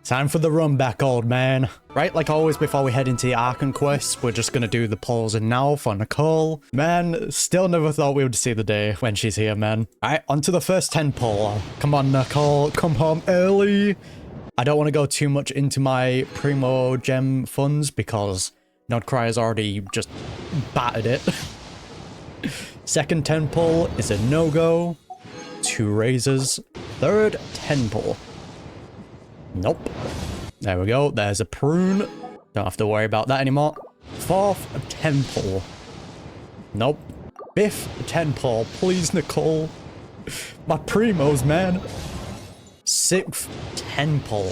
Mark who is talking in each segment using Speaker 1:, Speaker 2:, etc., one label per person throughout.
Speaker 1: Time for the run back, old man. Right, like always, before we head into the Archon quest, we're just gonna do the pause and now for Nicole. Man, still never thought we would see the day when she's here, man. Alright, on to the first 10 pull. Come on, Nicole, come home early. I don't want to go too much into my Primo Gem funds because Krai has already just battered it. Second 10 pull is a no-go. 2 razors. Third 10 pull. Nope. There we go. There's a prune. Don't have to worry about that anymore. Fourth 10 pull. Nope. Fifth 10 pull. Please, Nicole. My primos, man. Sixth 10 pull.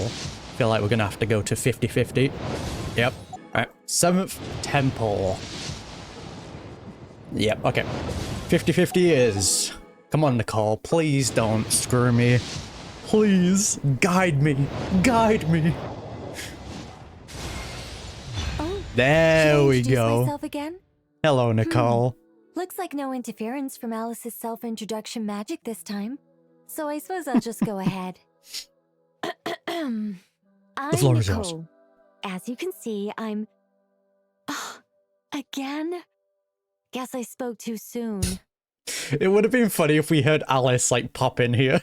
Speaker 1: Feel like we're gonna have to go to 50-50. Yep. Alright. Seventh 10 pull. Yep, okay. 50-50 is. Come on, Nicole. Please don't screw me. Please, guide me. Guide me.
Speaker 2: Oh,
Speaker 1: there we go.
Speaker 2: Myself again?
Speaker 1: Hello, Nicole.
Speaker 2: Looks like no interference from Alice's self-introduction magic this time. So I suppose I'll just go ahead. I'm
Speaker 1: The floor is yours.
Speaker 2: Nicole. As you can see, I'm... again? Guess I spoke too soon.
Speaker 1: It would have been funny if we heard Alice, like, pop in here.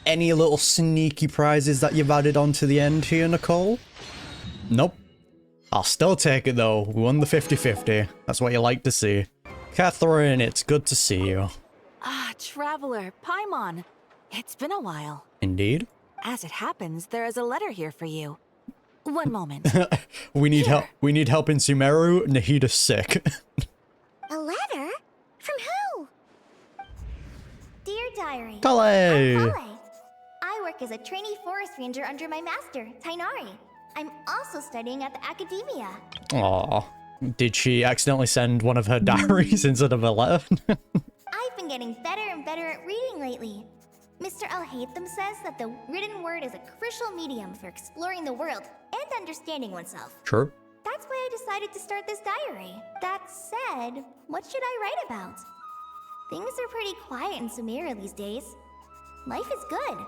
Speaker 1: Any little sneaky prizes that you've added on to the end here, Nicole? Nope. I'll still take it, though. We won the 50-50. That's what you like to see. Catherine, it's good to see you.
Speaker 3: Ah, Traveler, Paimon. It's been a while.
Speaker 1: Indeed.
Speaker 3: As it happens, there is a letter here for you. One moment.
Speaker 1: We need help. We need help in Sumeru. Nahida's sick.
Speaker 4: A letter? From who? Dear Diary.
Speaker 1: Collei.
Speaker 4: I'm Collei. I work as a trainee forest ranger under my master, Tighnari. I'm also studying at the academia.
Speaker 1: Aww. Did she accidentally send one of her diaries instead of a letter?
Speaker 4: I've been getting better and better at reading lately. Mr. Al-Haytham says that the written word is a crucial medium for exploring the world and understanding oneself.
Speaker 1: True.
Speaker 4: That's why I decided to start this diary. That said, what should I write about? Things are pretty quiet in Sumeru these days. Life is good.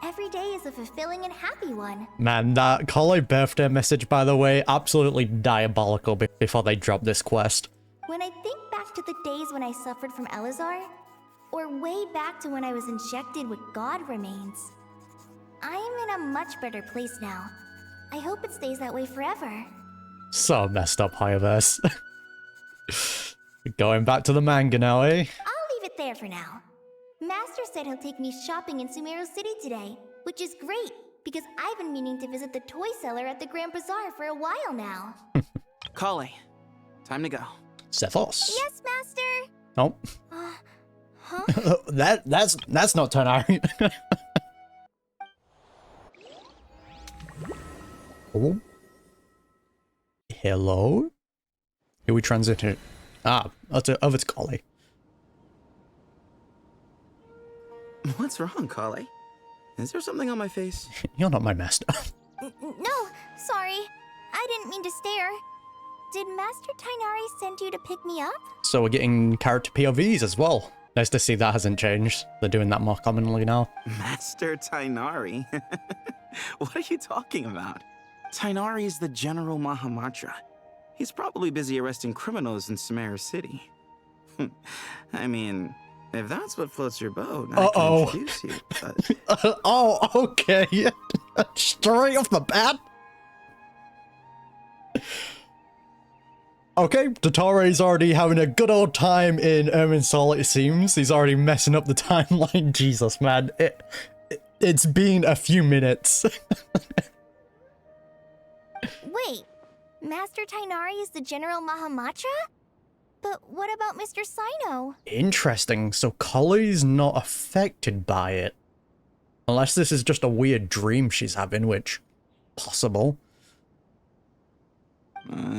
Speaker 4: Every day is a fulfilling and happy one.
Speaker 1: Man, that Collei birthday message, by the way, absolutely diabolical before they dropped this quest.
Speaker 4: When I think back to the days when I suffered from Elazar, or way back to when I was injected with God remains, I am in a much better place now. I hope it stays that way forever.
Speaker 1: So messed up, Hyaverse. Going back to the manga now, eh?
Speaker 4: I'll leave it there for now. Master said he'll take me shopping in Sumeru City today, which is great, because I've been meaning to visit the toy seller at the Grand Bazaar for a while now.
Speaker 5: Collei, time to go.
Speaker 1: Sethos.
Speaker 4: Yes, Master!
Speaker 1: Oh.
Speaker 4: Huh?
Speaker 1: that's not Tighnari. Oh. Hello? Here we transition. Ah, over to Collei.
Speaker 5: What's wrong, Collei? Is there something on my face?
Speaker 1: You're not my master.
Speaker 4: No, sorry. I didn't mean to stare. Did Master Tighnari send you to pick me up?
Speaker 1: So we're getting character POVs as well. Nice to see that hasn't changed. They're doing that more commonly now.
Speaker 5: Master Tighnari? What are you talking about? Tighnari is the General Mahamatra. He's probably busy arresting criminals in Sumeru City. I mean, if that's what floats your boat, I can introduce you. But...
Speaker 1: oh, okay. Straight off the bat. Okay, Dottore's already having a good old time in Irminsul, it seems. He's already messing up the timeline. Jesus, man. It's been a few minutes.
Speaker 4: Wait, Master Tighnari is the General Mahamatra? But what about Mr. Sino?
Speaker 1: Interesting. So Collei's not affected by it. Unless this is just a weird dream she's having, which... possible.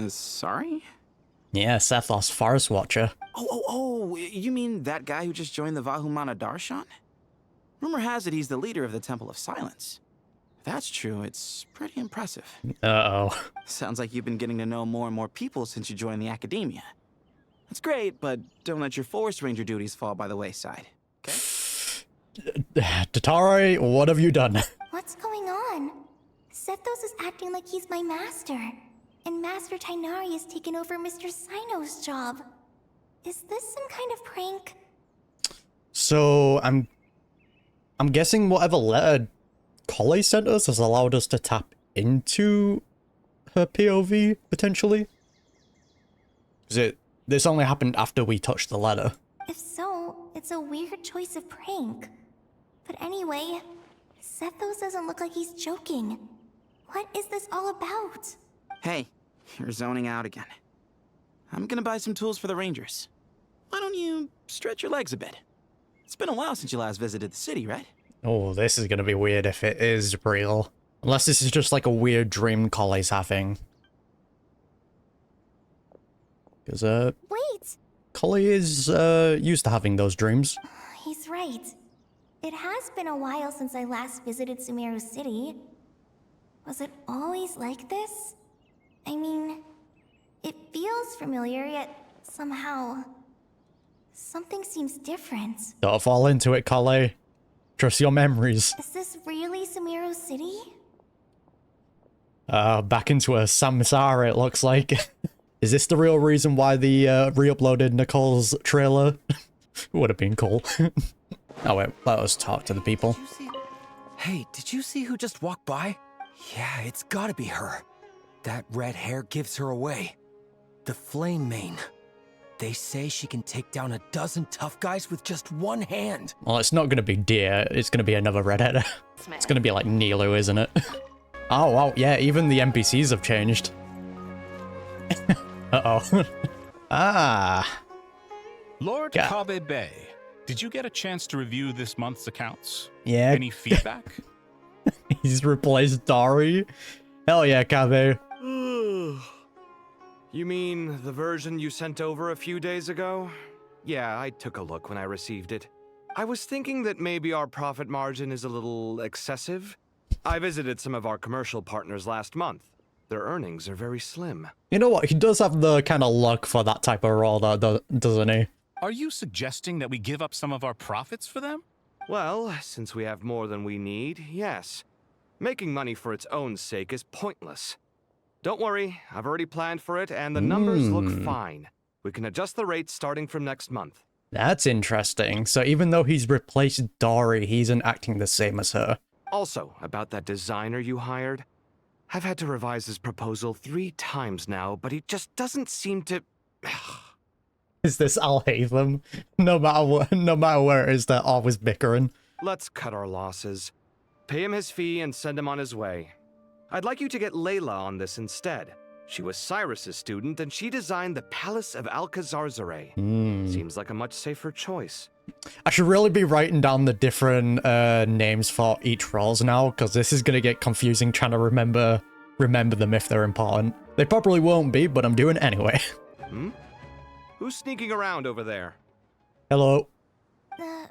Speaker 5: Sorry?
Speaker 1: Yeah, Sethos, Forest Watcher.
Speaker 5: Oh, you mean that guy who just joined the Vahumana Darshan? Rumor has it he's the leader of the Temple of Silence. If that's true, it's pretty impressive.
Speaker 1: Uh-oh.
Speaker 5: Sounds like you've been getting to know more and more people since you joined the academia. That's great, but don't let your forest ranger duties fall by the wayside, okay?
Speaker 1: Dottore, what have you done?
Speaker 4: What's going on? Sethos is acting like he's my master, and Master Tainari has taken over Mr. Sino's job. Is this some kind of prank?
Speaker 1: So I'm guessing whatever letter Collei sent us has allowed us to tap into her POV potentially. This only happened after we touched the letter.
Speaker 4: If so, it's a weird choice of prank. But anyway, Sethos doesn't look like he's joking. What is this all about?
Speaker 5: Hey, you're zoning out again. I'm gonna buy some tools for the Rangers. Why don't you stretch your legs a bit? It's been a while since you last visited the city, right?
Speaker 1: Oh, this is gonna be weird if it is real. Unless this is just like a weird dream Collei's having. Because,
Speaker 4: Wait!
Speaker 1: Collei is, used to having those dreams.
Speaker 4: He's right. It has been a while since I last visited Sumeru City. Was it always like this? I mean, it feels familiar, yet somehow... something seems different.
Speaker 1: Don't fall into it, Collei. Trust your memories.
Speaker 4: Is this really Sumeru City?
Speaker 1: Back into a samsara, it looks like. Is this the real reason why the re-uploaded Nicole's trailer? Would have been cool. Oh wait, let us talk to the people.
Speaker 6: Hey, did you see who just walked by? Yeah, it's gotta be her. That red hair gives her away. The Flame Mane. They say she can take down 12 tough guys with just one hand.
Speaker 1: Well, it's not gonna be Deer, it's gonna be another redhead. It's gonna be like Nilu, isn't it? Oh wow, yeah, even the NPCs have changed. Uh-oh. Ah.
Speaker 7: Lord
Speaker 1: Yeah.
Speaker 7: Kabe Bay, did you get a chance to review this month's accounts?
Speaker 1: Yeah,
Speaker 7: Any feedback?
Speaker 1: he's replaced Dari. Hell yeah, Kabe.
Speaker 8: You mean the version you sent over a few days ago? Yeah, I took a look when I received it. I was thinking that maybe our profit margin is a little excessive. I visited some of our commercial partners last month. Their earnings are very slim.
Speaker 1: You know what? He does have the kind of luck for that type of role, though, doesn't he?
Speaker 7: Are you suggesting that we give up some of our profits for them?
Speaker 8: Well, since we have more than we need, yes. Making money for its own sake is pointless. Don't worry, I've already planned for it, and the numbers look fine. We can adjust the rates starting from next month.
Speaker 1: That's interesting. So even though he's replaced Dari, he isn't acting the same as her.
Speaker 8: Also, about that designer you hired, I've had to revise his proposal 3 times now, but he just doesn't seem to...
Speaker 1: Is this Al Hatham? No matter where it is, they're always bickering.
Speaker 8: Let's cut our losses. Pay him his fee and send him on his way. I'd like you to get Layla on this instead. She was Cyrus's student, and she designed the Palace of Alcazarzare. Seems like a much safer choice.
Speaker 1: I should really be writing down the different names for each roles now, because this is going to get confusing trying to remember them if they're important. They probably won't be, but I'm doing it anyway.
Speaker 8: Who's sneaking around over there?
Speaker 1: Hello.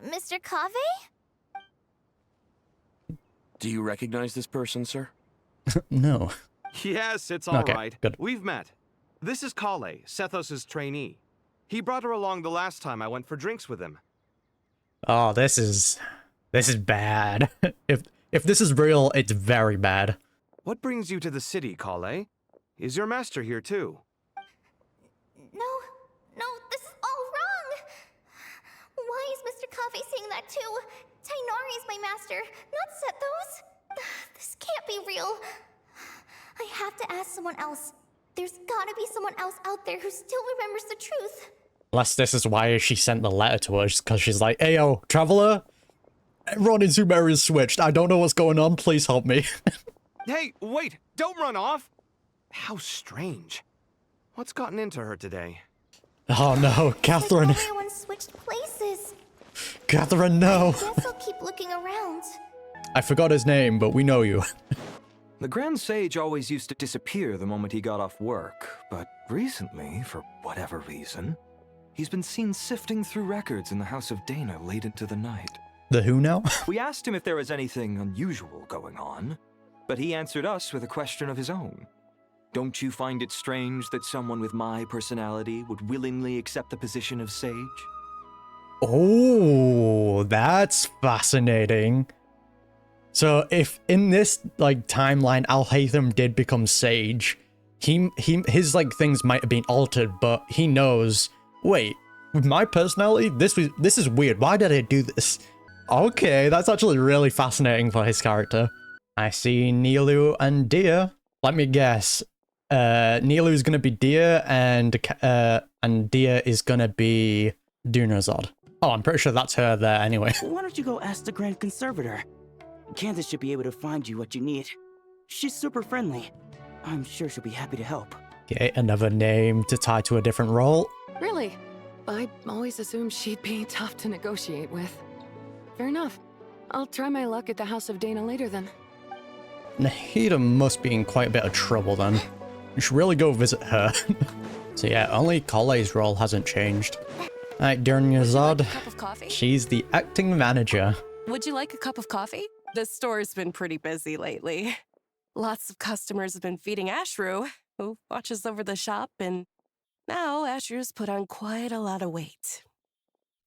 Speaker 4: Mr. Kave?
Speaker 6: Do you recognize this person, sir?
Speaker 1: No.
Speaker 8: Yes, it's all
Speaker 1: Okay,
Speaker 8: right.
Speaker 1: good.
Speaker 8: We've met. This is Collei, Sethos' trainee. He brought her along the last time I went for drinks with him.
Speaker 1: Oh, this is bad. If this is real, it's very bad.
Speaker 8: What brings you to the city, Collei? Is your master here too?
Speaker 4: No, this is all wrong! Why is Mr. Kave saying that too? Tainari is my master, not Sethos. This can't be real. I have to ask someone else. There's gotta be someone else out there who still remembers the truth.
Speaker 1: Unless this is why she sent the letter to us, because she's like, hey, yo, traveler, everyone in Sumeru is switched. I don't know what's going on. Please help me.
Speaker 8: Hey, wait! Don't run off! How strange. What's gotten into her today?
Speaker 1: Oh, no, Catherine.
Speaker 4: Like everyone switched places.
Speaker 1: Catherine, no.
Speaker 4: Guess I'll keep looking around.
Speaker 1: I forgot his name, but we know you.
Speaker 6: The Grand Sage always used to disappear the moment he got off work, but recently, for whatever reason, he's been seen sifting through records in the House of Dana late into the night.
Speaker 1: The who now?
Speaker 6: We asked him if there was anything unusual going on, but he answered us with a question of his own. Don't you find it strange that someone with my personality would willingly accept the position of sage?
Speaker 1: Oh, that's fascinating. So if in this like timeline Alhaitham did become Sage, his like things might have been altered, but he knows, wait, with my personality, this is weird. Why did I do this? Okay, that's actually really fascinating for his character. I see Nilu and Dia. Let me guess. Nilu's gonna be Dia, and Dia is gonna be Dunazad. Oh, I'm pretty sure that's her there anyway.
Speaker 9: Why don't you go ask the Grand Conservator? Candace should be able to find you what you need. She's super friendly. I'm sure she'll be happy to help.
Speaker 1: Okay, another name to tie to a different role.
Speaker 10: Really? I always assumed she'd be tough to negotiate with. Fair enough. I'll try my luck at the House of Dana later then.
Speaker 1: Nahida must be in quite a bit of trouble then. We should really go visit her. So yeah, only Collei's role hasn't changed. Alright, Dunazad.
Speaker 10: Cup of coffee?
Speaker 1: She's the acting manager.
Speaker 10: Would you like a cup of coffee? The store's been pretty busy lately. Lots of customers have been feeding Ashru, who watches over the shop, and now Ashru's put on quite a lot of weight.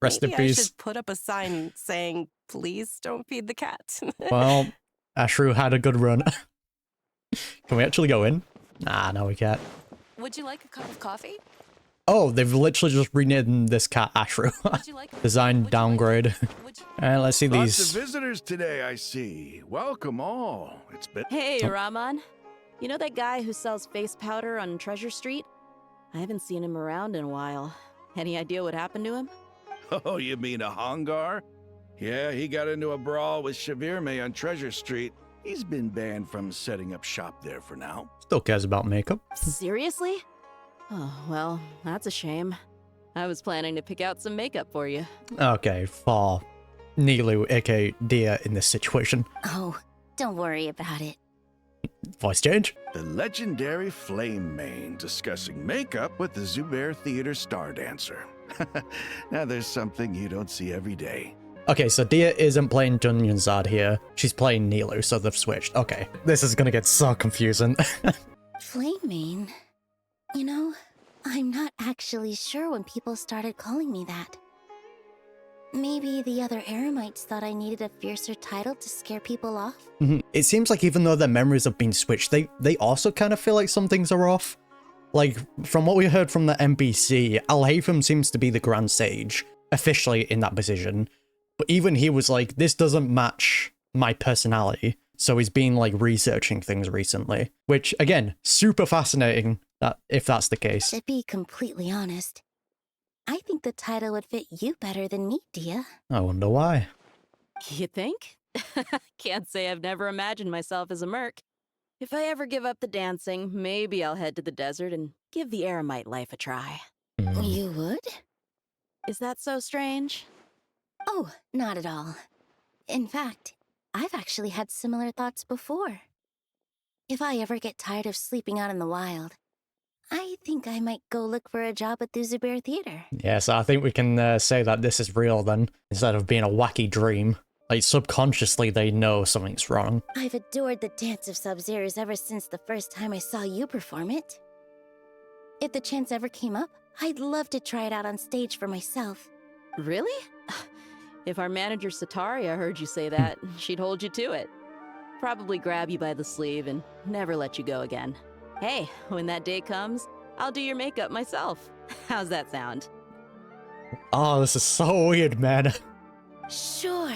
Speaker 1: Rest in
Speaker 10: Maybe I
Speaker 1: peace.
Speaker 10: should put up a sign saying, please don't feed the cat.
Speaker 1: Well, Ashru had a good run. Can we actually go in? Nah, no we can't.
Speaker 10: Would you like a cup of coffee?
Speaker 1: Oh, they've literally just renamed this cat Ashru.
Speaker 10: Would you like
Speaker 1: Design downgrade. Alright, let's see
Speaker 11: Lots
Speaker 1: these.
Speaker 11: of visitors today, I see. Welcome all. It's been...
Speaker 12: Hey, Rahman. You know that guy who sells face powder on Treasure Street? I haven't seen him around in a while. Any idea what happened to him?
Speaker 11: Oh, you mean a Hongar? Yeah, he got into a brawl with Shavirme on Treasure Street. He's been banned from setting up shop there for now.
Speaker 1: Still cares about makeup.
Speaker 12: Seriously? Oh, well, that's a shame. I was planning to pick out some makeup for you.
Speaker 1: Okay, for Nilu, aka Dia, in this situation.
Speaker 4: Oh, don't worry about it.
Speaker 1: Voice change?
Speaker 11: The legendary Flame Mane discussing makeup with the Zubair Theater star dancer. Now there's something you don't see every day.
Speaker 1: Okay, so Dia isn't playing Dunyanzad here. She's playing Nilu, so they've switched. Okay, this is gonna get so confusing.
Speaker 4: Flame Mane? You know, I'm not actually sure when people started calling me that. Maybe the other Eremites thought I needed a fiercer title to scare people off?
Speaker 1: It seems like even though their memories have been switched, they also kind of feel like some things are off. Like, from what we heard from the NPC, Alhaitham seems to be the Grand Sage, officially in that position. But even he was like, this doesn't match my personality. So he's been like researching things recently, which again, super fascinating that if that's the case.
Speaker 4: To be completely honest, I think the title would fit you better than me, Dia.
Speaker 1: I wonder why.
Speaker 12: You think? Can't say I've never imagined myself as a merc. If I ever give up the dancing, maybe I'll head to the desert and give the Eremite life a try.
Speaker 4: You would?
Speaker 12: Is that so strange?
Speaker 4: Oh, not at all. In fact, I've actually had similar thoughts before. If I ever get tired of sleeping out in the wild, I think I might go look for a job at the Zubair Theater.
Speaker 1: Yeah, so I think we can say that this is real then, instead of being a wacky dream. Like, subconsciously they know something's wrong.
Speaker 4: I've adored the dance of Sub-Zeros ever since the first time I saw you perform it. If the chance ever came up, I'd love to try it out on stage for myself.
Speaker 12: Really? If our manager Sataria heard you say that, she'd hold you to it. Probably grab you by the sleeve and never let you go again. Hey, when that day comes, I'll do your makeup myself. How's that sound?
Speaker 1: Oh, this is so weird, man.
Speaker 4: Sure.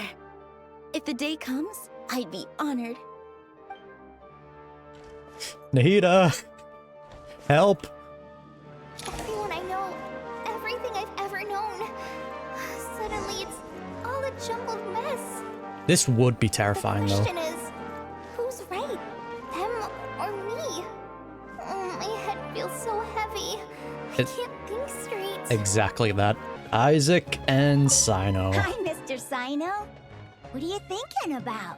Speaker 4: If the day comes, I'd be honored.
Speaker 1: Nahida! Help!
Speaker 4: Everyone I know, everything I've ever known. Suddenly it's all a jumbled mess.
Speaker 1: This would be terrifying,
Speaker 4: The
Speaker 1: though.
Speaker 4: question is, who's right? Them or me? My head feels so heavy. I can't think straight.
Speaker 1: Exactly that. Isaac and Sino.
Speaker 13: Hi, Mr. Sino. What are you thinking about?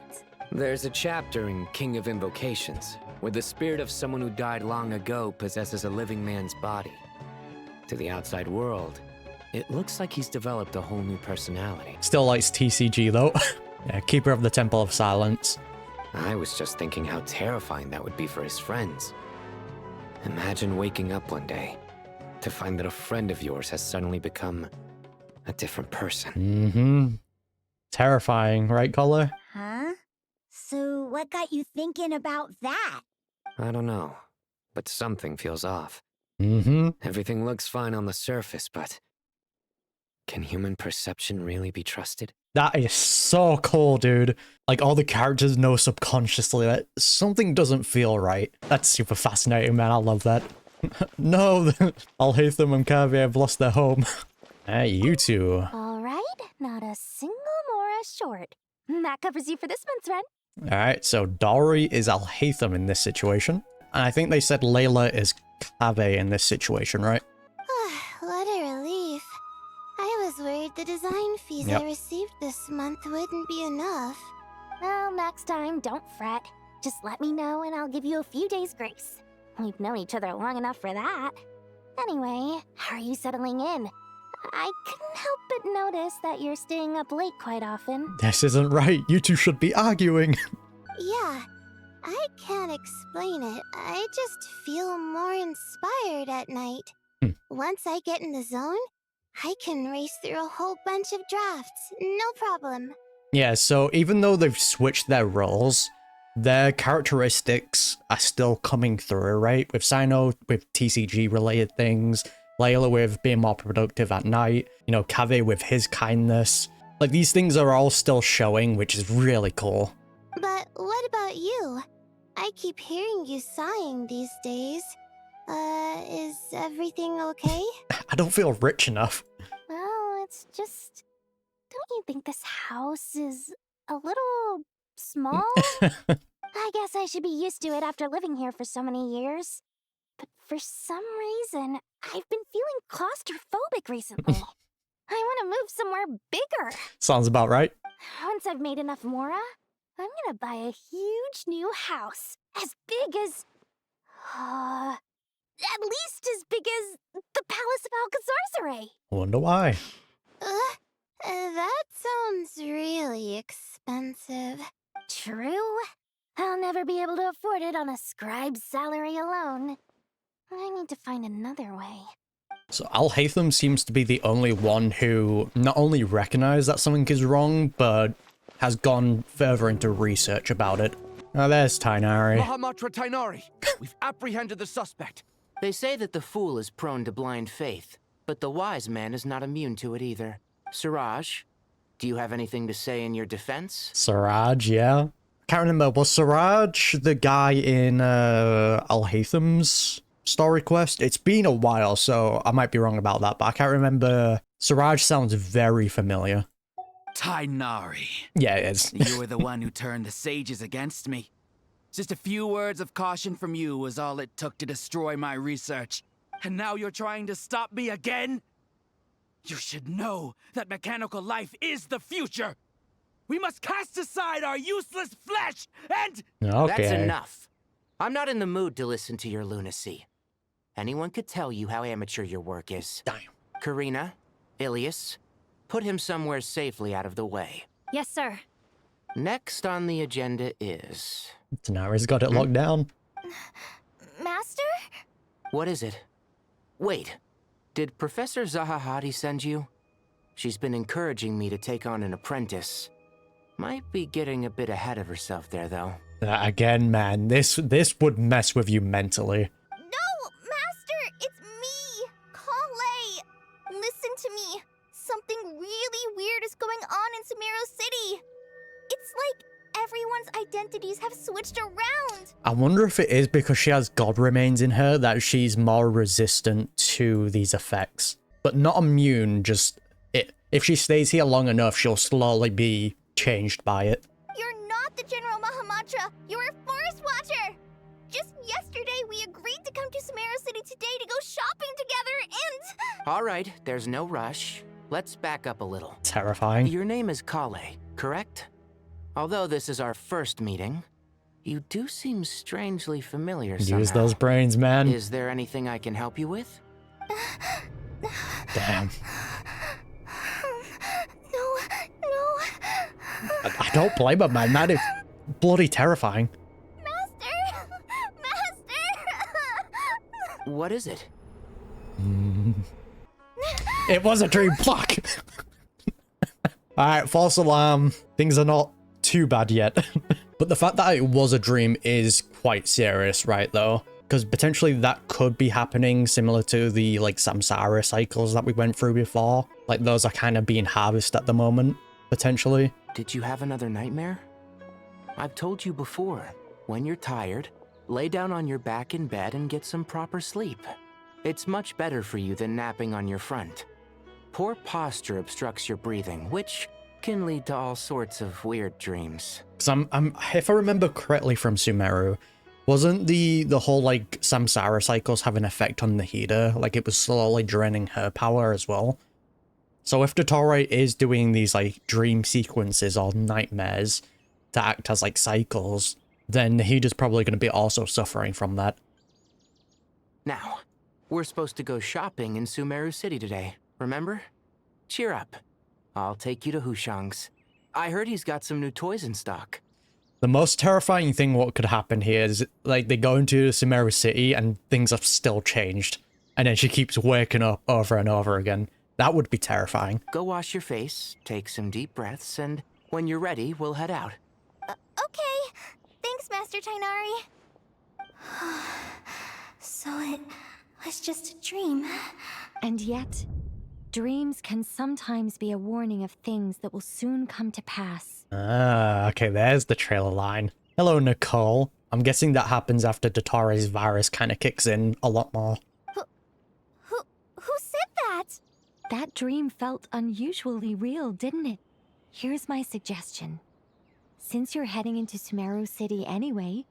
Speaker 6: There's a chapter in King of Invocations where the spirit of someone who died long ago possesses a living man's body. To the outside world, it looks like he's developed a whole new personality.
Speaker 1: Still likes TCG, though. Yeah, Keeper of the Temple of Silence.
Speaker 6: I was just thinking how terrifying that would be for his friends. Imagine waking up one day to find that a friend of yours has suddenly become a different person.
Speaker 1: Terrifying, right, Collei?
Speaker 13: Huh? So what got you thinking about that?
Speaker 14: I don't know, but something feels off.
Speaker 1: Mm-hmm.
Speaker 14: Everything looks fine on the surface, but can human perception really be trusted?
Speaker 1: That is so cool, dude. Like, all the characters know subconsciously that something doesn't feel right. That's super fascinating, man. I love that. No, Alhaitham and Kavi have lost their home. Hey, you two.
Speaker 2: All right, not a single Mora short. That covers you for this month's rent.
Speaker 1: Alright, so Dottore is Alhaitham in this situation. And I think they said Layla is Kave in this situation, right?
Speaker 15: What a relief. I was worried the design fees I received this month wouldn't be enough.
Speaker 2: Well, next time, don't fret. Just let me know and I'll give you a few days' grace. We've known each other long enough for that. Anyway, how are you settling in? I couldn't help but notice that you're staying up late quite often.
Speaker 1: This isn't right. You two should be arguing.
Speaker 15: Yeah, I can't explain it. I just feel more inspired at night. Once I get in the zone, I can race through a whole bunch of drafts, no problem.
Speaker 1: Yeah, so even though they've switched their roles, their characteristics are still coming through, right? With Sino, with TCG-related things, Layla with being more productive at night, you know, Kave with his kindness. Like, these things are all still showing, which is really cool.
Speaker 15: But what about you? I keep hearing you sighing these days. Is everything okay?
Speaker 1: I don't feel rich enough.
Speaker 2: Well, it's just... Don't you think this house is a little small? I guess I should be used to it after living here for so many years. But for some reason, I've been feeling claustrophobic recently. I want to move somewhere bigger.
Speaker 1: Sounds about right.
Speaker 2: Once I've made enough Mora, I'm gonna buy a huge new house. As big as... at least as big as the Palace of Alcazarzaray.
Speaker 1: Wonder why.
Speaker 15: That sounds really expensive.
Speaker 2: True. I'll never be able to afford it on a scribe's salary alone. I need to find another way.
Speaker 1: So Alhaitham seems to be the only one who not only recognized that something is wrong, but has gone further into research about it. Now there's Tighnari.
Speaker 6: Mahamatra Tighnari! We've apprehended the suspect.
Speaker 16: They say that the fool is prone to blind faith, but the wise man is not immune to it either. Siraj, do you have anything to say in your defense?
Speaker 1: Siraj, yeah. Can't remember, was Siraj the guy in Alhaitham's story quest? It's been a while, so I might be wrong about that, but I can't remember. Siraj sounds very familiar.
Speaker 17: Tighnari.
Speaker 1: Yeah, it is.
Speaker 17: You were the one who turned the sages against me. Just a few words of caution from you was all it took to destroy my research. And now you're trying to stop me again? You should know that mechanical life is the future. We must cast aside our useless flesh and...
Speaker 1: Okay.
Speaker 16: That's enough. I'm not in the mood to listen to your lunacy. Anyone could tell you how amateur your work is.
Speaker 1: Damn.
Speaker 16: Karina, Ilias, put him somewhere safely out of the way.
Speaker 2: Yes, sir.
Speaker 16: Next on the agenda is...
Speaker 1: Tighnari's got it locked down.
Speaker 15: Master?
Speaker 16: What is it? Wait, did Professor Zahahati send you? She's been encouraging me to take on an apprentice. Might be getting a bit ahead of herself there, though.
Speaker 1: Again, man, this would mess with you mentally.
Speaker 4: No, Master, it's me, collei. Listen to me. Something really weird is going on in Sumeru City. It's like everyone's identities have switched around.
Speaker 1: I wonder if it is because she has god remains in her that she's more resistant to these effects. But not immune, just... If she stays here long enough, she'll slowly be changed by it.
Speaker 4: You're not the General Mahamatra. You're a forest watcher. Just yesterday, we agreed to come to Sumeru City today to go shopping together and...
Speaker 16: All right, there's no rush. Let's back up a little.
Speaker 1: Terrifying.
Speaker 16: Your name is Collei, correct? Although this is our first meeting, you do seem strangely familiar somehow.
Speaker 1: Use those brains, man.
Speaker 16: Is there anything I can help you with?
Speaker 1: Damn.
Speaker 4: No.
Speaker 1: I don't blame her, man. That is bloody terrifying.
Speaker 16: What is it?
Speaker 1: It was a dream. Fuck. Alright, false alarm. Things are not too bad yet. But the fact that it was a dream is quite serious, right, though? Because potentially that could be happening similar to the, like, samsara cycles that we went through before. Like, those are kind of being harvested at the moment, potentially.
Speaker 16: Did you have another nightmare? I've told you before, when you're tired, lay down on your back in bed and get some proper sleep. It's much better for you than napping on your front. Poor posture obstructs your breathing, which can lead to all sorts of weird dreams.
Speaker 1: Because if I remember correctly from Sumeru, wasn't the whole, like, samsara cycles have an effect on Nahida? Like, it was slowly draining her power as well. So if Dottore is doing these, like, dream sequences or nightmares to act as, like, cycles, then Nahida's probably going to be also suffering from that.
Speaker 16: Now, we're supposed to go shopping in Sumeru City today, remember? Cheer up. I'll take you to Hushang's. I heard he's got some new toys in stock.
Speaker 1: The most terrifying thing what could happen here is, like, they go into Sumeru City and things have still changed. And then she keeps waking up over and over again. That would be terrifying.
Speaker 16: Go wash your face, take some deep breaths, and when you're ready, we'll head out.
Speaker 4: Okay. Thanks, Master Tainari. So it was just a dream.
Speaker 2: And yet, dreams can sometimes be a warning of things that will soon come to pass.
Speaker 1: Ah, okay, there's the trailer line. Hello, Nicole. I'm guessing that happens after Dottore's virus kind of kicks in a lot more.
Speaker 2: Who said that? That dream felt unusually real, didn't it? Here's my suggestion. Since you're heading into Sumeru City anyway,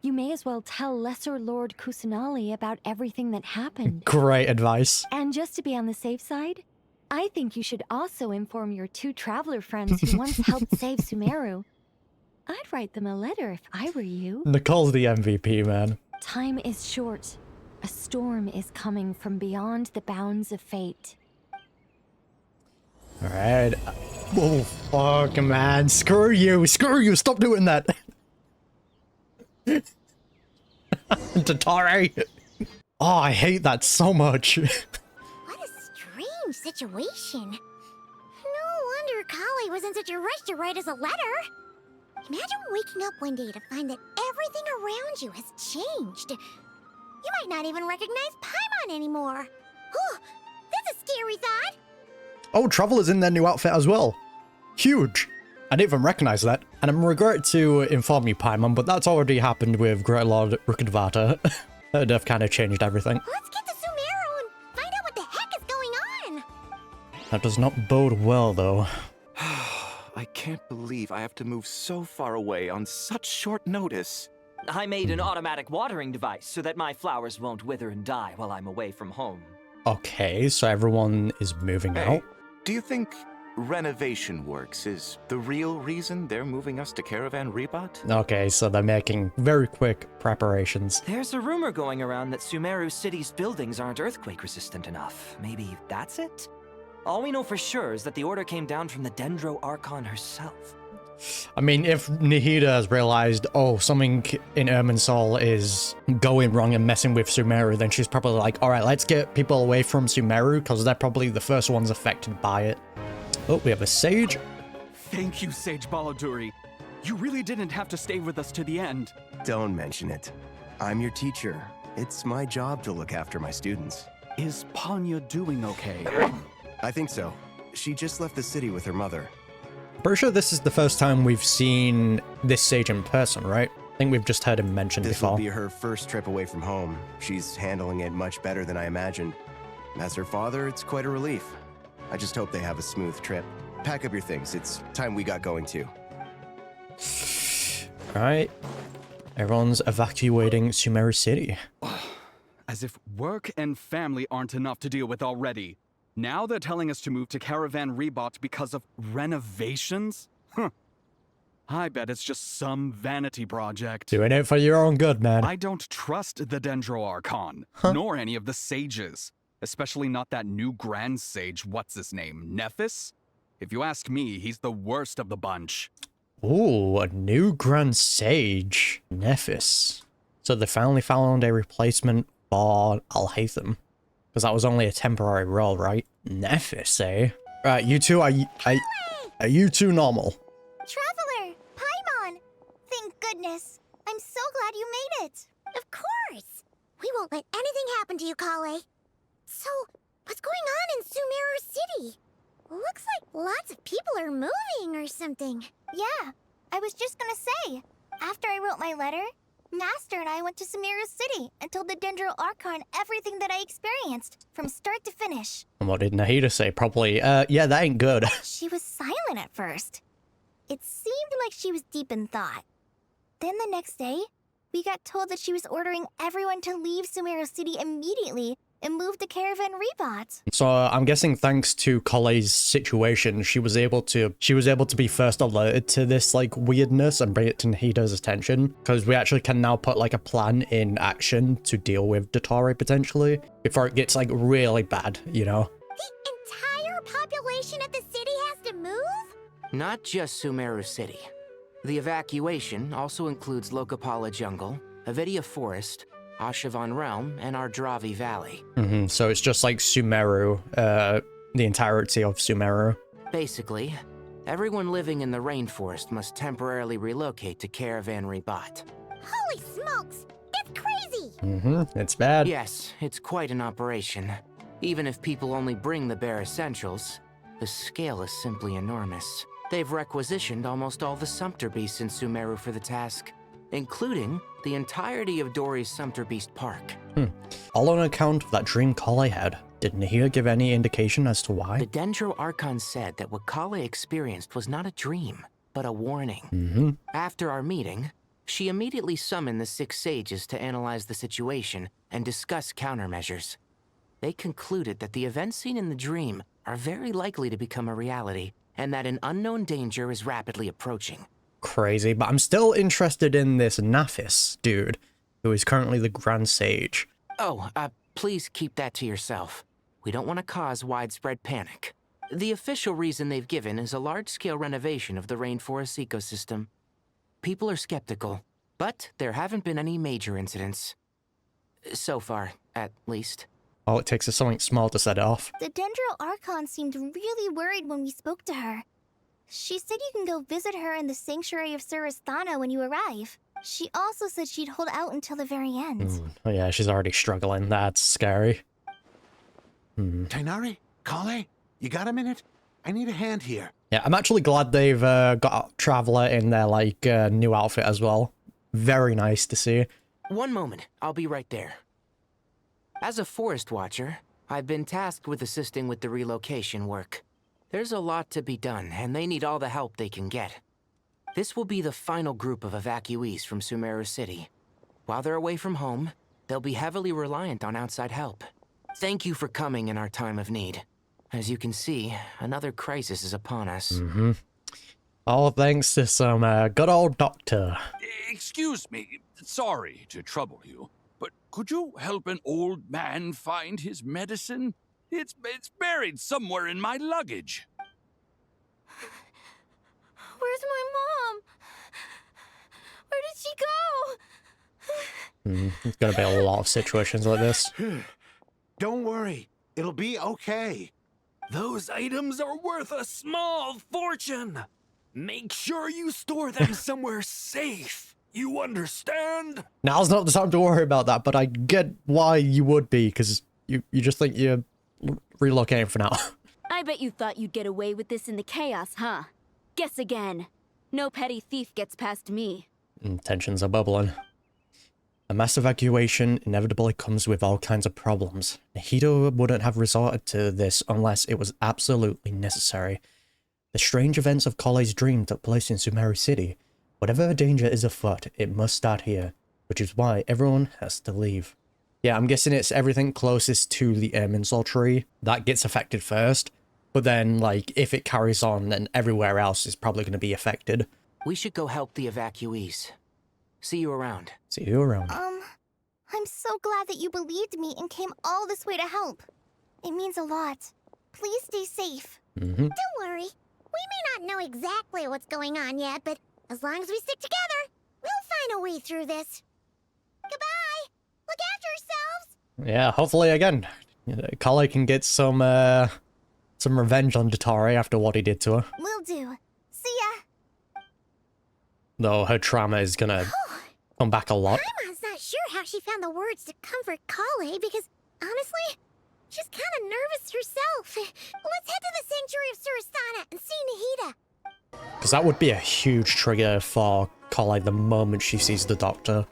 Speaker 2: you may as well tell Lesser Lord Kusanali about everything that happened.
Speaker 1: Great advice.
Speaker 2: And just to be on the safe side, I think you should also inform your 2 traveler friends who once helped save Sumeru. I'd write them a letter if I were you.
Speaker 1: Nicole's the MVP, man.
Speaker 2: Time is short. A storm is coming from beyond the bounds of fate.
Speaker 1: Alright. Oh, fuck, man. Screw you. Screw you. Stop doing that. Dottore. Oh, I hate that so much.
Speaker 15: What a strange situation. No wonder Collei was in such a rush to write us a letter. Imagine waking up one day to find that everything around you has changed. You might not even recognize Paimon anymore. Oh, that's a scary thought.
Speaker 1: Oh, Traveler's in their new outfit as well. Huge. I didn't even recognize that. And I'm regret to inform you, Paimon, but that's already happened with Great Lord Rukadvata. That have kind of changed everything.
Speaker 15: Let's get to Sumeru and find out what the heck is going on.
Speaker 1: That does not bode well, though.
Speaker 18: I can't believe I have to move so far away on such short notice.
Speaker 19: I made an automatic watering device so that my flowers won't wither and die while I'm away from home.
Speaker 1: Okay, so everyone is moving out.
Speaker 18: Do you think renovation works is the real reason they're moving us to Caravan Rebot?
Speaker 1: Okay, so they're making very quick preparations.
Speaker 19: There's a rumor going around that Sumeru City's buildings aren't earthquake resistant enough. Maybe that's it? All we know for sure is that the order came down from the Dendro Archon herself.
Speaker 1: I mean, if Nahida has realized, oh, something in Irminsul is going wrong and messing with Sumeru, then she's probably like, all right, let's get people away from Sumeru, because they're probably the first ones affected by it. Oh, we have a sage.
Speaker 17: Thank you, Sage Balladuri. You really didn't have to stay with us to the end.
Speaker 20: Don't mention it. I'm your teacher. It's my job to look after my students.
Speaker 17: Is Panya doing okay?
Speaker 20: I think so. She just left the city with her mother.
Speaker 1: Pretty sure this is the first time we've seen this sage in person, right? I think we've just heard him mentioned
Speaker 20: This
Speaker 1: before.
Speaker 20: will be her first trip away from home. She's handling it much better than I imagined. As her father, it's quite a relief. I just hope they have a smooth trip. Pack up your things. It's time we got going too.
Speaker 1: Alright. Everyone's evacuating Sumeru City.
Speaker 17: As if work and family aren't enough to deal with already. Now they're telling us to move to Caravan Rebot because of renovations? Huh. I bet it's just some vanity project.
Speaker 1: Doing it for your own good, man.
Speaker 17: I don't trust the Dendro Archon, nor any of the sages. Especially not that new Grand Sage, what's his name, Nephis? If you ask me, he's the worst of the bunch.
Speaker 1: Ooh, a new Grand Sage. Nephis. So they finally found a replacement for Alhaitham. Because that was only a temporary role, right? Nephis, eh? Right, you two, are you two normal?
Speaker 15: Traveler! Paimon! Thank
Speaker 4: goodness. I'm so glad you made it.
Speaker 15: Of course! We won't let anything happen to you, Collei. So, what's going on in Sumeru City? Looks like lots of people are moving or something.
Speaker 4: Yeah, I was just gonna say. After I wrote my letter, Master and I went to Sumeru City and told the Dendro Archon everything that I experienced, from start to finish.
Speaker 1: And what did Nahida say? Probably, yeah, that ain't good.
Speaker 4: She was silent at first. It seemed like she was deep in thought. Then the next day, we got told that she was ordering everyone to leave Sumeru City immediately and move to Caravan Rebot.
Speaker 1: So I'm guessing thanks to Collei's situation, she was able to be first alerted to this like weirdness and bring it to Nahida's attention, because we actually can now put like a plan in action to deal with Dottore potentially before it gets like really bad, you know?
Speaker 15: The entire population of the city has to move?
Speaker 16: Not just Sumeru City. The evacuation also includes Lokapala Jungle, Avidia Forest, Ashavan Realm, and Ardravi Valley.
Speaker 1: So it's just like Sumeru, the entirety of Sumeru.
Speaker 16: Basically, everyone living in the rainforest must temporarily relocate to Caravan Rebot.
Speaker 15: Holy smokes! It's crazy!
Speaker 1: It's bad.
Speaker 16: Yes, it's quite an operation. Even if people only bring the bare essentials, the scale is simply enormous. They've requisitioned almost all the Sumpter Beasts in Sumeru for the task, including the entirety of Dory's Sumpter Beast Park.
Speaker 1: All on account of that dream Collei had. Did Nahida give any indication as to why?
Speaker 16: The Dendro Archon said that what Collei experienced was not a dream, but a warning. After our meeting, she immediately summoned the 6 sages to analyze the situation and discuss countermeasures. They concluded that the events seen in the dream are very likely to become a reality, and that an unknown danger is rapidly approaching.
Speaker 1: Crazy, but I'm still interested in this Naphis dude, who is currently the Grand Sage.
Speaker 16: Oh, please keep that to yourself. We don't want to cause widespread panic. The official reason they've given is a large-scale renovation of the rainforest ecosystem. People are skeptical, but there haven't been any major incidents. So far, at least.
Speaker 1: All it takes is something small to set it off.
Speaker 4: The Dendro Archon seemed really worried when we spoke to her. She said you can go visit her in the Sanctuary of Surasthana when you arrive. She also said she'd hold out until the very end.
Speaker 1: Oh yeah, she's already struggling. That's scary.
Speaker 11: Tighnari? Collei? You got a minute? I need a hand here.
Speaker 1: Yeah, I'm actually glad they've got Traveler in their like new outfit as well. Very nice to see.
Speaker 16: One moment, I'll be right there. As a forest watcher, I've been tasked with assisting with the relocation work. There's a lot to be done, and they need all the help they can get. This will be the final group of evacuees from Sumeru City. While they're away from home, they'll be heavily reliant on outside help. Thank you for coming in our time of need. As you can see, another crisis is upon us.
Speaker 1: All thanks to some good old doctor.
Speaker 21: Excuse me, sorry to trouble you, but could you help an old man find his medicine? It's buried somewhere in my luggage.
Speaker 4: Where's my mom? Where did she go?
Speaker 1: There's gonna be a lot of situations like this.
Speaker 11: Don't worry, it'll be okay.
Speaker 6: Those items are worth a small fortune. Make sure you store them somewhere safe. You understand?
Speaker 1: Now's not the time to worry about that, but I get why you would be, because you just think you're relocating for now.
Speaker 22: I bet you thought you'd get away with this in the chaos, huh? Guess again. No petty thief gets past me.
Speaker 1: Tensions are bubbling. A mass evacuation inevitably comes with all kinds of problems. Nahida wouldn't have resorted to this unless it was absolutely necessary. The strange events of Collei's dream took place in Sumeru City. Whatever danger is afoot, it must start here, which is why everyone has to leave. Yeah, I'm guessing it's everything closest to the Irminsul tree that gets affected first, but then, like, if it carries on, then everywhere else is probably going to be affected.
Speaker 16: We should go help the evacuees. See you around.
Speaker 1: See you around.
Speaker 4: I'm so glad that you believed me and came all this way to help. It means a lot. Please stay safe.
Speaker 15: Don't worry. We may not know exactly what's going on yet, but as long as we stick together, we'll find a way through this. Goodbye! Look after yourselves!
Speaker 1: Yeah, hopefully again, Collei can get some revenge on Dottore after what he did to her.
Speaker 4: Will do. See ya.
Speaker 1: though her trauma is gonna come back a lot.
Speaker 15: Paimon's not sure how she found the words to comfort Collei because, honestly, she's kind of nervous herself. Let's head to the Sanctuary of Surasana and see Nahida.
Speaker 1: Because that would be a huge trigger for Collei the moment she sees the doctor.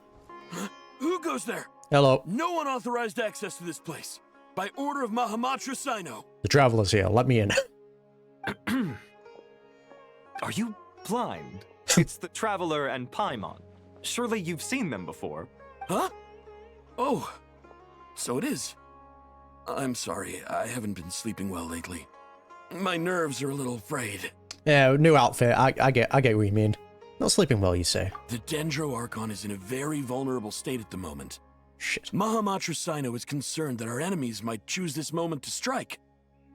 Speaker 3: Who goes there?
Speaker 1: Hello.
Speaker 3: No unauthorized access to this place. By order of Mahamatra Sino.
Speaker 1: The traveler's here. Let me in.
Speaker 19: Are you blind? It's the Traveler and Paimon. Surely you've seen them before.
Speaker 3: Huh? Oh, so it is. I'm sorry, I haven't been sleeping well lately. My nerves are a little frayed.
Speaker 1: Yeah, new outfit. I get what you mean. Not sleeping well, you say.
Speaker 3: The Dendro Archon is in a very vulnerable state at the moment.
Speaker 1: Shit.
Speaker 3: Mahamatra Sino is concerned that our enemies might choose this moment to strike.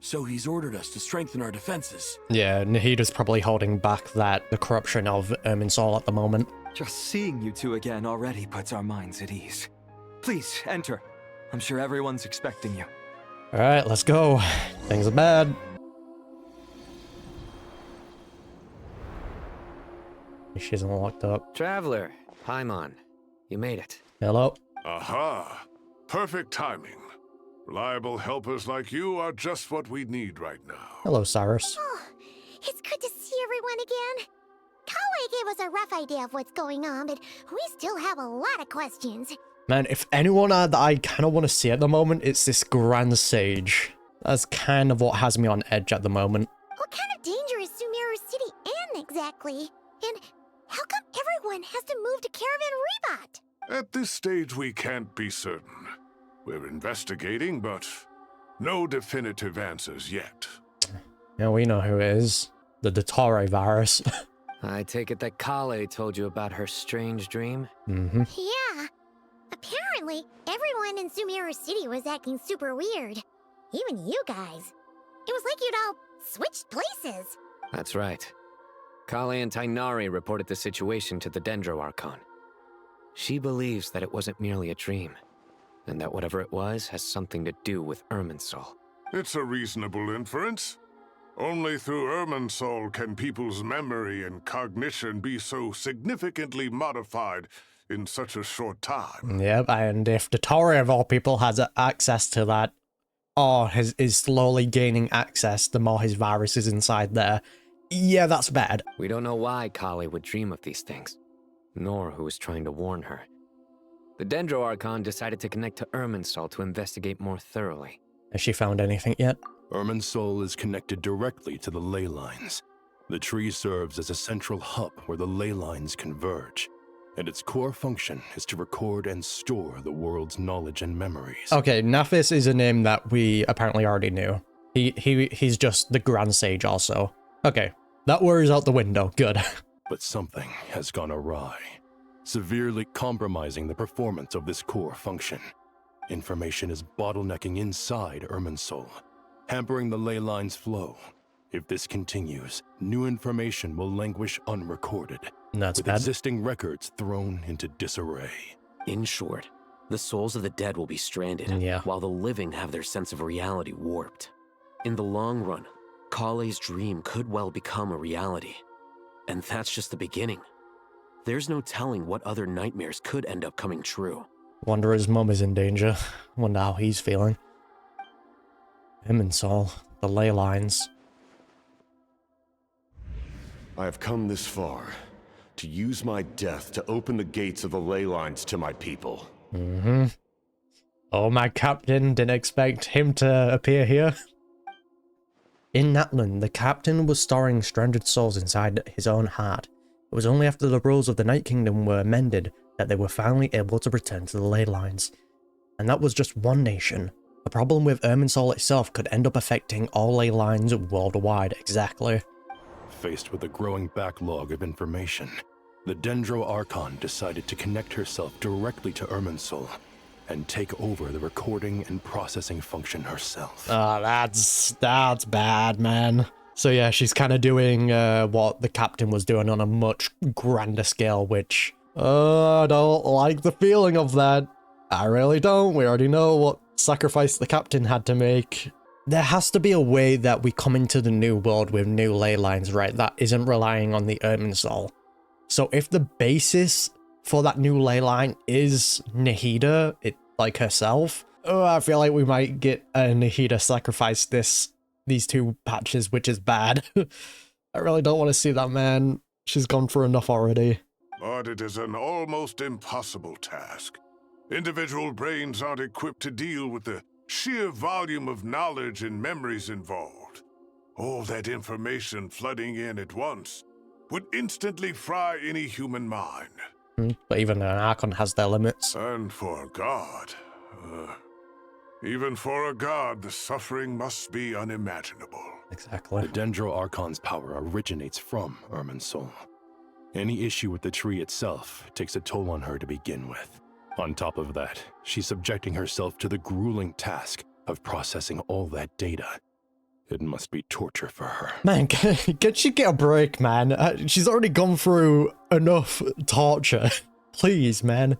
Speaker 3: So he's ordered us to strengthen our defenses.
Speaker 1: Yeah, Nahida's probably holding back the corruption of Irminsul at the moment.
Speaker 19: Just seeing you two again already puts our minds at ease. Please, enter. I'm sure everyone's expecting you.
Speaker 1: Alright, let's go. Things are bad. She isn't locked up.
Speaker 14: Traveler, Paimon, you made it.
Speaker 1: Hello.
Speaker 5: Aha! Perfect timing. Reliable helpers like you are just what we need right now.
Speaker 1: Hello, Cyrus.
Speaker 15: Oh, it's good to see everyone again. Collei gave us a rough idea of what's going on, but we still have a lot of questions.
Speaker 1: Man, if anyone that I kind of want to see at the moment, it's this Grand Sage. That's kind of what has me on edge at the moment.
Speaker 15: What kind of danger is Sumeru City in exactly? And how come everyone has to move to Caravan Rebot?
Speaker 5: At this stage, we can't be certain. We're investigating, but no definitive answers yet.
Speaker 1: Yeah, we know who it is. The Dottore virus.
Speaker 14: I take it that Collei told you about her strange dream?
Speaker 1: Mm-hmm.
Speaker 15: Yeah. Apparently, everyone in Sumeru City was acting super weird. Even you guys. It was like you'd all switched places.
Speaker 14: That's right. Collei and Tainari reported the situation to the Dendro Archon. She believes that it wasn't merely a dream, and that whatever it was has something to do with Irminsul.
Speaker 5: It's a reasonable inference. Only through Irminsul can people's memory and cognition be so significantly modified in such a short time.
Speaker 1: Yep, and if Dottore of all people has access to that, or is slowly gaining access the more his virus is inside there, yeah, that's bad.
Speaker 14: We don't know why Collei would dream of these things, nor who was trying to warn her. The Dendro Archon decided to connect to Irminsul to investigate more thoroughly.
Speaker 1: Has she found anything yet?
Speaker 23: Irminsul is connected directly to the ley lines. The tree serves as a central hub where the ley lines converge, and its core function is to record and store the world's knowledge and memories.
Speaker 1: Okay, Nafis is a name that we apparently already knew. He's just the Grand Sage also. Okay, that worries out the window. Good.
Speaker 23: But something has gone awry, severely compromising the performance of this core function. Information is bottlenecking inside Irminsul, hampering the ley line's flow. If this continues, new information will languish unrecorded,
Speaker 1: That's
Speaker 23: with
Speaker 1: bad.
Speaker 23: existing records thrown into disarray.
Speaker 24: In short, the souls of the dead will be stranded, while the living have their sense of reality warped. In the long run, Collei's dream could well become a reality. And that's just the beginning. There's no telling what other nightmares could end up coming true.
Speaker 1: Wonder his mum is in danger. Wonder how he's feeling. Him and Saul, the ley lines.
Speaker 25: I have come this far to use my death to open the gates of the ley lines to my people.
Speaker 1: Mm-hmm. Oh, my captain, didn't expect him to appear here. In Natlan, the captain was storing stranded souls inside his own heart. It was only after the rules of the Night Kingdom were amended that they were finally able to return to the ley lines. And that was just one nation. The problem with Irminsul itself could end up affecting all ley lines worldwide, exactly.
Speaker 23: Faced with a growing backlog of information, the Dendro Archon decided to connect herself directly to Irminsul and take over the recording and processing function herself.
Speaker 1: Oh, that's bad, man. So yeah, she's kind of doing what the captain was doing on a much grander scale, which I don't like the feeling of that. I really don't. We already know what sacrifice the captain had to make. There has to be a way that we come into the new world with new ley lines, right? That isn't relying on the Irminsul. So if the basis for that new ley line is Nahida, like herself, I feel like we might get Nahida sacrifice these 2 patches, which is bad. I really don't want to see that, man. She's gone through enough already.
Speaker 5: But it is an almost impossible task. Individual brains aren't equipped to deal with the sheer volume of knowledge and memories involved. All that information flooding in at once would instantly fry any human mind.
Speaker 1: But even an Archon has their limits.
Speaker 5: And for a god, even for a god, the suffering must be unimaginable.
Speaker 1: Exactly.
Speaker 23: The Dendro Archon's power originates from Irminsul. Any issue with the tree itself takes a toll on her to begin with. On top of that, she's subjecting herself to the grueling task of processing all that data. It must be torture for her.
Speaker 1: Man, can she get a break, man? She's already gone through enough torture. Please, man.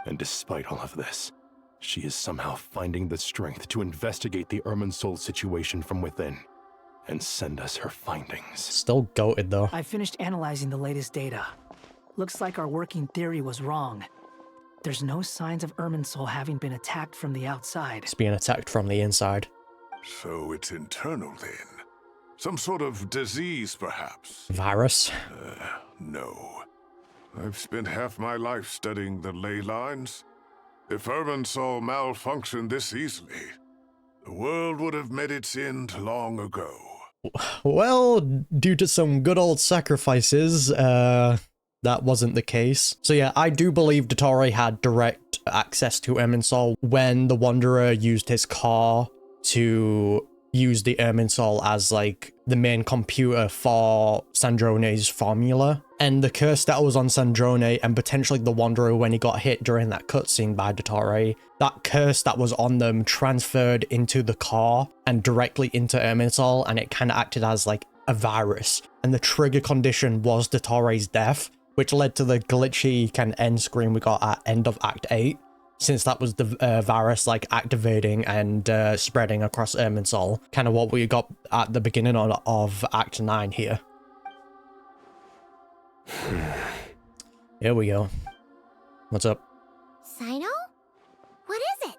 Speaker 23: And despite all of this, she is somehow finding the strength to investigate the Irminsul situation from within and send us her findings.
Speaker 1: Still goated, though.
Speaker 7: I finished analyzing the latest data. Looks like our working theory was wrong. There's no signs of Irminsul having been attacked from the outside.
Speaker 1: It's being attacked from the inside.
Speaker 5: So it's internal then? Some sort of disease, perhaps?
Speaker 1: Virus?
Speaker 5: No. I've spent half my life studying the ley lines. If Irminsul malfunctioned this easily, the world would have met its end long ago.
Speaker 1: Well, due to some good old sacrifices, that wasn't the case. So yeah, I do believe Dottore had direct access to Irminsul when the Wanderer used his car to use the Irminsul as like the main computer for Sandrone's formula. And the curse that was on Sandrone and potentially the Wanderer when he got hit during that cutscene by Dottore, that curse that was on them transferred into the car and directly into Irminsul, and it kind of acted as like a virus. And the trigger condition was Dottore's death, which led to the glitchy kind of end screen we got at end of Act 8, since that was the virus like activating and spreading across Irminsul, kind of what we got at the beginning of Act 9 here. Here we go. What's up?
Speaker 15: Sino? What is it?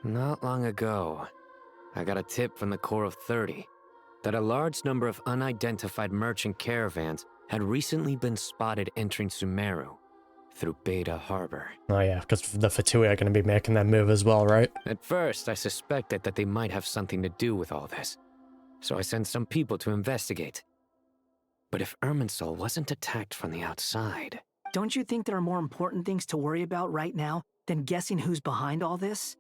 Speaker 14: Not long ago, I got a tip from the Corps of 30 that a large number of unidentified merchant caravans had recently been spotted entering Sumeru through Beta Harbor.
Speaker 1: Oh yeah, because the Fatui are going to be making their move as well, right?
Speaker 14: At first, I suspected that they might have something to do with all this, so I sent some people to investigate. But if Irminsul wasn't attacked from the outside...
Speaker 7: Don't you think there are more important things to worry about right now than guessing who's behind all this?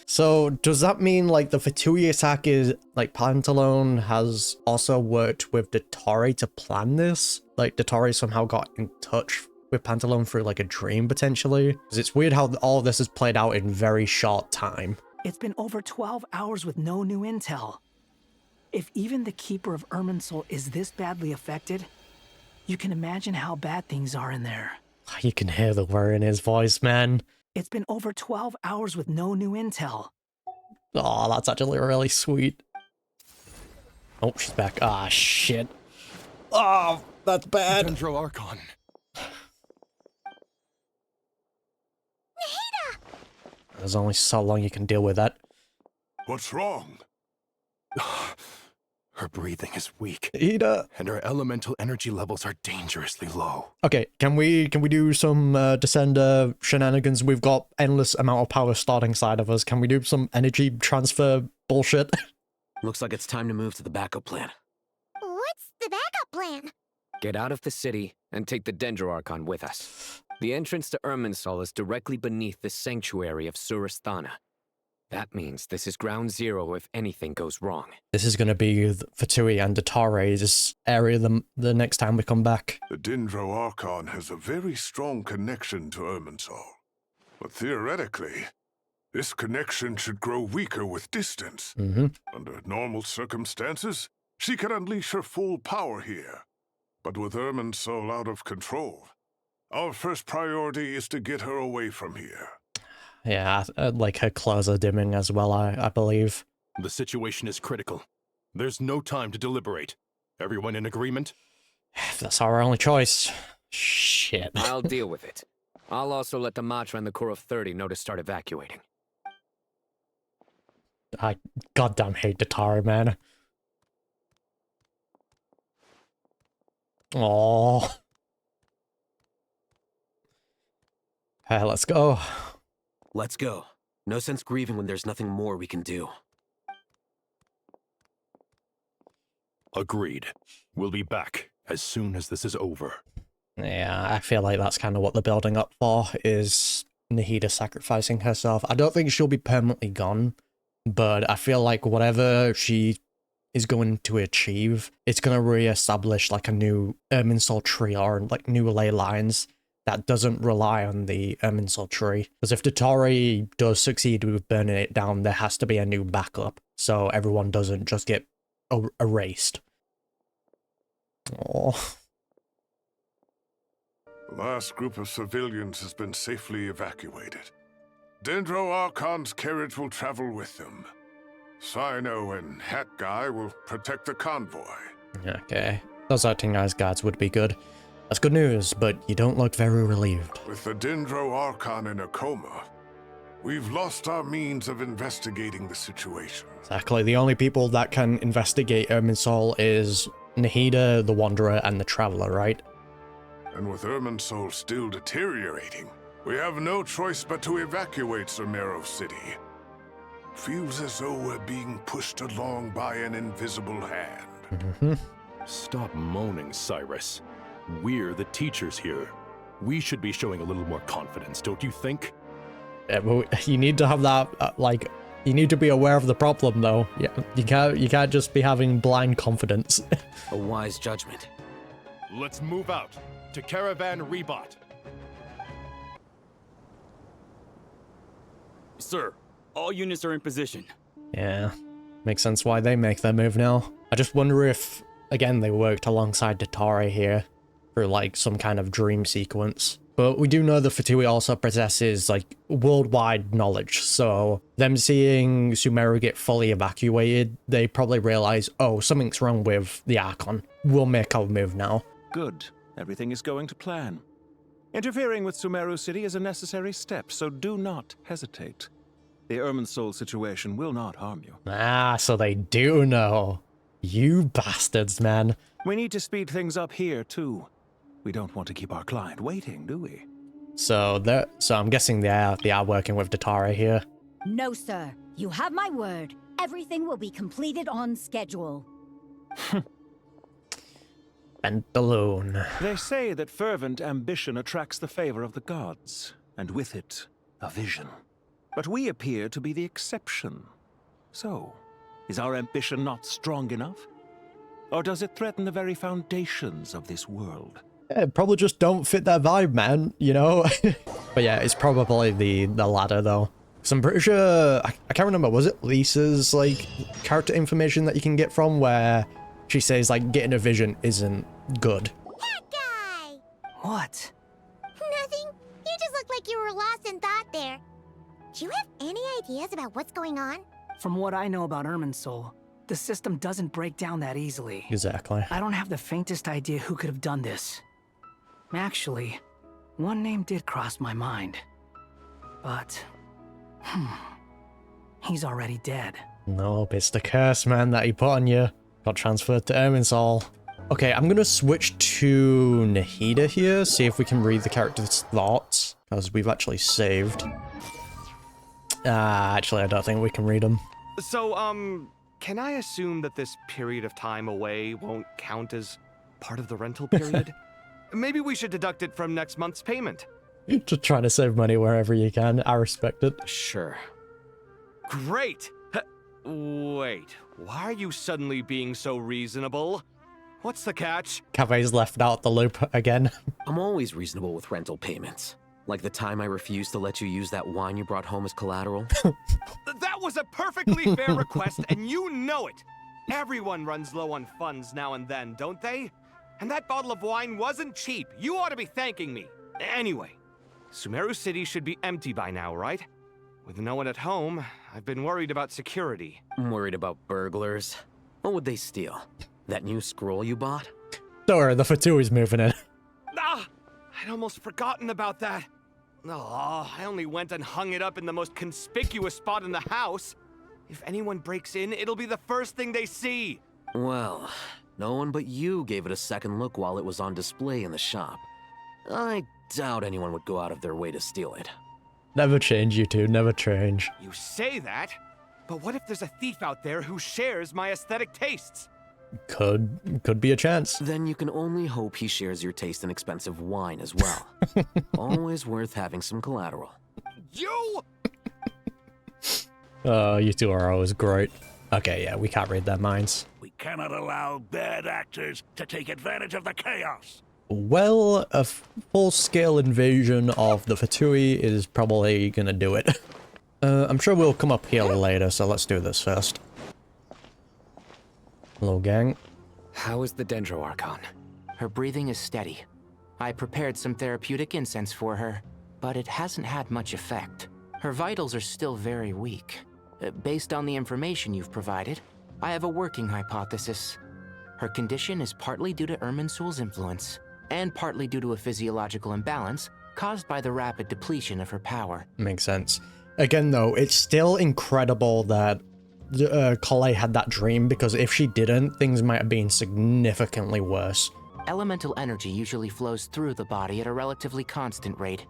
Speaker 1: So, does that mean, like, the Fatui attack is, like, Pantalone has also worked with Dottore to plan this? Like, Dottore somehow got in touch with Pantalone through, like, a dream, potentially? Because it's weird how all of this has played out in very short time.
Speaker 7: It's been over 12 hours with no new intel. If even the Keeper of Irminsul is this badly affected, you can imagine how bad things are in there.
Speaker 1: You can hear the worry in his voice, man.
Speaker 7: It's been over 12 hours with no new intel.
Speaker 1: Oh, that's actually really sweet. Oh, she's back. Ah, shit. Oh, that's bad.
Speaker 23: Dendro Archon.
Speaker 15: Nahida!
Speaker 1: There's only so long you can deal with that.
Speaker 5: What's wrong?
Speaker 23: Her breathing is weak.
Speaker 1: Nahida!
Speaker 23: And her elemental energy levels are dangerously low.
Speaker 1: Okay, can we do some Descender shenanigans? We've got endless amount of power starting side of us. Can we do some energy transfer bullshit?
Speaker 24: Looks like it's time to move to the backup plan.
Speaker 15: What's the backup plan?
Speaker 14: Get out of the city and take the Dendro Archon with us. The entrance to Irminsul is directly beneath the sanctuary of Surasthana. That means this is ground zero if anything goes wrong.
Speaker 1: This is going to be Fatui and Dottore's area the next time we come back.
Speaker 5: The Dendro Archon has a very strong connection to Irminsul. But theoretically, this connection should grow weaker with distance. Under normal circumstances, she can unleash her full power here. But with Irminsul out of control, our first priority is to get her away from here.
Speaker 1: Yeah, like her clothes are dimming as well, I believe.
Speaker 23: The situation is critical. There's no time to deliberate. Everyone in agreement?
Speaker 1: If that's our only choice. Shit.
Speaker 14: I'll deal with it. I'll also let the Matra and the Core of 30 know to start evacuating.
Speaker 1: I goddamn hate Dottore, man. Oh. Let's go.
Speaker 24: Let's go. No sense grieving when there's nothing more we can do.
Speaker 23: Agreed. We'll be back as soon as this is over.
Speaker 1: Yeah, I feel like that's kind of what they're building up for, is Nahida sacrificing herself. I don't think she'll be permanently gone, but I feel like whatever she is going to achieve, it's going to re-establish like a new Irminsul tree or like new ley lines that doesn't rely on the Irminsul tree. Because if Dottore does succeed with burning it down, there has to be a new backup, so everyone doesn't just get erased. Oh.
Speaker 5: The last group of civilians has been safely evacuated. Dendro Archon's carriage will travel with them. Sino and Hat Guy will protect the convoy.
Speaker 1: Okay. Those acting as guards would be good. That's good news, but you don't look very relieved.
Speaker 5: With the Dendro Archon in a coma, we've lost our means of investigating the situation.
Speaker 1: Exactly. The only people that can investigate Irminsul is Nahida, the Wanderer, and the Traveler, right?
Speaker 5: And with Irminsul still deteriorating, we have no choice but to evacuate Sumeru City. Feels as though we're being pushed along by an invisible hand.
Speaker 23: Stop moaning, Cyrus. We're the teachers here. We should be showing a little more confidence, don't you think?
Speaker 1: Yeah, but you need to have that, like, you need to be aware of the problem, though. Yeah, you can't just be having blind confidence.
Speaker 24: A wise judgment.
Speaker 23: Let's move out to Caravan Rebot.
Speaker 8: Sir, all units are in position.
Speaker 1: Yeah, makes sense why they make their move now. I just wonder if, again, they worked alongside Dottore here for, like, some kind of dream sequence. But we do know that Fatui also possesses, like, worldwide knowledge, so them seeing Sumeru get fully evacuated, they probably realize, oh, something's wrong with the Archon. We'll make our move now.
Speaker 9: Good. Everything is going to plan. Interfering with Sumeru City is a necessary step, so do not hesitate. The Irminsul situation will not harm you.
Speaker 1: Ah, so they do know. You bastards, man.
Speaker 9: We need to speed things up here, too. We don't want to keep our client waiting, do we?
Speaker 1: So I'm guessing they are working with Dottore here.
Speaker 10: No, sir. You have my word. Everything will be completed on schedule.
Speaker 1: Balloon.
Speaker 9: They say that fervent ambition attracts the favor of the gods, and with it, a vision. But we appear to be the exception. So, is our ambition not strong enough? Or does it threaten the very foundations of this world?
Speaker 1: Yeah, probably just don't fit that vibe, man, you know? But yeah, it's probably the latter, though. Because I'm pretty sure, I can't remember, was it Lisa's, like, character information that you can get from where she says, like, getting a vision isn't good?
Speaker 15: What? Nothing. You just look like you were lost in thought there. Do you have any ideas about what's going on?
Speaker 7: From what I know about Irminsul, the system doesn't break down that easily.
Speaker 1: Exactly.
Speaker 7: I don't have the faintest idea who could have done this. Actually, one name did cross my mind. But, he's already dead.
Speaker 1: Nope, it's the curse, man, that he put on you. Got transferred to Irminsul. Okay, I'm gonna switch to Nahida here, see if we can read the character's thoughts, because we've actually saved. Actually, I don't think we can read them.
Speaker 12: So, can I assume that this period of time away won't count as part of the rental period? Maybe we should deduct it from next month's payment.
Speaker 1: Just trying to save money wherever you can. I respect it.
Speaker 24: Sure.
Speaker 12: Great! Wait, why are you suddenly being so reasonable? What's the catch?
Speaker 1: Cafe's left out the loop again.
Speaker 24: I'm always reasonable with rental payments. Like the time I refused to let you use that wine you brought home as collateral.
Speaker 12: That was a perfectly fair request, and you know it! Everyone runs low on funds now and then, don't they? And that bottle of wine wasn't cheap. You ought to be thanking me. Anyway, Sumeru City should be empty by now, right? With no one at home, I've been worried about security.
Speaker 24: I'm worried about burglars. What would they steal? That new scroll you bought?
Speaker 1: Don't worry, the Fatui's moving in.
Speaker 12: Ah! I'd almost forgotten about that. Oh, I only went and hung it up in the most conspicuous spot in the house. If anyone breaks in, it'll be the first thing they see.
Speaker 24: Well, no one but you gave it a second look while it was on display in the shop. I doubt anyone would go out of their way to steal it.
Speaker 1: Never change, you two, never change.
Speaker 12: You say that, but what if there's a thief out there who shares my aesthetic tastes?
Speaker 1: Could be a chance.
Speaker 24: Then you can only hope he shares your taste in expensive wine as well. Always worth having some collateral.
Speaker 12: You!
Speaker 1: You two are always great. Okay, yeah, we can't read their minds.
Speaker 11: We cannot allow bad actors to take advantage of the chaos.
Speaker 1: Well, a full-scale invasion of the Fatui is probably gonna do it. I'm sure we'll come up here later, so let's do this first. Hello, gang.
Speaker 14: How is the Dendro Archon?
Speaker 16: Her breathing is steady. I prepared some therapeutic incense for her, but it hasn't had much effect. Her vitals are still very weak. Based on the information you've provided, I have a working hypothesis. Her condition is partly due to Irminsul's influence, and partly due to a physiological imbalance caused by the rapid depletion of her power.
Speaker 1: Makes sense. Again, though, it's still incredible that collei had that dream, because if she didn't, things might have been significantly worse.
Speaker 16: Elemental energy usually flows through the body at a relatively constant rate.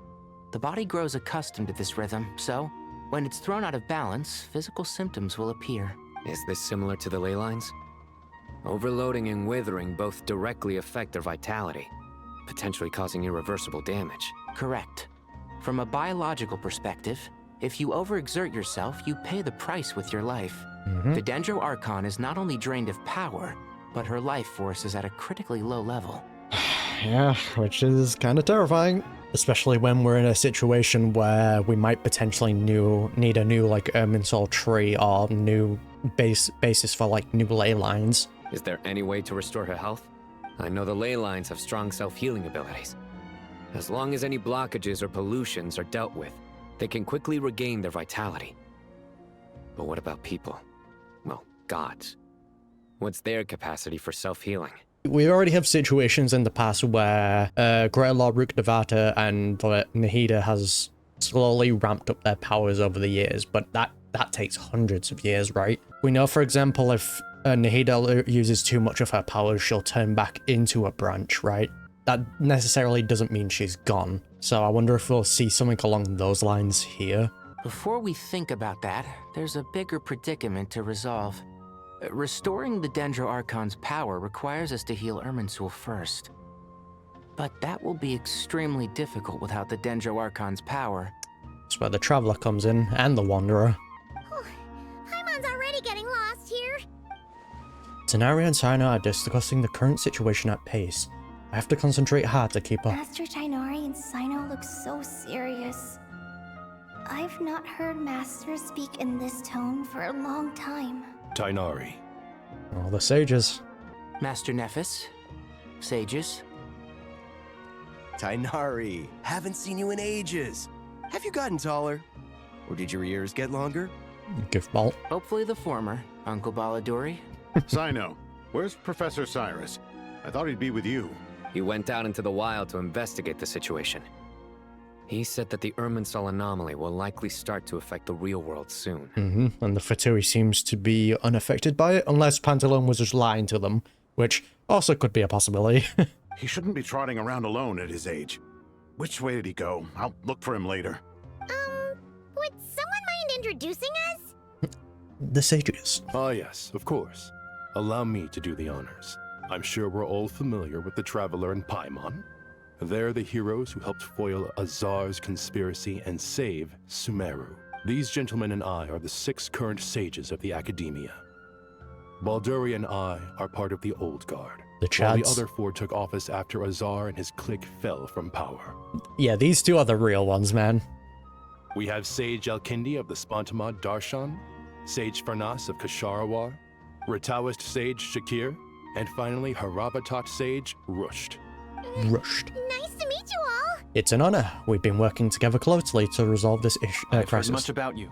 Speaker 16: The body grows accustomed to this rhythm, so when it's thrown out of balance, physical symptoms will appear.
Speaker 14: Is this similar to the ley lines? Overloading and withering both directly affect their vitality, potentially causing irreversible damage.
Speaker 16: Correct. From a biological perspective, if you overexert yourself, you pay the price with your life. The Dendro Archon is not only drained of power, but her life force is at a critically low level.
Speaker 1: Yeah, which is kind of terrifying. Especially when we're in a situation where we might potentially need a new, like, Irminsul tree or new basis for, like, new ley lines.
Speaker 14: Is there any way to restore her health? I know the ley lines have strong self-healing abilities. As long as any blockages or pollutions are dealt with, they can quickly regain their vitality. But what about people? Well, gods. What's their capacity for self-healing?
Speaker 1: We already have situations in the past where Greater Lord Ruknavata and Nahida has slowly ramped up their powers over the years, but that takes hundreds of years, right? We know, for example, if Nahida uses too much of her powers, she'll turn back into a branch, right? That necessarily doesn't mean she's gone. So I wonder if we'll see something along those lines here.
Speaker 16: Before we think about that, there's a bigger predicament to resolve. Restoring the Dendro Archon's power requires us to heal Irminsul first. But that will be extremely difficult without the Dendro Archon's power.
Speaker 1: That's where the Traveler comes in, and the Wanderer.
Speaker 15: Paimon's already getting lost here.
Speaker 1: Tighnari and Sino are discussing the current situation at pace. I have to concentrate hard to keep up.
Speaker 4: Master Tighnari and Sino look so serious. I've not heard Master speak in this tone for a long time.
Speaker 23: Tighnari.
Speaker 1: All the sages.
Speaker 16: Master Nephis. Sages.
Speaker 2: Tighnari, haven't seen you in ages. Have you gotten taller? Or did your ears get longer?
Speaker 1: Gift ball.
Speaker 16: Hopefully the former, Uncle Baladuri.
Speaker 13: Sino, where's Professor Cyrus? I thought he'd be with you.
Speaker 14: He went out into the wild to investigate the situation. He said that the Irminsul anomaly will likely start to affect the real world soon.
Speaker 1: And the Fatui seems to be unaffected by it, unless Pantaloon was just lying to them, which also could be a possibility.
Speaker 13: He shouldn't be trotting around alone at his age. Which way did he go? I'll look for him later.
Speaker 15: Would someone mind introducing us?
Speaker 1: The sages.
Speaker 23: Ah, yes, of course. Allow me to do the honors. I'm sure we're all familiar with the Traveler and Paimon. They're the heroes who helped foil Azar's conspiracy and save Sumeru. These gentlemen and I are the 6 current sages of the Academia. Balduri and I are part of the Old Guard.
Speaker 1: The Chads.
Speaker 23: While the other 4 took office after Azar and his clique fell from power.
Speaker 1: Yeah, these 2 are the real ones, man.
Speaker 23: We have Sage Elkindi of the Spontamod Darshan, Sage Farnas of Kasharawar, Rataoist Sage Shakir, and finally Haravatat Sage Rusht.
Speaker 1: Rushed.
Speaker 15: Nice to meet you all.
Speaker 1: It's an honor. We've been working together closely to resolve this
Speaker 17: I've
Speaker 1: crisis.
Speaker 17: heard much about you.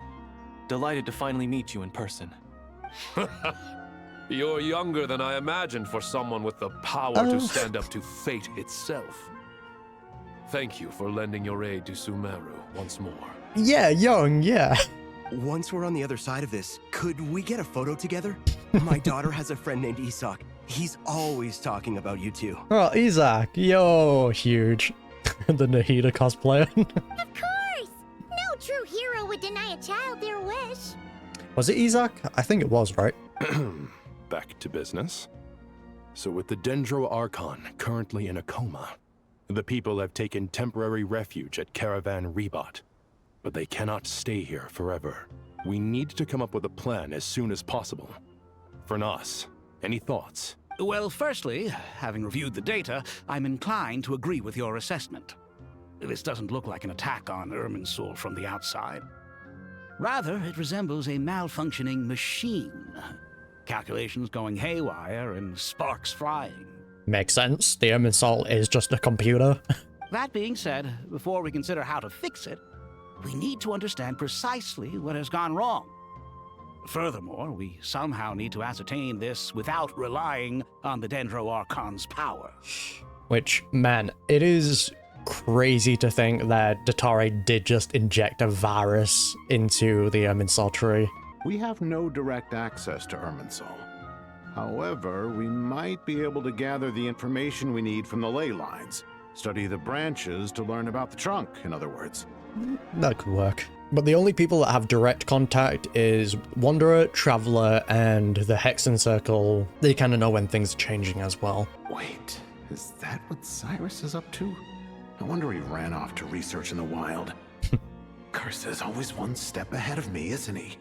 Speaker 17: Delighted to finally meet you in person.
Speaker 23: You're younger than I imagined for someone with the power to stand up to fate itself. Thank you for lending your aid to Sumeru once more.
Speaker 1: Yeah, young, yeah.
Speaker 2: Once we're on the other side of this, could we get a photo together? My daughter has a friend named Isak. He's always talking about you two.
Speaker 1: Oh, Isak, yo, huge. The Nahida cosplayer.
Speaker 15: Of course! No true hero would deny a child their wish.
Speaker 1: Was it Isak? I think it was, right?
Speaker 23: Back to business. So with the Dendro Archon currently in a coma, the people have taken temporary refuge at Caravan Rebot. But they cannot stay here forever. We need to come up with a plan as soon as possible. For Nas, any thoughts?
Speaker 6: Well, firstly, having reviewed the data, I'm inclined to agree with your assessment. This doesn't look like an attack on Irminsul from the outside. Rather, it resembles a malfunctioning machine. Calculations going haywire and sparks flying.
Speaker 1: Makes sense. The Irminsul is just a computer.
Speaker 6: That being said, before we consider how to fix it, we need to understand precisely what has gone wrong. Furthermore, we somehow need to ascertain this without relying on the Dendro Archon's power.
Speaker 1: Which, man, it is crazy to think that Dottore did just inject a virus into the Irminsul tree.
Speaker 13: We have no direct access to Irminsul. However, we might be able to gather the information we need from the ley lines. Study the branches to learn about the trunk, in other words.
Speaker 1: That could work. But the only people that have direct contact is Wanderer, Traveler, and the Hexen Circle. They kind of know when things are changing as well.
Speaker 13: Wait, is that what Cyrus is up to? No wonder he ran off to research in the wild. Curse always one step ahead of me, isn't he?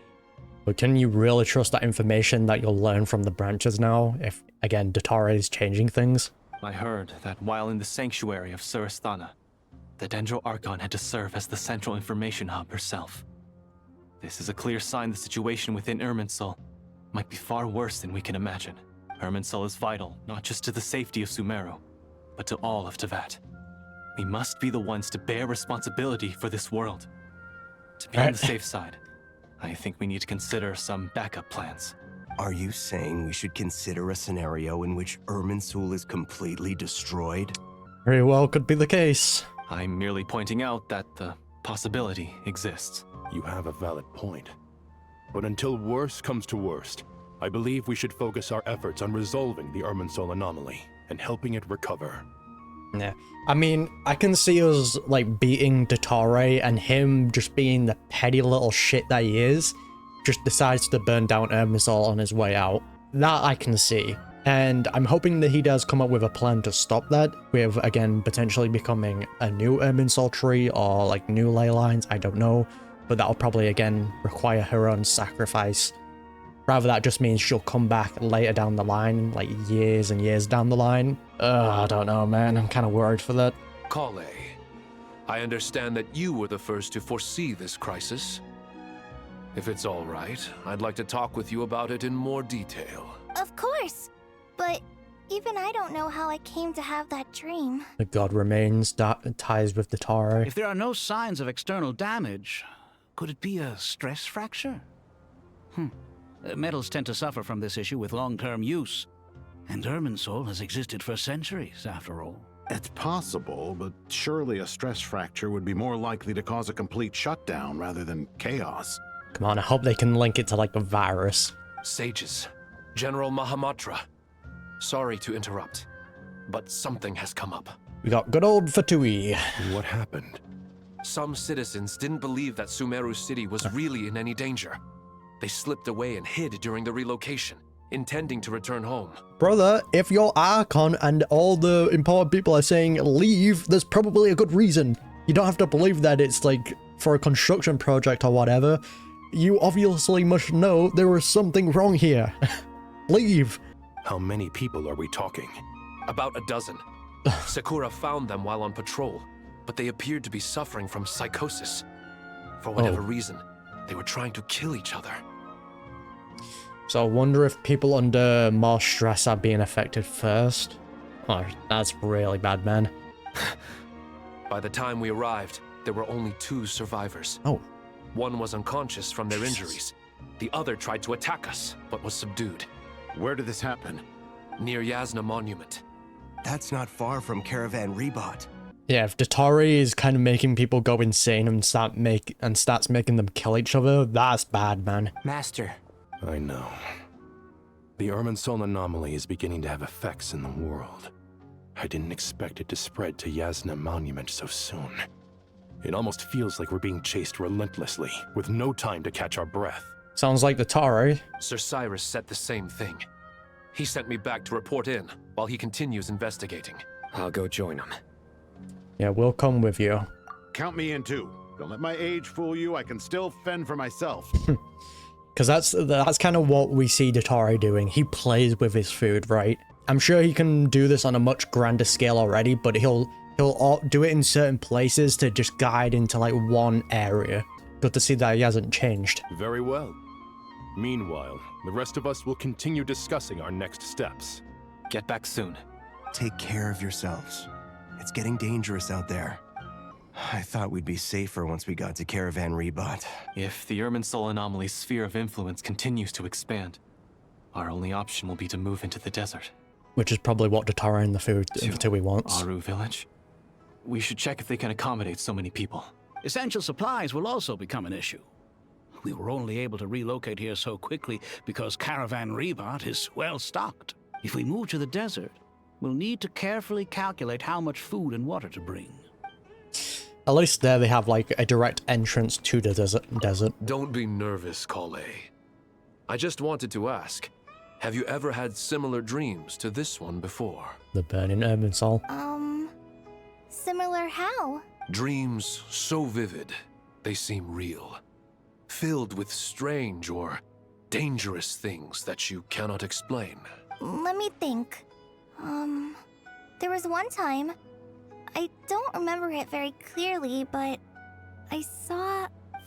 Speaker 1: But can you really trust that information that you'll learn from the branches now, if, again, Dottore is changing things?
Speaker 17: I heard that while in the sanctuary of Surasthana, the Dendro Archon had to serve as the central information hub herself. This is a clear sign the situation within Irminsul might be far worse than we can imagine. Irminsul is vital, not just to the safety of Sumeru, but to all of Teyvat. We must be the ones to bear responsibility for this world. To be on the safe side, I think we need to consider some backup plans.
Speaker 2: Are you saying we should consider a scenario in which Irminsul is completely destroyed?
Speaker 1: Very well could be the case.
Speaker 17: I'm merely pointing out that the possibility exists.
Speaker 23: You have a valid point. But until worst comes to worst, I believe we should focus our efforts on resolving the Irminsul anomaly and helping it recover.
Speaker 1: Yeah. I mean, I can see us, like, beating Dottore and him just being the petty little shit that he is, just decides to burn down Irminsul on his way out. That I can see. And I'm hoping that he does come up with a plan to stop that, with, again, potentially becoming a new Irminsul tree or, like, new ley lines, I don't know. But that'll probably, again, require her own sacrifice. Rather, that just means she'll come back later down the line, like years and years down the line. I don't know, man. I'm kind of worried for that.
Speaker 23: Collei, I understand that you were the first to foresee this crisis. If it's all right, I'd like to talk with you about it in more detail.
Speaker 4: Of course. But even I don't know how I came to have that dream.
Speaker 1: The god remains ties with Dottore.
Speaker 6: If there are no signs of external damage, could it be a stress fracture? Metals tend to suffer from this issue with long-term use. And Irminsul has existed for centuries, after all.
Speaker 13: It's possible, but surely a stress fracture would be more likely to cause a complete shutdown rather than chaos.
Speaker 1: Come on, I hope they can link it to, like, a virus.
Speaker 23: Sages, General Mahamatra, sorry to interrupt, but something has come up.
Speaker 1: We got good old Fatui.
Speaker 23: What happened? Some citizens didn't believe that Sumeru City was really in any danger. They slipped away and hid during the relocation, intending to return home.
Speaker 1: Brother, if you're Archon and all the important people are saying leave, there's probably a good reason. You don't have to believe that it's, like, for a construction project or whatever. You obviously must know there is something wrong here. Leave.
Speaker 23: How many people are we talking? About a dozen. Sakura found them while on patrol, but they appeared to be suffering from psychosis. For whatever reason, they were trying to kill each other.
Speaker 1: So I wonder if people under more stress are being affected first. Oh, that's really bad, man.
Speaker 23: By the time we arrived, there were only 2 survivors.
Speaker 1: Oh.
Speaker 23: One was unconscious from their injuries. The other tried to attack us, but was subdued.
Speaker 13: Where did this happen?
Speaker 24: Near Yasna Monument.
Speaker 2: That's not far from Caravan Rebot.
Speaker 1: Yeah, if Dottore is kind of making people go insane and starts making them kill each other, that's bad, man.
Speaker 16: Master.
Speaker 23: I know. The Irminsul anomaly is beginning to have effects in the world. I didn't expect it to spread to Yasna Monument so soon. It almost feels like we're being chased relentlessly, with no time to catch our breath.
Speaker 1: Sounds like Dottore.
Speaker 24: Sir Cyrus said the same thing. He sent me back to report in, while he continues investigating. I'll go join him.
Speaker 1: Yeah, we'll come with you.
Speaker 13: Count me in too. Don't let my age fool you. I can still fend for myself.
Speaker 1: Because that's kind of what we see Dottore doing. He plays with his food, right? I'm sure he can do this on a much grander scale already, but he'll do it in certain places to just guide into like one area. Good to see that he hasn't changed.
Speaker 23: Very well. Meanwhile, the rest of us will continue discussing our next steps.
Speaker 17: Get back soon.
Speaker 2: Take care of yourselves. It's getting dangerous out there. I thought we'd be safer once we got to Caravan Rebot.
Speaker 17: If the Irminsul anomaly's sphere of influence continues to expand, our only option will be to move into the desert.
Speaker 1: Which is probably what Dottore and the food he wants.
Speaker 17: Aru village? We should check if they can accommodate so many people.
Speaker 6: Essential supplies will also become an issue. We were only able to relocate here so quickly because Caravan Rebot is well stocked. If we move to the desert, we'll need to carefully calculate how much food and water to bring.
Speaker 1: At least there they have like a direct entrance to the desert.
Speaker 24: Don't be nervous, collei. I just wanted to ask, have you ever had similar dreams to this one before?
Speaker 1: The burning Irminsul.
Speaker 4: Similar how?
Speaker 24: Dreams so vivid, they seem real. Filled with strange or dangerous things that you cannot explain.
Speaker 4: Let me think. There was one time, I don't remember it very clearly, but I saw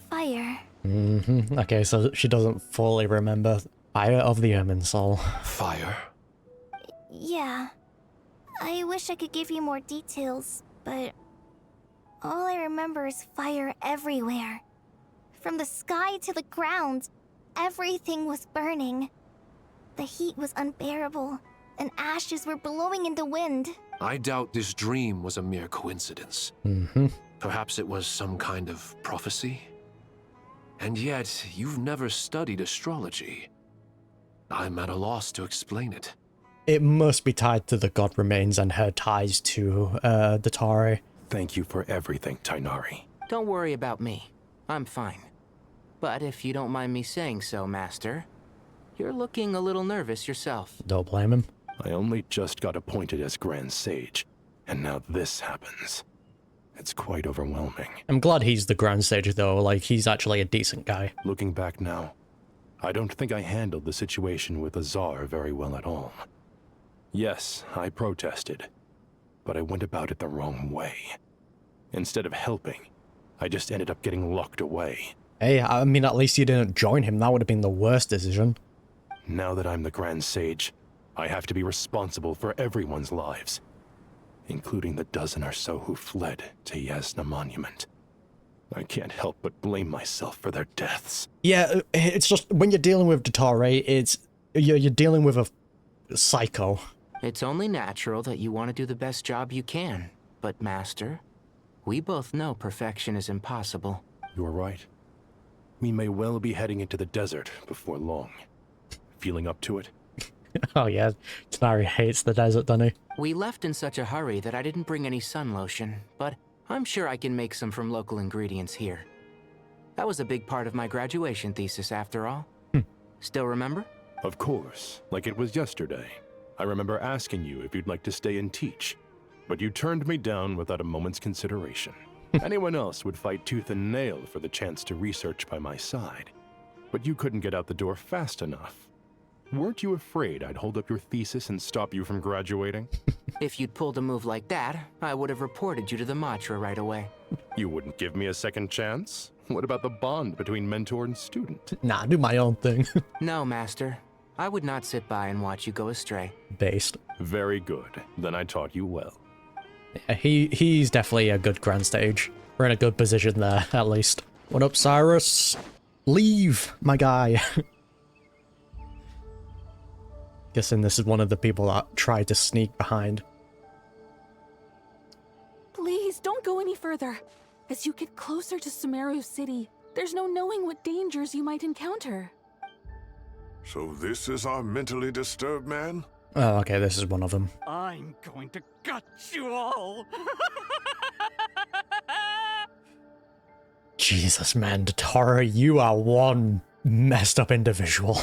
Speaker 4: fire.
Speaker 1: Okay, so she doesn't fully remember. Fire of the Irminsul.
Speaker 24: Fire?
Speaker 4: Yeah. I wish I could give you more details, but all I remember is fire everywhere. From the sky to the ground, everything was burning. The heat was unbearable, and ashes were blowing in the wind.
Speaker 24: I doubt this dream was a mere coincidence. Perhaps it was some kind of prophecy? And yet, you've never studied astrology. I'm at a loss to explain it.
Speaker 1: It must be tied to the god remains and her ties to Dottore.
Speaker 23: Thank you for everything, Tighnari.
Speaker 16: Don't worry about me. I'm fine. But if you don't mind me saying so, Master, you're looking a little nervous yourself.
Speaker 1: Don't blame him.
Speaker 23: I only just got appointed as Grand Sage, and now this happens. It's quite overwhelming.
Speaker 1: I'm glad he's the Grand Sage though, like he's actually a decent guy.
Speaker 23: Looking back now, I don't think I handled the situation with Azar very well at all. Yes, I protested, but I went about it the wrong way. Instead of helping, I just ended up getting locked away.
Speaker 1: Hey, I mean, at least you didn't join him. That would have been the worst decision.
Speaker 23: Now that I'm the Grand Sage, I have to be responsible for everyone's lives, including the dozen or so who fled to Yasna Monument. I can't help but blame myself for their deaths.
Speaker 1: Yeah, it's just, when you're dealing with Dottore, you're dealing with a psycho.
Speaker 16: It's only natural that you want to do the best job you can. But Master, we both know perfection is impossible.
Speaker 23: You're right. We may well be heading into the desert before long. Feeling up to it?
Speaker 1: Oh yeah, Tighnari hates the desert, doesn't he?
Speaker 16: We left in such a hurry that I didn't bring any sun lotion, but I'm sure I can make some from local ingredients here. That was a big part of my graduation thesis after all. Still remember?
Speaker 23: Of course, like it was yesterday. I remember asking you if you'd like to stay and teach, but you turned me down without a moment's consideration. Anyone else would fight tooth and nail for the chance to research by my side, but you couldn't get out the door fast enough. Weren't you afraid I'd hold up your thesis and stop you from graduating?
Speaker 16: If you'd pulled a move like that, I would have reported you to the Matra right away.
Speaker 23: You wouldn't give me a second chance? What about the bond between mentor and student?
Speaker 1: Nah, do my own thing.
Speaker 16: No, Master. I would not sit by and watch you go astray.
Speaker 1: Based.
Speaker 23: Very good. Then I taught you well.
Speaker 1: Yeah, he's definitely a good Grand Sage. We're in a good position there, at least. What up, Cyrus? Leave, my guy. Guessing this is one of the people that tried to sneak behind.
Speaker 3: Please, don't go any further. As you get closer to Sumeru City, there's no knowing what dangers you might encounter.
Speaker 5: So this is our mentally disturbed man?
Speaker 1: Oh, okay, this is one of them.
Speaker 12: I'm going to gut you all.
Speaker 1: Jesus, man, Dottore, you are one messed up individual.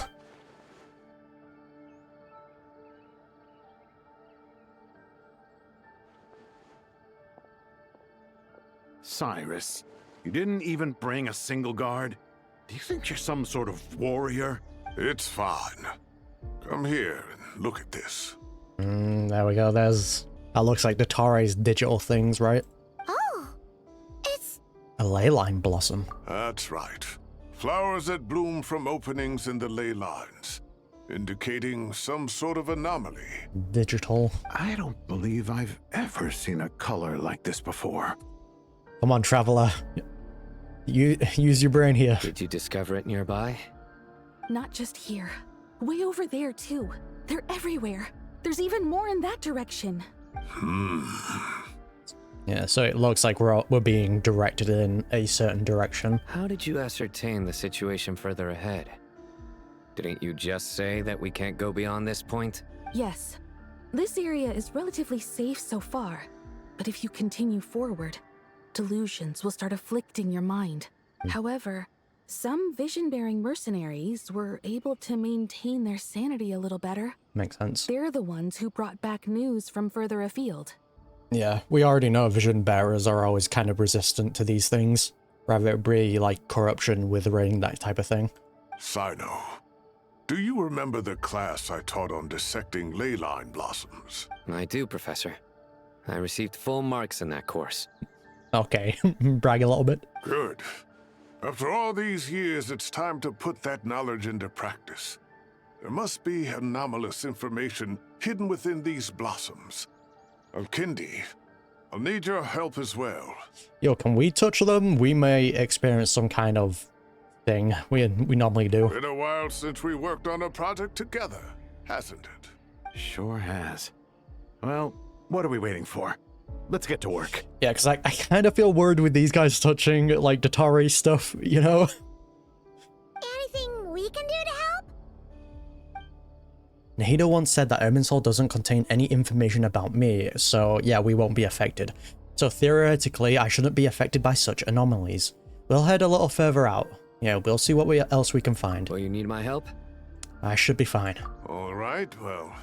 Speaker 13: Cyrus, you didn't even bring a single guard? Do you think you're some sort of warrior?
Speaker 5: It's fine. Come here and look at this.
Speaker 1: There we go, that looks like Dottore's digital things, right?
Speaker 15: Oh, it's...
Speaker 1: A ley line blossom.
Speaker 5: That's right. Flowers that bloom from openings in the ley lines, indicating some sort of anomaly.
Speaker 1: Digital.
Speaker 13: I don't believe I've ever seen a color like this before.
Speaker 1: Come on, traveler. Use your brain here.
Speaker 14: Did you discover it nearby?
Speaker 3: Not just here. Way over there, too. They're everywhere. There's even more in that direction.
Speaker 1: Yeah, so it looks like we're being directed in a certain direction.
Speaker 14: How did you ascertain the situation further ahead? Didn't you just say that we can't go beyond this point?
Speaker 3: Yes. This area is relatively safe so far. But if you continue forward, delusions will start afflicting your mind. However, some vision-bearing mercenaries were able to maintain their sanity a little better.
Speaker 1: Makes sense.
Speaker 3: They're the ones who brought back news from further afield.
Speaker 1: Yeah, we already know vision bearers are always kind of resistant to these things. Rather it be like corruption, withering, that type of thing.
Speaker 5: Sino, do you remember the class I taught on dissecting ley line blossoms?
Speaker 14: I do, Professor. I received full marks in that course.
Speaker 1: Okay, brag a little bit.
Speaker 5: Good. After all these years, it's time to put that knowledge into practice. There must be anomalous information hidden within these blossoms. Alkindi, I'll need your help as well.
Speaker 1: Yo, can we touch them? We may experience some kind of thing. We normally do.
Speaker 5: Been a while since we worked on a project together, hasn't it?
Speaker 13: Sure has. Well, what are we waiting for? Let's get to work.
Speaker 1: Yeah, because I kind of feel worried with these guys touching, like, Dottore stuff, you know?
Speaker 15: Anything we can do to help?
Speaker 1: Nahida once said that Irminsul doesn't contain any information about me, so yeah, we won't be affected. So theoretically, I shouldn't be affected by such anomalies. We'll head a little further out. Yeah, we'll see what else we can find.
Speaker 14: Will you need my help?
Speaker 1: I should be fine.
Speaker 5: All right, well,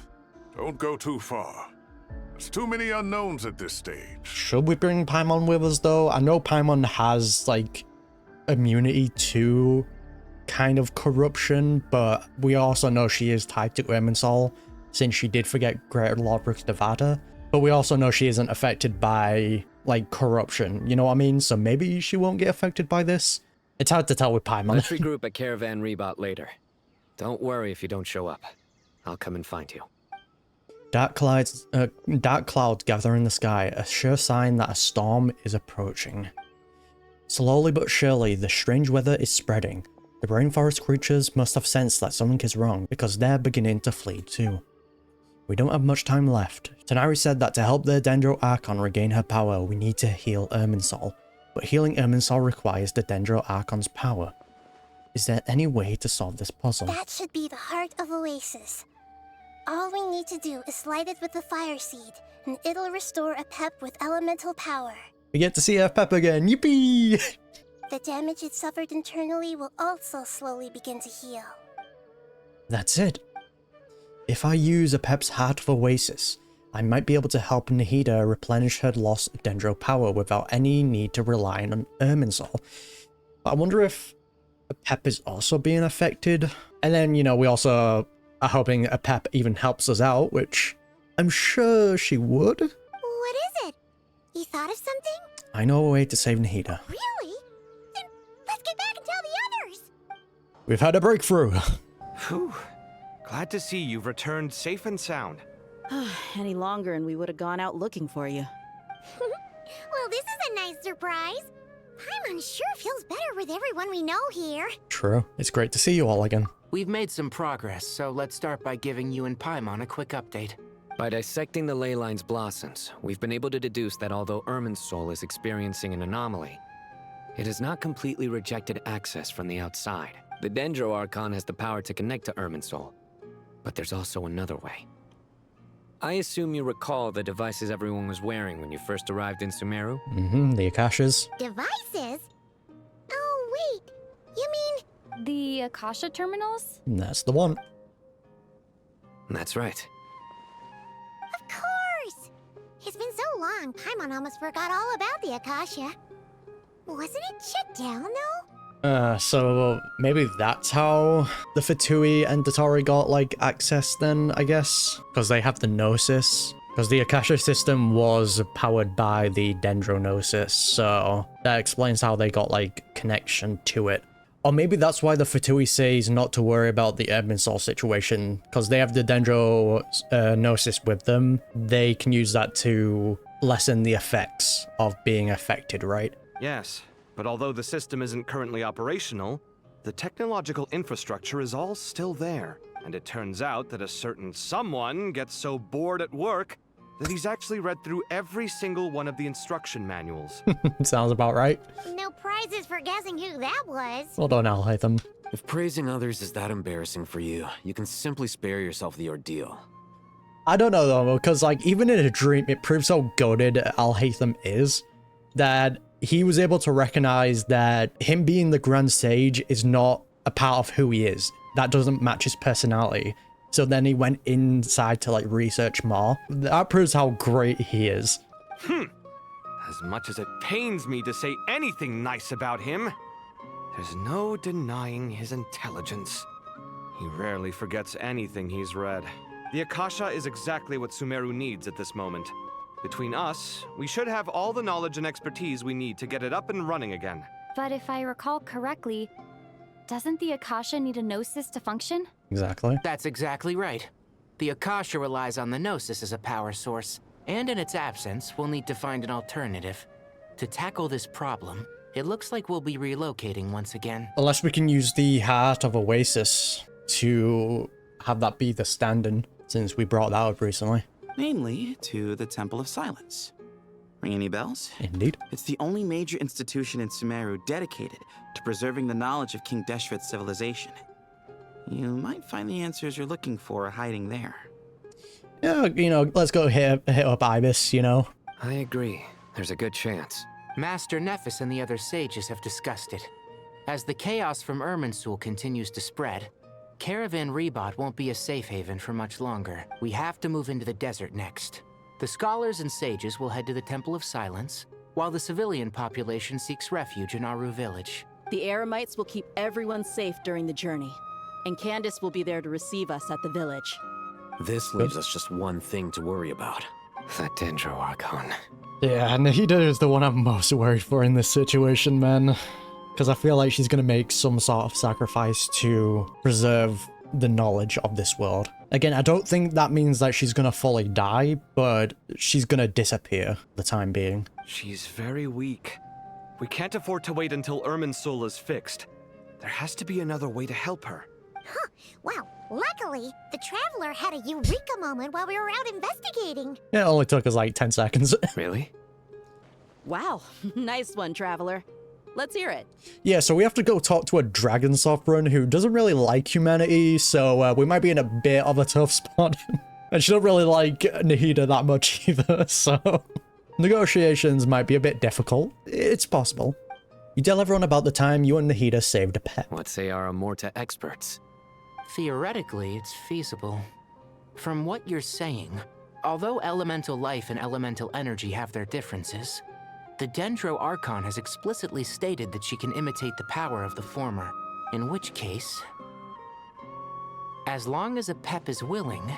Speaker 5: don't go too far. There's too many unknowns at this stage.
Speaker 1: Should we bring Paimon with us, though? I know Paimon has, like, immunity to kind of corruption, but we also know she is tied to Irminsul, since she did forget Greater Lord Devata. But we also know she isn't affected by, like, corruption, you know what I mean? So maybe she won't get affected by this? It's hard to tell with Paimon.
Speaker 14: Let's regroup at Caravan Rebot later. Don't worry if you don't show up. I'll come and find you.
Speaker 1: Dark clouds gather in the sky, a sure sign that a storm is approaching. Slowly but surely, the strange weather is spreading. The rainforest creatures must have sensed that something is wrong, because they're beginning to flee too. We don't have much time left. Tighnari said that to help the Dendro Archon regain her power, we need to heal Irminsul. But healing Irminsul requires the Dendro Archon's power. Is there any way to solve this puzzle?
Speaker 15: That should be the heart of Oasis. All we need to do is light it with the fire seed, and it'll restore a pep with elemental power.
Speaker 1: We get to see her pep again, yippee!
Speaker 15: The damage it suffered internally will also slowly begin to heal.
Speaker 1: That's it. If I use a Pep's Heart of Oasis, I might be able to help Nahida replenish her lost Dendro power without any need to rely on Irminsul. But I wonder if a Pep is also being affected. And then, you know, we also are hoping a Pep even helps us out, which I'm sure she would.
Speaker 15: What is it? You thought of something?
Speaker 1: I know a way to save Nahida.
Speaker 15: Really? Then let's get back and tell the others!
Speaker 1: We've had a breakthrough.
Speaker 12: Whew. Glad to see you've returned safe and sound.
Speaker 18: Any longer and we would have gone out looking for you.
Speaker 15: Well, this is a nice surprise. Paimon sure feels better with everyone we know here.
Speaker 1: True. It's great to see you all again.
Speaker 16: We've made some progress, so let's start by giving you and Paimon a quick update.
Speaker 14: By dissecting the ley line's blossoms, we've been able to deduce that although Irminsul is experiencing an anomaly, it has not completely rejected access from the outside. The Dendro Archon has the power to connect to Irminsul, but there's also another way. I assume you recall the devices everyone was wearing when you first arrived in Sumeru?
Speaker 1: The Akashas.
Speaker 15: Devices? Oh, wait. You mean...
Speaker 19: The Akasha terminals?
Speaker 1: That's the one.
Speaker 14: That's right.
Speaker 15: Of course! It's been so long, Paimon almost forgot all about the Akasha. Wasn't it shut down, though?
Speaker 1: So maybe that's how the Fatui and Dottore got, like, access then, I guess? Because they have the Gnosis. Because the Akasha system was powered by the Dendro-Gnosis, so that explains how they got, like, connection to it. Or maybe that's why the Fatui says not to worry about the Irminsul situation, because they have the Dendro-Gnosis with them. They can use that to lessen the effects of being affected, right?
Speaker 12: Yes, but although the system isn't currently operational, the technological infrastructure is all still there. And it turns out that a certain someone gets so bored at work that he's actually read through every single one of the instruction manuals.
Speaker 1: Sounds about right.
Speaker 15: No prizes for guessing who that was.
Speaker 1: Hold on, Alhaitham.
Speaker 24: If praising others is that embarrassing for you, you can simply spare yourself the ordeal.
Speaker 1: I don't know though, because like even in a dream, it proves how goated Alhaitham is, that he was able to recognize that him being the Grand Sage is not a part of who he is. That doesn't match his personality. So then he went inside to like research more. That proves how great he is.
Speaker 12: As much as it pains me to say anything nice about him, there's no denying his intelligence. He rarely forgets anything he's read. The Akasha is exactly what Sumeru needs at this moment. Between us, we should have all the knowledge and expertise we need to get it up and running again.
Speaker 19: But if I recall correctly, doesn't the Akasha need a Gnosis to function?
Speaker 1: Exactly.
Speaker 16: That's exactly right. The Akasha relies on the Gnosis as a power source, and in its absence, we'll need to find an alternative. To tackle this problem, it looks like we'll be relocating once again.
Speaker 1: Unless we can use the Heart of Oasis to have that be the stand-in, since we brought that up recently.
Speaker 20: Namely, to the Temple of Silence. Ring any bells?
Speaker 1: Indeed.
Speaker 20: It's the only major institution in Sumeru dedicated to preserving the knowledge of King Deshret's civilization. You might find the answers you're looking for hiding there.
Speaker 1: Yeah, you know, let's go hit up Ibis, you know?
Speaker 14: I agree. There's a good chance.
Speaker 16: Master Nephis and the other sages have discussed it. As the chaos from Irminsul continues to spread, Caravan Rebot won't be a safe haven for much longer. We have to move into the desert next. The scholars and sages will head to the Temple of Silence, while the civilian population seeks refuge in Aru village.
Speaker 18: The Eremites will keep everyone safe during the journey, and Candace will be there to receive us at the village.
Speaker 24: This leaves us just one thing to worry about.
Speaker 14: The Dendro Archon.
Speaker 1: Yeah, Nahida is the one I'm most worried for in this situation, man. Because I feel like she's going to make some sort of sacrifice to preserve the knowledge of this world. Again, I don't think that means that she's going to fully die, but she's going to disappear for the time being.
Speaker 12: She's very weak. We can't afford to wait until Irminsul is fixed. There has to be another way to help her.
Speaker 15: Huh. Well, luckily, the Traveler had a eureka moment while we were out investigating.
Speaker 1: It only took us like 10 seconds.
Speaker 14: Really?
Speaker 18: Wow, nice one, Traveler. Let's hear it.
Speaker 1: Yeah, so we have to go talk to a dragon sovereign who doesn't really like humanity, so we might be in a bit of a tough spot. And she don't really like Nahida that much either, so negotiations might be a bit difficult. It's possible. You tell everyone about the time you and Nahida saved a pet.
Speaker 14: What say our Amorta experts?
Speaker 16: Theoretically, it's feasible. From what you're saying, although elemental life and elemental energy have their differences, the Dendro Archon has explicitly stated that she can imitate the power of the former, in which case, as long as Apep is willing,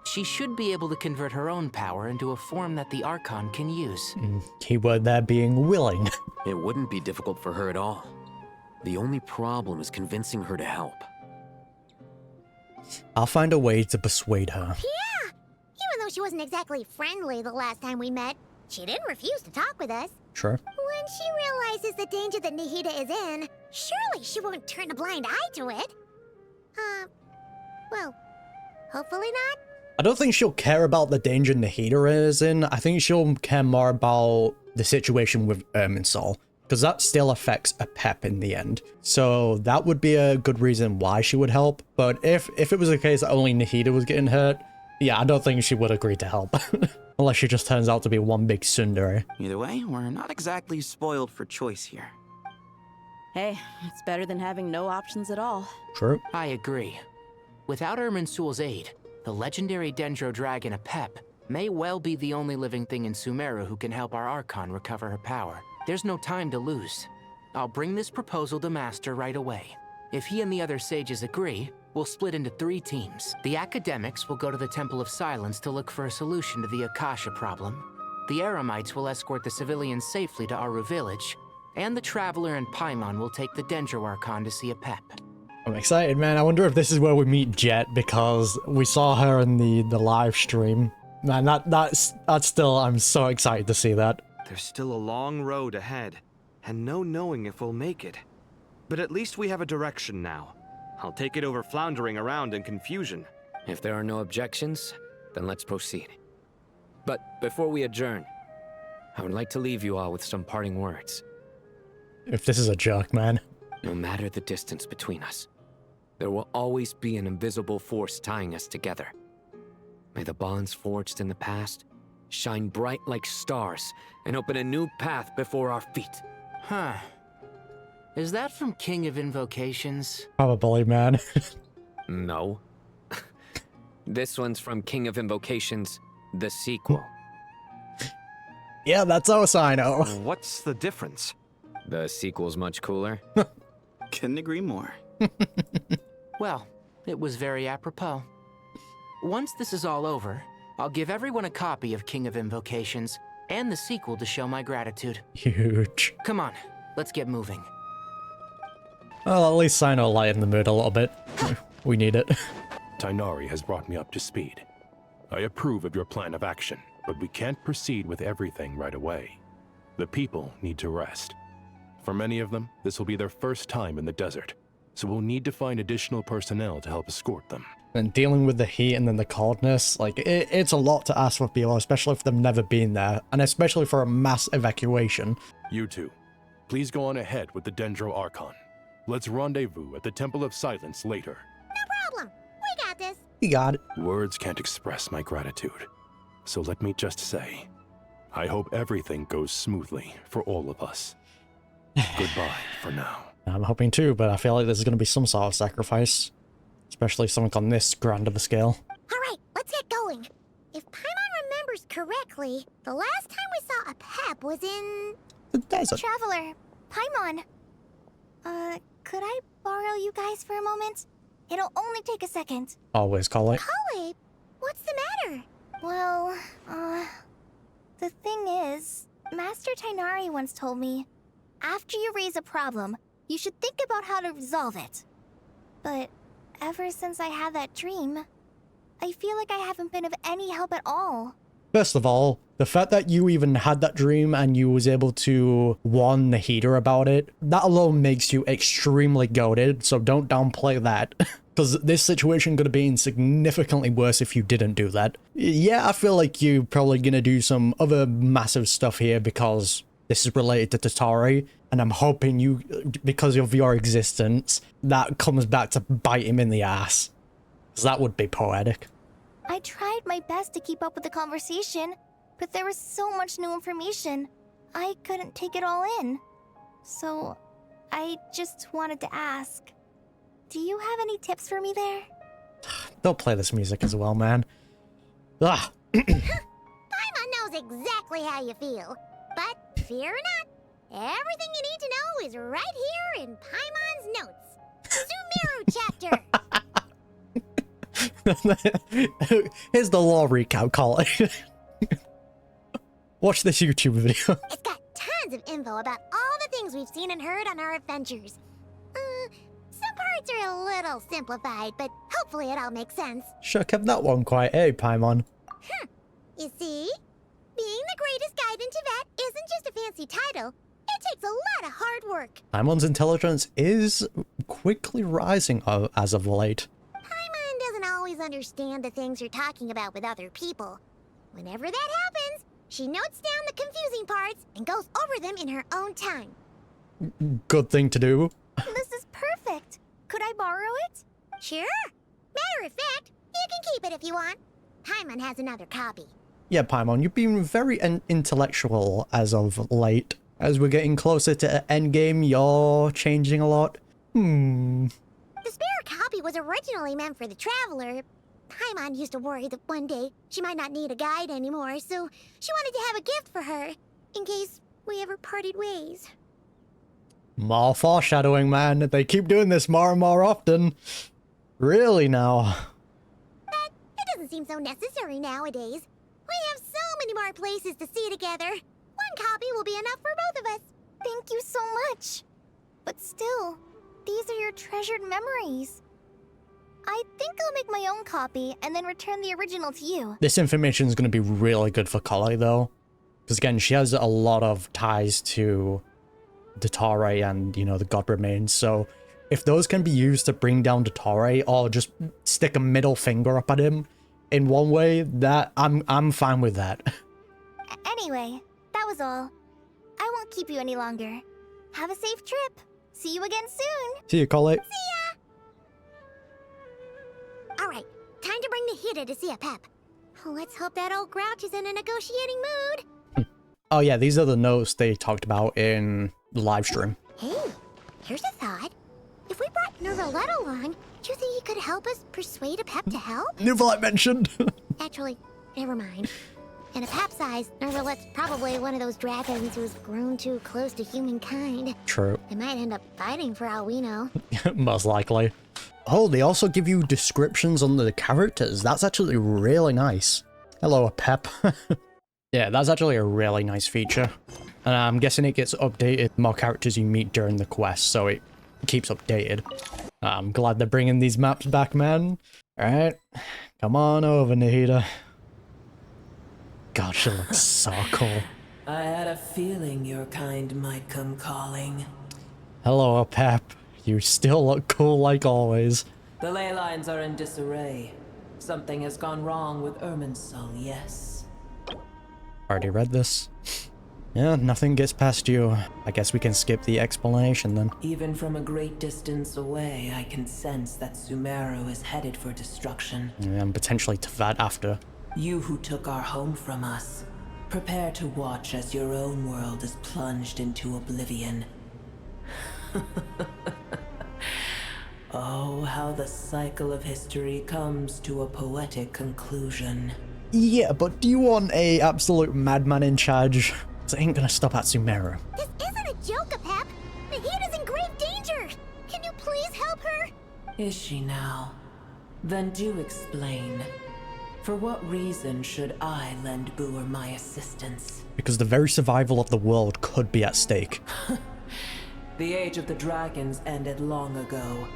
Speaker 16: she should be able to convert her own power into a form that the Archon can use.
Speaker 1: Keyword there being willing.
Speaker 24: It wouldn't be difficult for her at all. The only problem is convincing her to help.
Speaker 1: I'll find a way to persuade her.
Speaker 15: Yeah! Even though she wasn't exactly friendly the last time we met, she didn't refuse to talk with us.
Speaker 1: Sure.
Speaker 15: When she realizes the danger that Nahida is in, surely she won't turn a blind eye to it. Well, hopefully not.
Speaker 1: I don't think she'll care about the danger Nahida is in. I think she'll care more about the situation with Irminsul, because that still affects a pep in the end. So that would be a good reason why she would help. But if it was a case that only Nahida was getting hurt, yeah, I don't think she would agree to help. Unless she just turns out to be one big tsundere.
Speaker 20: Either way, we're not exactly spoiled for choice here.
Speaker 18: Hey, it's better than having no options at all.
Speaker 1: True.
Speaker 16: I agree. Without Irminsul's aid, the legendary Dendro Dragon Apep may well be the only living thing in Sumeru who can help our Archon recover her power. There's no time to lose. I'll bring this proposal to Master right away. If he and the other sages agree, we'll split into 3 teams. The academics will go to the Temple of Silence to look for a solution to the Akasha problem. The Eremites will escort the civilians safely to Aru village. And the Traveler and Paimon will take the Dendro Archon to see Apep.
Speaker 1: I'm excited, man. I wonder if this is where we meet Jet, because we saw her in the live stream. Man, that's still, I'm so excited to see that.
Speaker 12: There's still a long road ahead, and no knowing if we'll make it. But at least we have a direction now. I'll take it over floundering around in confusion.
Speaker 14: If there are no objections, then let's proceed. But before we adjourn, I would like to leave you all with some parting words.
Speaker 1: If this is a joke, man.
Speaker 14: No matter the distance between us, there will always be an invisible force tying us together. May the bonds forged in the past shine bright like stars and open a new path before our feet.
Speaker 16: Huh. Is that from King of Invocations?
Speaker 1: Probably, man.
Speaker 14: No. This one's from King of Invocations, the sequel.
Speaker 1: Yeah, that's us, I know.
Speaker 12: What's the difference?
Speaker 14: The sequel's much cooler.
Speaker 20: Couldn't agree more.
Speaker 16: Well, it was very apropos. Once this is all over, I'll give everyone a copy of King of Invocations and the sequel to show my gratitude.
Speaker 1: Huge.
Speaker 16: Come on, let's get moving.
Speaker 1: Well, at least Sino lightened the mood a little bit. We need it.
Speaker 23: Tighnari has brought me up to speed. I approve of your plan of action, but we can't proceed with everything right away. The people need to rest. For many of them, this will be their first time in the desert, so we'll need to find additional personnel to help escort them.
Speaker 1: And dealing with the heat and then the coldness, like, it's a lot to ask for people, especially if they've never been there, and especially for a mass evacuation.
Speaker 23: You two, please go on ahead with the Dendro Archon. Let's rendezvous at the Temple of Silence later.
Speaker 15: No problem. We got this.
Speaker 1: You got it.
Speaker 23: Words can't express my gratitude, so let me just say, I hope everything goes smoothly for all of us. Goodbye for now.
Speaker 1: I'm hoping too, but I feel like there's going to be some sort of sacrifice. Especially something on this grand of a scale.
Speaker 15: Alright, let's get going. If Paimon remembers correctly, the last time we saw a pep was in...
Speaker 1: the desert.
Speaker 4: Traveler, Paimon. Could I borrow you guys for a moment? It'll only take a second.
Speaker 1: Always collei.
Speaker 15: Collei? What's the matter?
Speaker 4: Well, the thing is, Master Tighnari once told me, after you raise a problem, you should think about how to resolve it. But ever since I had that dream, I feel like I haven't been of any help at all.
Speaker 1: First of all, the fact that you even had that dream and you was able to warn Nahida about it, that alone makes you extremely goated, so don't downplay that. Because this situation could have been significantly worse if you didn't do that. Yeah, I feel like you're probably gonna do some other massive stuff here because this is related to Dottore, and I'm hoping you, because of your existence, that comes back to bite him in the ass. Because that would be poetic.
Speaker 4: I tried my best to keep up with the conversation, but there was so much new information. I couldn't take it all in. So, I just wanted to ask, do you have any tips for me there?
Speaker 1: Don't play this music as well, man. Ah.
Speaker 15: Paimon knows exactly how you feel. But fear not, everything you need to know is right here in Paimon's notes. Sumeru chapter.
Speaker 1: Here's the lore recap, collei. Watch this YouTube video.
Speaker 15: It's got tons of info about all the things we've seen and heard on our adventures. Some parts are a little simplified, but hopefully it all makes sense.
Speaker 1: Sure kept that one quiet, eh, Paimon?
Speaker 15: You see? Being the greatest guide in Tibet isn't just a fancy title. It takes a lot of hard work.
Speaker 1: Paimon's intelligence is quickly rising as of late.
Speaker 15: Paimon doesn't always understand the things you're talking about with other people. Whenever that happens, she notes down the confusing parts and goes over them in her own time.
Speaker 1: Good thing to do.
Speaker 15: This is perfect. Could I borrow it? Sure. Matter of fact, you can keep it if you want. Paimon has another copy.
Speaker 1: Yeah, Paimon, you've been very intellectual as of late. As we're getting closer to endgame, you're changing a lot.
Speaker 15: The spare copy was originally meant for the Traveler. Paimon used to worry that one day she might not need a guide anymore, so she wanted to have a gift for her, in case we ever parted ways.
Speaker 1: More foreshadowing, man. They keep doing this more and more often. Really now.
Speaker 15: But it doesn't seem so necessary nowadays. We have so many more places to see together. One copy will be enough for both of us. Thank you so much. But still, these are your treasured memories. I think I'll make my own copy and then return the original to you.
Speaker 1: This information is going to be really good for Collei, though. Because again, she has a lot of ties to Dottore and, you know, the God Remains. So if those can be used to bring down Dottore or just stick a middle finger up at him in one way, that I'm fine with that.
Speaker 15: Anyway, that was all. I won't keep you any longer. Have a safe trip. See you again soon.
Speaker 1: See you, Collei.
Speaker 15: See ya! Alright, time to bring the Hida to see a Pep. Let's hope that old grouch is in a negotiating mood.
Speaker 1: Oh yeah, these are the notes they talked about in the live stream.
Speaker 15: Hey, here's a thought. If we brought Nervalet along, do you think he could help us persuade a Pep to help?
Speaker 1: Nervalet mentioned.
Speaker 15: Actually, never mind. In a Pep's eyes, Nervalet's probably one of those dragons who's grown too close to humankind.
Speaker 1: True.
Speaker 15: They might end up fighting for all we know.
Speaker 1: Most likely. Oh, they also give you descriptions on the characters. That's actually really nice. Hello, Pep. Yeah, that's actually a really nice feature. And I'm guessing it gets updated more characters you meet during the quest, so it keeps updated. I'm glad they're bringing these maps back, man. Alright, come on over, Nahida. God, she looks so cool.
Speaker 8: I had a feeling your kind might come calling.
Speaker 1: Hello, Pep. You still look cool like always.
Speaker 8: The ley lines are in disarray. Something has gone wrong with Irminsul, yes.
Speaker 1: Already read this. Yeah, nothing gets past you. I guess we can skip the explanation then.
Speaker 8: Even from a great distance away, I can sense that Sumeru is headed for destruction.
Speaker 1: Yeah, and potentially Teyvat after.
Speaker 8: You who took our home from us, prepare to watch as your own world is plunged into oblivion. Oh, how the cycle of history comes to a poetic conclusion.
Speaker 1: Yeah, but do you want a absolute madman in charge? Because it ain't gonna stop at Sumeru.
Speaker 15: This isn't a joke, Pep. Nahida's in grave danger. Can you please help her?
Speaker 8: Is she now? Then do explain. For what reason should I lend Boer my assistance?
Speaker 1: Because the very survival of the world could be at stake.
Speaker 8: The age of the dragons ended long ago,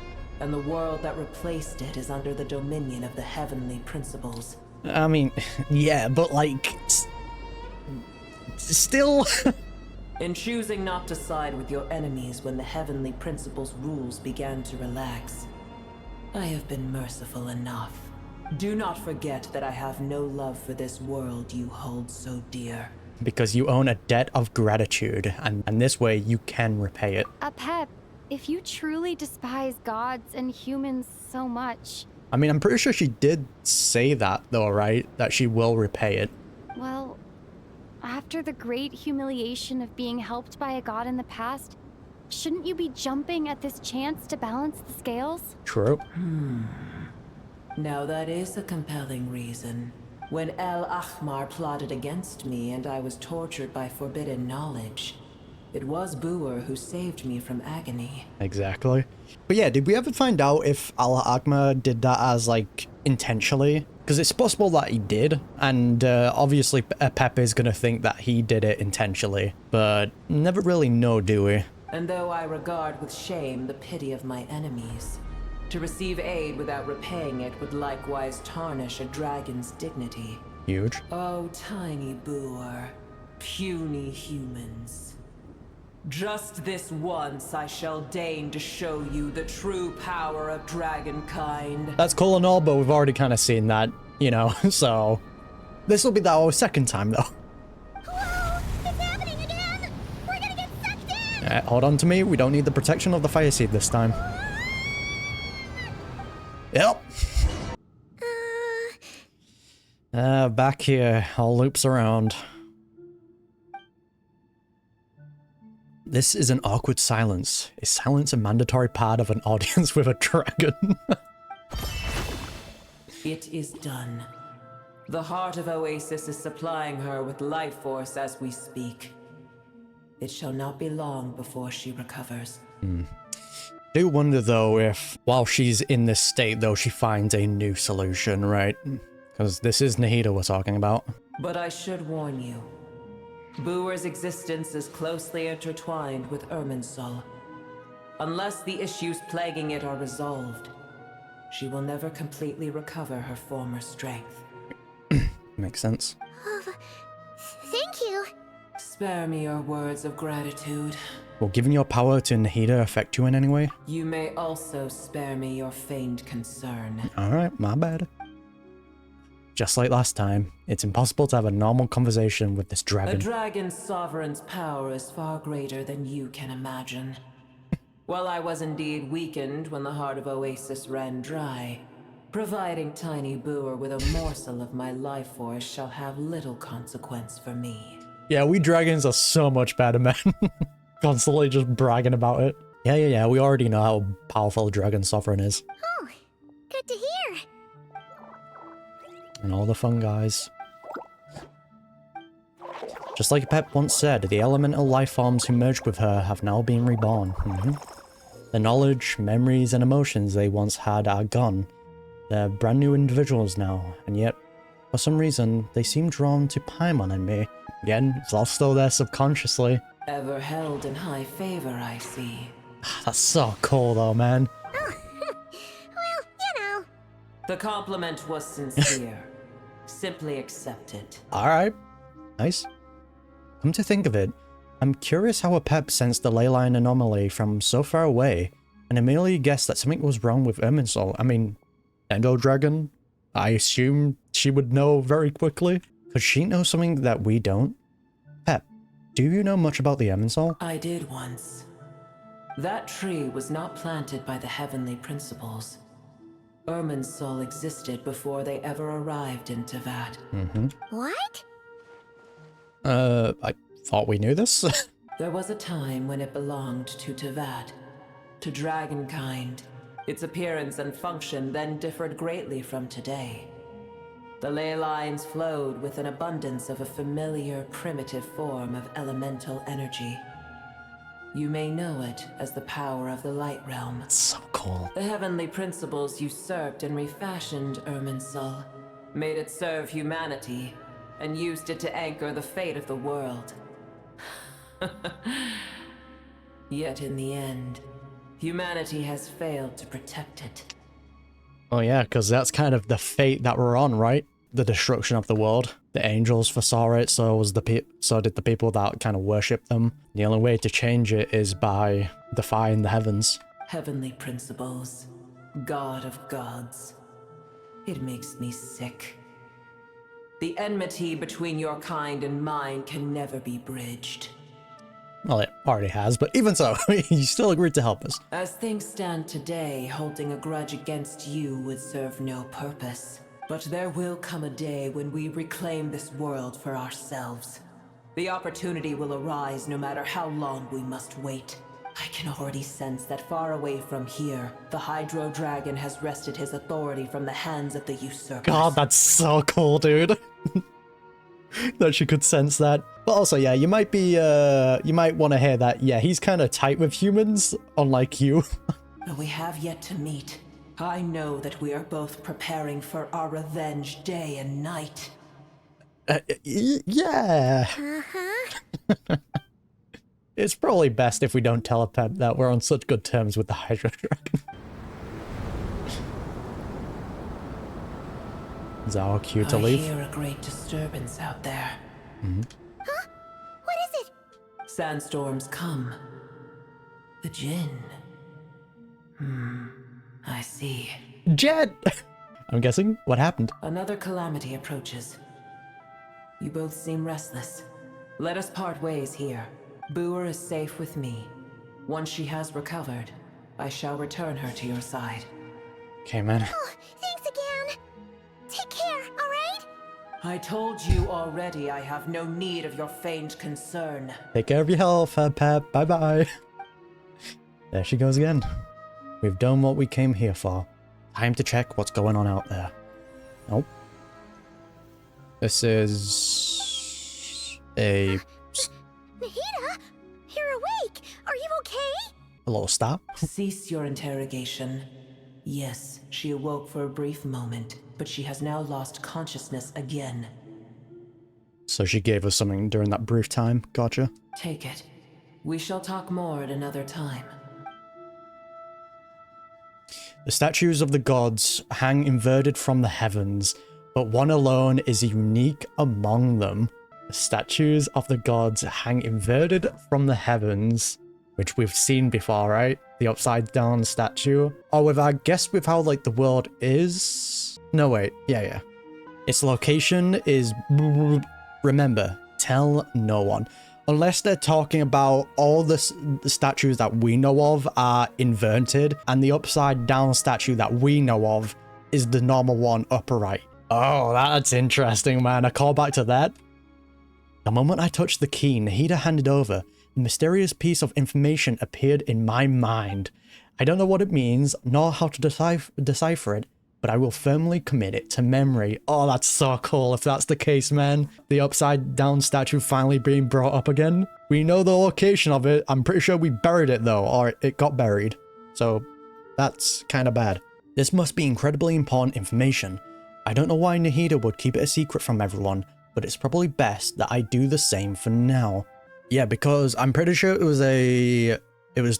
Speaker 8: and the world that replaced it is under the dominion of the heavenly principles.
Speaker 1: I mean, yeah, but like... still...
Speaker 8: In choosing not to side with your enemies when the heavenly principles' rules began to relax, I have been merciful enough. Do not forget that I have no love for this world you hold so dear.
Speaker 1: Because you own a debt of gratitude, and this way you can repay it.
Speaker 19: Pep, if you truly despise gods and humans so much...
Speaker 1: I mean, I'm pretty sure she did say that, though, right? That she will repay it.
Speaker 19: Well, after the great humiliation of being helped by a god in the past, shouldn't you be jumping at this chance to balance the scales?
Speaker 1: True.
Speaker 8: Now that is a compelling reason. When El Ahmar plotted against me and I was tortured by forbidden knowledge, it was Boer who saved me from agony.
Speaker 1: Exactly. But yeah, did we ever find out if Al Ahmar did that as, like, intentionally? Because it's possible that he did, and obviously Pep is gonna think that he did it intentionally, but never really know, do we?
Speaker 8: And though I regard with shame the pity of my enemies, to receive aid without repaying it would likewise tarnish a dragon's dignity.
Speaker 1: Huge.
Speaker 8: Oh, tiny Boer, puny humans. Just this once I shall deign to show you the true power of dragonkind.
Speaker 1: That's cool and all, but we've already kind of seen that, you know, so... This will be our second time, though.
Speaker 15: Whoa! It's happening again! We're gonna get sucked in!
Speaker 1: Hold on to me, we don't need the protection of the fire seed this time. Yep. Back here, all loops around. This is an awkward silence. Is silence a mandatory part of an audience with a dragon?
Speaker 8: It is done. The heart of Oasis is supplying her with life force as we speak. It shall not be long before she recovers.
Speaker 1: Do wonder though if, while she's in this state though, she finds a new solution, right? Because this is Nahida we're talking about.
Speaker 8: But I should warn you. Booer's existence is closely intertwined with Irminsul. Unless the issues plaguing it are resolved, she will never completely recover her former strength.
Speaker 1: Makes sense.
Speaker 15: Thank you.
Speaker 8: Spare me your words of gratitude.
Speaker 1: Will giving your power to Nahida affect you in any way?
Speaker 8: You may also spare me your feigned concern.
Speaker 1: Alright, my bad. Just like last time, it's impossible to have a normal conversation with this dragon.
Speaker 8: A dragon's sovereign's power is far greater than you can imagine. While I was indeed weakened when the heart of Oasis ran dry, providing tiny Booer with a morsel of my life force shall have little consequence for me.
Speaker 1: Yeah, we dragons are so much better, man. Constantly just bragging about it. Yeah, we already know how powerful Dragon Sovereign is.
Speaker 15: Oh, good to hear.
Speaker 1: And all the fun guys. Just like Pep once said, the elemental life forms who merged with her have now been reborn. The knowledge, memories, and emotions they once had are gone. They're brand new individuals now, and yet, for some reason, they seem drawn to Paimon and me. Again, it's all still there subconsciously.
Speaker 8: Ever held in high favor, I see.
Speaker 1: That's so cool though, man.
Speaker 15: Oh, well, you know.
Speaker 8: The compliment was sincere. Simply accept it.
Speaker 1: Alright. Nice. Come to think of it, I'm curious how a Pep sensed the leyline anomaly from so far away, and immediately guessed that something was wrong with Irminsul. I mean, Endo Dragon? I assume she would know very quickly. Could she know something that we don't? Pep, do you know much about the Irminsul?
Speaker 8: I did once. That tree was not planted by the heavenly principles. Irminsul existed before they ever arrived in Tevat.
Speaker 15: What?
Speaker 1: I thought we knew this.
Speaker 8: There was a time when it belonged to Tevat, to dragonkind. Its appearance and function then differed greatly from today. The ley lines flowed with an abundance of a familiar, primitive form of elemental energy. You may know it as the power of the Light Realm.
Speaker 1: That's so cool.
Speaker 8: The heavenly principles usurped and refashioned Irminsul, made it serve humanity, and used it to anchor the fate of the world. Yet in the end, humanity has failed to protect it.
Speaker 1: Oh yeah, because that's kind of the fate that we're on, right? The destruction of the world. The angels foresaw it, so did the people that kind of worship them. The only way to change it is by defying the heavens.
Speaker 8: Heavenly principles, God of gods. It makes me sick. The enmity between your kind and mine can never be bridged.
Speaker 1: Well, it already has, but even so, you still agreed to help us.
Speaker 8: As things stand today, holding a grudge against you would serve no purpose. But there will come a day when we reclaim this world for ourselves. The opportunity will arise no matter how long we must wait. I can already sense that far away from here, the Hydro Dragon has wrested his authority from the hands of the usurpers.
Speaker 1: God, that's so cool, dude. That she could sense that. But also, yeah, you might want to hear that, yeah, he's kind of tight with humans, unlike you.
Speaker 8: But we have yet to meet. I know that we are both preparing for our revenge day and night.
Speaker 1: Yeah. It's probably best if we don't tell a Pep that we're on such good terms with the Hydro Dragon. Is our cue to leave?
Speaker 8: I hear a great disturbance out there.
Speaker 15: Huh? What is it?
Speaker 8: Sandstorms come. The Jinn. I see.
Speaker 1: Jet! I'm guessing what happened.
Speaker 8: Another calamity approaches. You both seem restless. Let us part ways here. Boer is safe with me. Once she has recovered, I shall return her to your side.
Speaker 1: Okay, man.
Speaker 15: Oh, thanks again. Take care, alright?
Speaker 8: I told you already I have no need of your feigned concern.
Speaker 1: Take care of your health, Pep. Bye-bye. There she goes again. We've done what we came here for. Time to check what's going on out there. Nope. This is... a...
Speaker 15: Nahida, you're awake. Are you okay?
Speaker 1: a little stop.
Speaker 8: Cease your interrogation. Yes, she awoke for a brief moment, but she has now lost consciousness again.
Speaker 1: So she gave us something during that brief time. Gotcha.
Speaker 8: Take it. We shall talk more at another time.
Speaker 1: The statues of the gods hang inverted from the heavens, but one alone is unique among them. The statues of the gods hang inverted from the heavens, which we've seen before, right? The upside down statue. Or with, I guess, with how, like, the world is... No, wait. Yeah. Its location is... Remember, tell no one. Unless they're talking about all the statues that we know of are inverted, and the upside down statue that we know of is the normal one upright. Oh, that's interesting, man. A callback to that. The moment I touched the key Nahida handed over, a mysterious piece of information appeared in my mind. I don't know what it means, nor how to decipher it, but I will firmly commit it to memory. Oh, that's so cool if that's the case, man. The upside down statue finally being brought up again. We know the location of it. I'm pretty sure we buried it though, or it got buried. So that's kind of bad. This must be incredibly important information. I don't know why Nahida would keep it a secret from everyone, but it's probably best that I do the same for now. Yeah, because I'm pretty sure it was the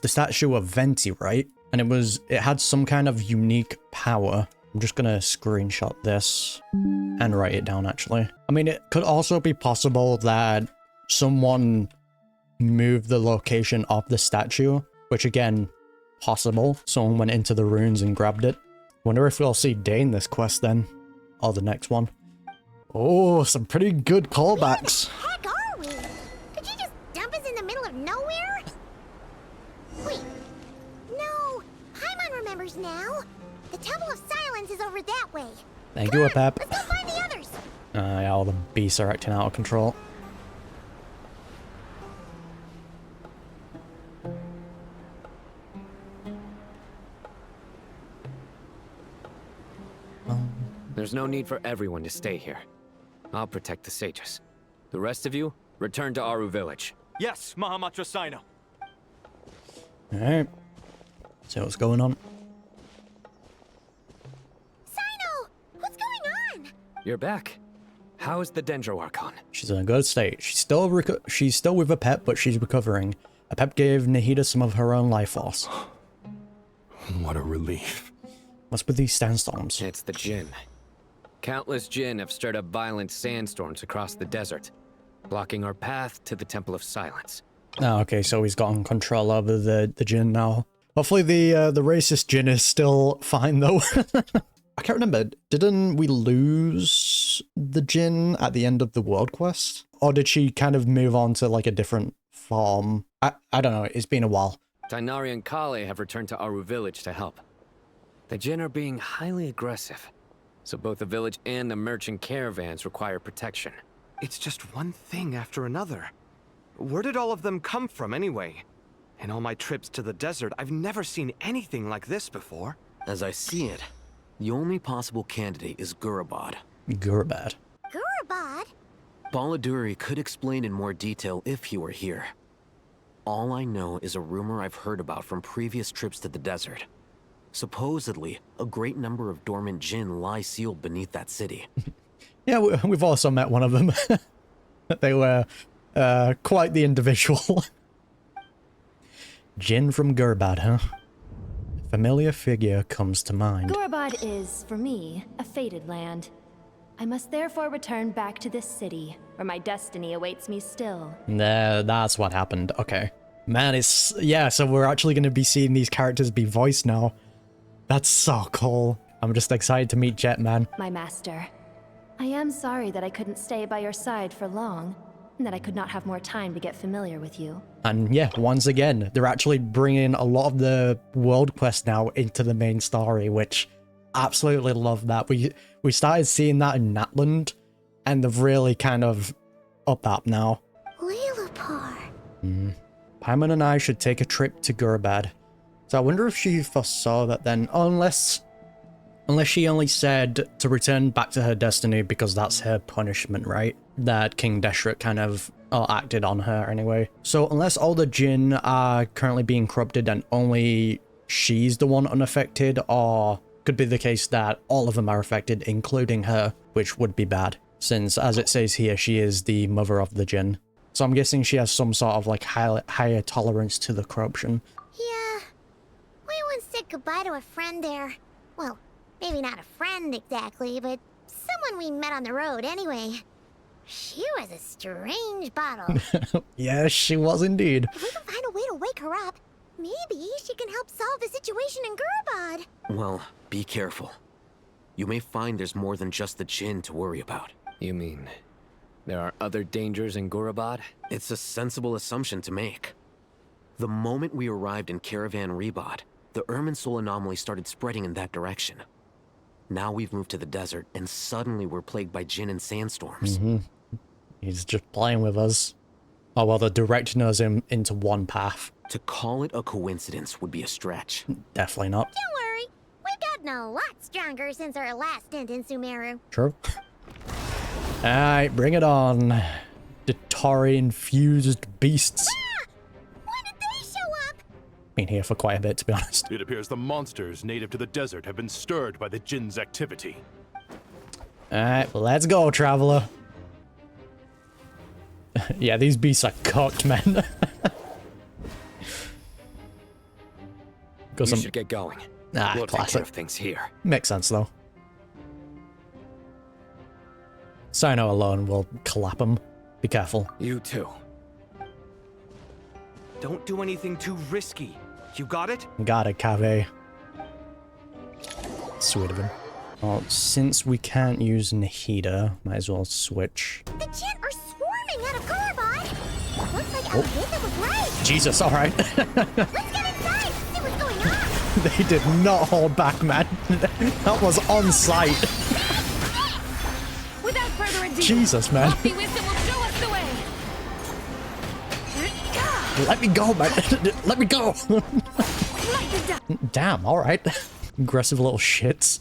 Speaker 1: statue of Venti, right? And it had some kind of unique power. I'm just gonna screenshot this and write it down, actually. I mean, it could also be possible that someone moved the location of the statue, which again, possible. Someone went into the ruins and grabbed it. Wonder if we'll see Day in this quest then, or the next one. Oh, some pretty good callbacks.
Speaker 15: Where the heck are we? Did you just dump us in the middle of nowhere? Wait. No. Paimon remembers now. The Temple of Silence is over that way.
Speaker 1: Thank you, Pep.
Speaker 15: Let's go find the others.
Speaker 1: Yeah, all the beasts are acting out of control.
Speaker 14: There's no need for everyone to stay here. I'll protect the sages. The rest of you, return to Aru village.
Speaker 12: Yes, Mahamatra Sino.
Speaker 1: Alright. See what's going on.
Speaker 15: Sino! What's going on?
Speaker 14: You're back. How is the Dendro Archon?
Speaker 1: She's in a good state. She's still with a pep, but she's recovering. A pep gave Nahida some of her own life force.
Speaker 23: What a relief.
Speaker 1: What's with these sandstorms?
Speaker 14: It's the Jinn. Countless Jinn have stirred up violent sandstorms across the desert, blocking our path to the Temple of Silence.
Speaker 1: Oh, okay, so he's gotten control over the Jinn now. Hopefully the racist Jinn is still fine, though. I can't remember. Didn't we lose the Jinn at the end of the world quest? Or did she kind of move on to, like, a different form? I don't know. It's been a while.
Speaker 14: Tighnari and Collei have returned to Aru village to help. The Jinn are being highly aggressive, so both the village and the merchant caravans require protection.
Speaker 12: It's just one thing after another. Where did all of them come from, anyway? In all my trips to the desert, I've never seen anything like this before.
Speaker 24: As I see it, the only possible candidate is Gurabad.
Speaker 1: Gurabad?
Speaker 15: Gurabad?
Speaker 24: Baladuri could explain in more detail if he were here. All I know is a rumor I've heard about from previous trips to the desert. Supposedly, a great number of dormant Jinn lie sealed beneath that city.
Speaker 1: Yeah, we've also met one of them. They were quite the individual. Jinn from Gurabad, huh? A familiar figure comes to mind.
Speaker 9: Gurabad is, for me, a fated land. I must therefore return back to this city, where my destiny awaits me still.
Speaker 1: Nah, that's what happened. Okay. Man, it's... Yeah, so we're actually going to be seeing these characters be voiced now. That's so cool. I'm just excited to meet Jet, man.
Speaker 9: My master, I am sorry that I couldn't stay by your side for long, and that I could not have more time to get familiar with you.
Speaker 1: And yeah, once again, they're actually bringing a lot of the world quest now into the main story, which absolutely love that. We started seeing that in Natland, and they've really kind of upped that now.
Speaker 15: Lilipar.
Speaker 1: Paimon and I should take a trip to Gurabad. So I wonder if she foresaw that then, unless she only said to return back to her destiny because that's her punishment, right? That King Deshret kind of acted on her anyway. So unless all the Jinn are currently being corrupted and only she's the one unaffected, or could be the case that all of them are affected, including her, which would be bad, since as it says here, she is the mother of the Jinn. So I'm guessing she has some sort of like higher tolerance to the corruption.
Speaker 15: Yeah. We once said goodbye to a friend there. Well, maybe not a friend exactly, but someone we met on the road anyway. She was a strange bottle.
Speaker 1: Yes, she was indeed.
Speaker 15: If we can find a way to wake her up, maybe she can help solve the situation in Gurabad.
Speaker 24: Well, be careful. You may find there's more than just the Jinn to worry about. You mean there are other dangers in Gurabad? It's a sensible assumption to make. The moment we arrived in Caravan Rebod, the Irminsul anomaly started spreading in that direction. Now we've moved to the desert, and suddenly we're plagued by Jinn and sandstorms.
Speaker 1: He's just playing with us. Oh, well, they're directing us into one path.
Speaker 24: To call it a coincidence would be a stretch.
Speaker 1: Definitely not.
Speaker 15: Don't worry, we've gotten a lot stronger since our last stint in Sumeru.
Speaker 1: True. Alright, bring it on. Dottore infused beasts.
Speaker 15: When did they show up?
Speaker 1: Been here for quite a bit, to be honest.
Speaker 23: It appears the monsters native to the desert have been stirred by the Jinn's activity.
Speaker 1: Alright, let's go, traveler. Yeah, these beasts are cooked, man.
Speaker 24: We should get going. We'll take care of things here.
Speaker 1: Makes sense, though. Sino alone will clap him. Be careful.
Speaker 24: You too.
Speaker 12: Don't do anything too risky. You got it?
Speaker 1: Got it, Cave. Sweet of him. Well, since we can't use Nahida, might as well switch.
Speaker 15: The Jinn are swarming out of Gurabad. Looks like Alvita was right.
Speaker 1: Jesus, alright.
Speaker 15: Let's get inside, see what's going on.
Speaker 1: They did not hold back, man. That was on sight.
Speaker 9: Without further ado,
Speaker 1: Jesus, man.
Speaker 9: Lofty wisdom will show us the way.
Speaker 1: Let me go, man. Let me go. Damn, alright. Aggressive little shits.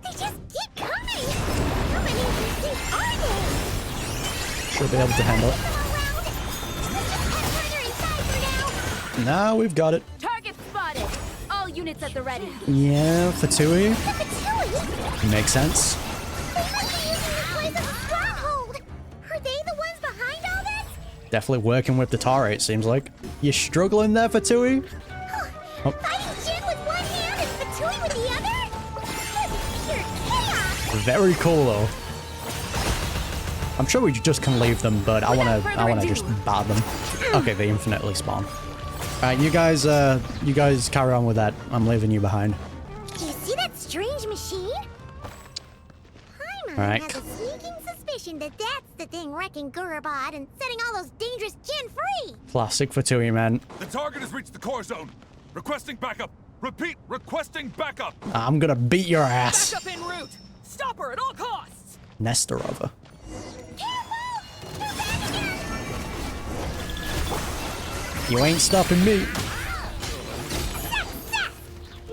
Speaker 15: They just keep coming. How many of these things are there?
Speaker 1: Should be able to handle it. Now we've got it.
Speaker 9: Target spotted. All units at the ready.
Speaker 1: Yeah, Fatui. Makes sense.
Speaker 15: Are they the ones behind all this?
Speaker 1: Definitely working with Dottore, it seems like. You struggling there, Fatui? Oh.
Speaker 15: Fighting Jin with one hand and Fatui with the other? This is pure chaos.
Speaker 1: Very cool, though. I'm sure we just can leave them, but I wanna just bar them. Okay, they infinitely spawn. Alright, you guys carry on with that. I'm leaving you behind.
Speaker 15: Do you see that strange machine? Paimon
Speaker 1: Alright.
Speaker 15: has a sneaking suspicion that that's the thing wrecking Gurabad and setting all those dangerous Jinn free.
Speaker 1: Classic Fatui, man.
Speaker 10: The target has reached the core zone. Requesting backup. Repeat, requesting backup.
Speaker 1: I'm gonna beat your ass.
Speaker 21: Backup en route. Stop her at all costs.
Speaker 1: Nestorova. You ain't stopping me.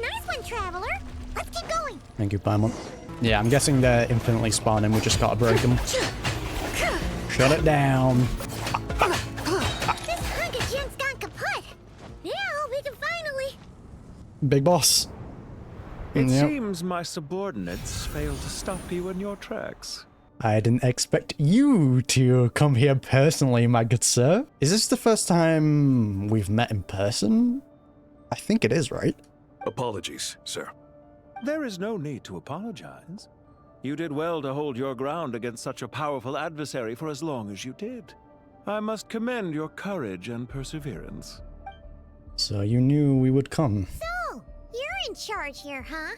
Speaker 15: Nice one, traveler. Let's keep going.
Speaker 1: Thank you, Paimon. Yeah, I'm guessing they're infinitely spawning. We just gotta break them. Shut it down.
Speaker 15: This hunk of Jin's gone kaput. Now we can finally...
Speaker 1: Big boss.
Speaker 22: It
Speaker 1: Yep.
Speaker 22: seems my subordinates failed to stop you in your tracks.
Speaker 1: I didn't expect you to come here personally, my good sir. Is this the first time we've met in person? I think it is, right?
Speaker 22: Apologies, sir. There is no need to apologize. You did well to hold your ground against such a powerful adversary for as long as you did. I must commend your courage and perseverance.
Speaker 1: So you knew we would come.
Speaker 15: So, you're in charge here, huh?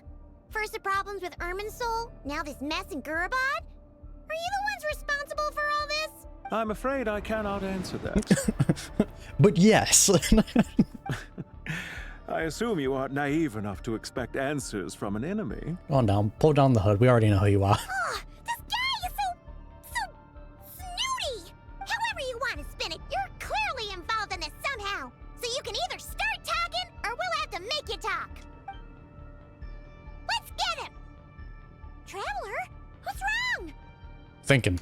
Speaker 15: First the problems with Irminsul, now this mess in Gurabad? Are you the ones responsible for all this?
Speaker 22: I'm afraid I cannot answer that.
Speaker 1: But yes.
Speaker 22: I assume you aren't naive enough to expect answers from an enemy.
Speaker 1: Go on down, pull down the hood. We already know who you are.
Speaker 15: This guy is so snooty! However you want to spin it, you're clearly involved in this somehow. So you can either start talking, or we'll have to make you talk. Let's get him! Traveler, what's wrong?
Speaker 1: Thinking.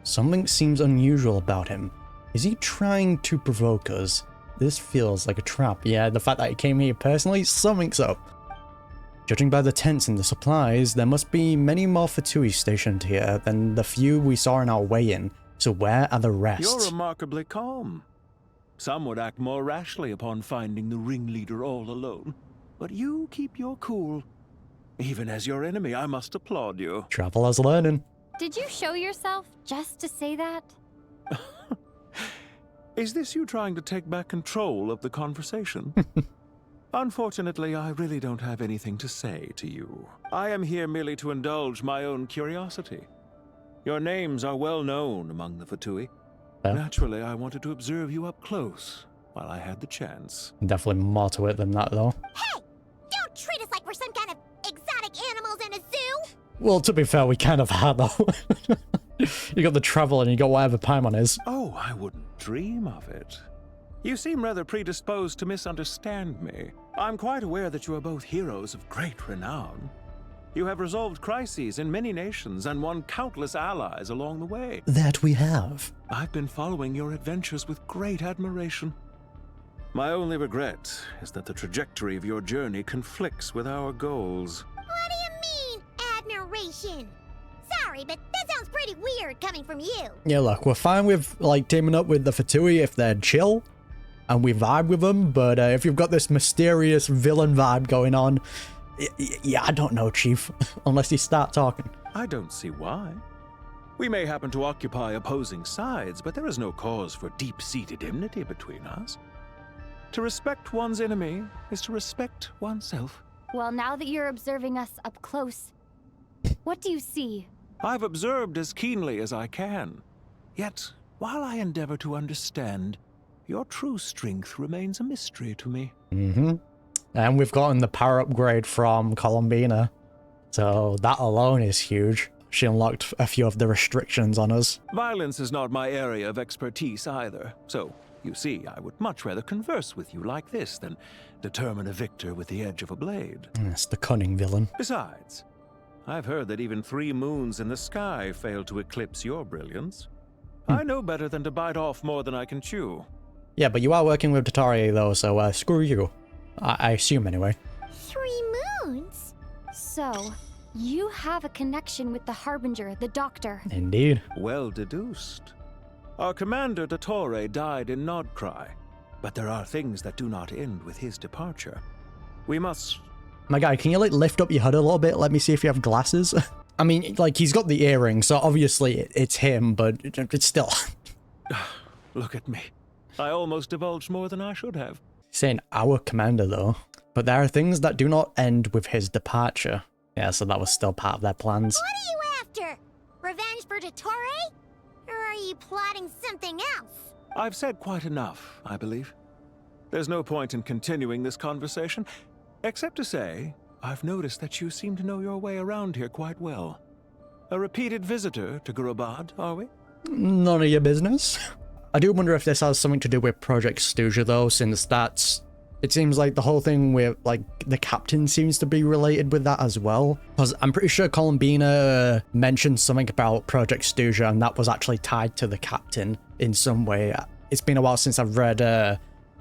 Speaker 1: Something seems unusual about him. Is he trying to provoke us? This feels like a trap. Yeah, the fact that he came here personally, something's up. Judging by the tents and the supplies, there must be many more Fatui stationed here than the few we saw on our way in. So where are the rest?
Speaker 22: You're remarkably calm. Some would act more rashly upon finding the ringleader all alone. But you keep your cool. Even as your enemy, I must applaud you.
Speaker 1: Traveler's learning.
Speaker 19: Did you show yourself just to say that?
Speaker 22: Is this you trying to take back control of the conversation? Unfortunately, I really don't have anything to say to you. I am here merely to indulge my own curiosity. Your names are well known among the Fatui. Naturally, I wanted to observe you up close while I had the chance.
Speaker 1: Definitely more to it than that, though.
Speaker 15: Hey! Don't treat us like we're some kind of exotic animals in a zoo!
Speaker 1: Well, to be fair, we kind of are, though. You got the Traveler and you got whatever Paimon is.
Speaker 22: Oh, I wouldn't dream of it. You seem rather predisposed to misunderstand me. I'm quite aware that you are both heroes of great renown. You have resolved crises in many nations and won countless allies along the way.
Speaker 1: That we have.
Speaker 22: I've been following your adventures with great admiration. My only regret is that the trajectory of your journey conflicts with our goals.
Speaker 15: What do you mean, admiration? Sorry, but that sounds pretty weird coming from you.
Speaker 1: Yeah, look, we're fine with, like, teaming up with the Fatui if they're chill, and we vibe with them, but if you've got this mysterious villain vibe going on, yeah, I don't know, Chief, unless you start talking.
Speaker 22: I don't see why. We may happen to occupy opposing sides, but there is no cause for deep-seated enmity between us. To respect one's enemy is to respect oneself.
Speaker 19: Well, now that you're observing us up close, what do you see?
Speaker 22: I've observed as keenly as I can. Yet, while I endeavor to understand, your true strength remains a mystery to me.
Speaker 1: Mm-hmm. And we've gotten the power upgrade from Columbina, so that alone is huge. She unlocked a few of the restrictions on us.
Speaker 22: Violence is not my area of expertise either, so, you see, I would much rather converse with you like this than determine a victor with the edge of a blade.
Speaker 1: That's the cunning villain.
Speaker 22: Besides, I've heard that even 3 moons in the sky fail to eclipse your brilliance. I know better than to bite off more than I can chew.
Speaker 1: Yeah, but you are working with Dottore though, so screw you. I assume anyway.
Speaker 15: 3 moons?
Speaker 19: So, you have a connection with the Harbinger, the Doctor.
Speaker 1: Indeed.
Speaker 22: Well deduced. Our commander Dottore died in Nodkrai, but there are things that do not end with his departure. We must...
Speaker 1: My guy, can you like lift up your hood a little bit? Let me see if you have glasses. I mean, like, he's got the earring, so obviously it's him, but it's still...
Speaker 22: Look at me. I almost divulged more than I should have.
Speaker 1: Saying our commander, though. But there are things that do not end with his departure. Yeah, so that was still part of their plans.
Speaker 15: What are you after? Revenge for Dottore? Or are you plotting something else?
Speaker 22: I've said quite enough, I believe. There's no point in continuing this conversation, except to say, I've noticed that you seem to know your way around here quite well. A repeated visitor to Gurabad, are we?
Speaker 1: None of your business. I do wonder if this has something to do with Project Stooja, though, since that's... It seems like the whole thing with, like, the captain seems to be related with that as well. Because I'm pretty sure Columbina mentioned something about Project Stooja, and that was actually tied to the captain in some way. It's been a while since I've read the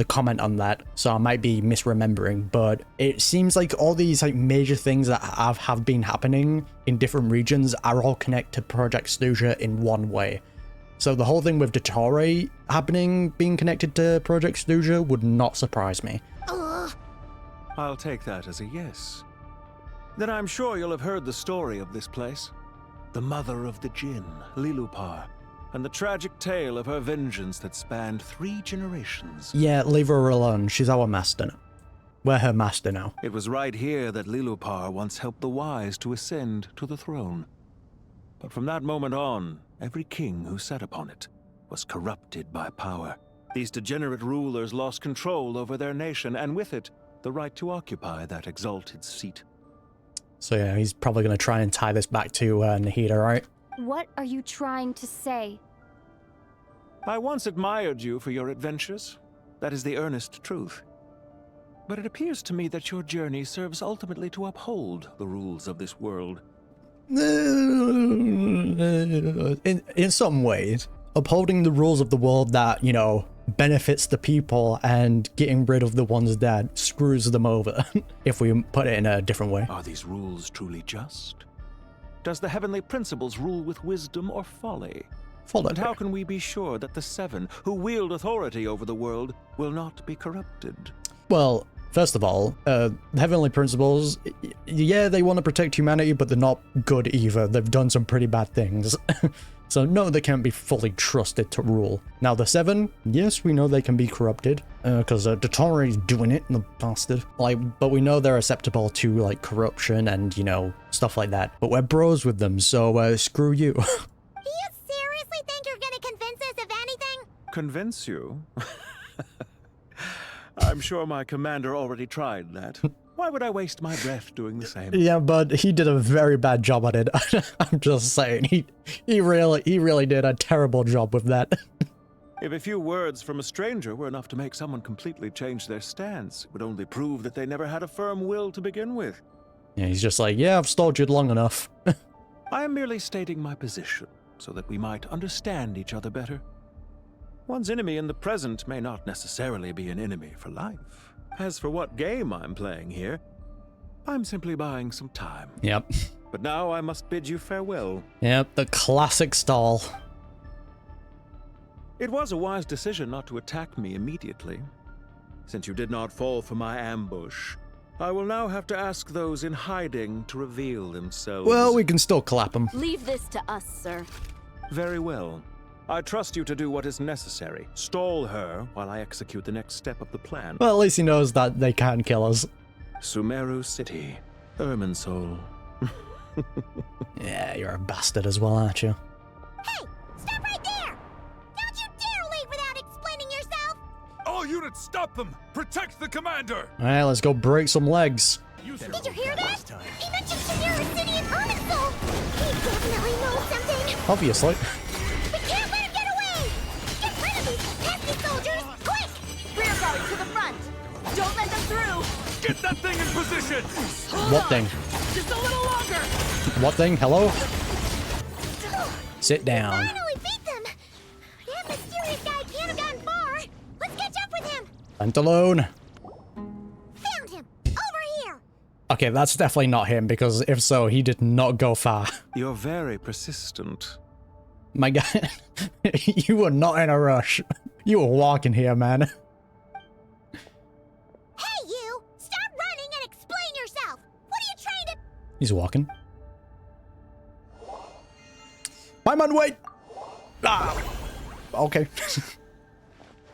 Speaker 1: comment on that, so I might be misremembering, but it seems like all these like major things that have been happening in different regions are all connected to Project Stooja in one way. So the whole thing with Dottore happening, being connected to Project Stooja, would not surprise me.
Speaker 22: I'll take that as a yes. Then I'm sure you'll have heard the story of this place. The mother of the Jinn, Lilupar, and the tragic tale of her vengeance that spanned 3 generations.
Speaker 1: Yeah, leave her alone. She's our master now. We're her master now.
Speaker 22: It was right here that Lilupar once helped the wise to ascend to the throne. But from that moment on, every king who sat upon it was corrupted by power. These degenerate rulers lost control over their nation, and with it, the right to occupy that exalted seat.
Speaker 1: So yeah, he's probably going to try and tie this back to Nahida, right?
Speaker 19: What are you trying to say?
Speaker 22: I once admired you for your adventures. That is the earnest truth. But it appears to me that your journey serves ultimately to uphold the rules of this world.
Speaker 1: In some ways, upholding the rules of the world that, you know, benefits the people and getting rid of the ones that screws them over, if we put it in a different way.
Speaker 22: Are these rules truly just? Does the heavenly principles rule with wisdom or folly? And how can we be sure that the 7 who wield authority over the world will not be corrupted?
Speaker 1: Well, first of all, the heavenly principles, yeah, they want to protect humanity, but they're not good either. They've done some pretty bad things. So no, they can't be fully trusted to rule. Now the 7, yes, we know they can be corrupted, because Dottore is doing it, the bastard. But we know they're acceptable to, like, corruption and, you know, stuff like that. But we're bros with them, so screw you.
Speaker 15: Do you seriously think you're gonna convince us of anything?
Speaker 22: Convince you? I'm sure my commander already tried that. Why would I waste my breath doing the same?
Speaker 1: Yeah, but he did a very bad job at it. I'm just saying, he really did a terrible job with that.
Speaker 22: If a few words from a stranger were enough to make someone completely change their stance, it would only prove that they never had a firm will to begin with.
Speaker 1: Yeah, he's just like, yeah, I've stalled you long enough.
Speaker 22: I am merely stating my position, so that we might understand each other better. One's enemy in the present may not necessarily be an enemy for life. As for what game I'm playing here, I'm simply buying some time.
Speaker 1: Yep.
Speaker 22: But now I must bid you farewell.
Speaker 1: Yep, the classic stall.
Speaker 22: It was a wise decision not to attack me immediately. Since you did not fall for my ambush, I will now have to ask those in hiding to reveal themselves.
Speaker 1: Well, we can still clap them.
Speaker 18: Leave this to us, sir.
Speaker 22: Very well. I trust you to do what is necessary. Stall her while I execute the next step of the plan.
Speaker 1: Well, at least he knows that they can't kill us.
Speaker 22: Sumeru City, Irminsul.
Speaker 1: Yeah, you're a bastard as well, aren't you?
Speaker 15: Hey, stop right there! Don't you dare leave without explaining yourself!
Speaker 10: All units, stop them! Protect the commander!
Speaker 1: Alright, let's go break some legs.
Speaker 15: Did you hear that? He mentioned Sumeru City and Irminsul! He definitely knows something!
Speaker 1: Obviously.
Speaker 15: We can't let him get away! Get rid of these pesky soldiers, quick!
Speaker 21: Rear guard to the front! Don't let them through!
Speaker 10: Get that thing in position!
Speaker 1: What thing?
Speaker 21: Just a little longer!
Speaker 1: What thing? Hello? Sit down.
Speaker 15: Finally beat them! That mysterious guy can't have gotten far! Let's catch up with him!
Speaker 1: Pantaloon.
Speaker 15: Found him! Over here!
Speaker 1: Okay, that's definitely not him, because if so, he did not go far.
Speaker 22: You're very persistent.
Speaker 1: My guy, you were not in a rush. You were walking here, man.
Speaker 15: Hey, you! Stop running and explain yourself! What are you trying to...
Speaker 1: He's walking. My man, wait! Ah! Okay.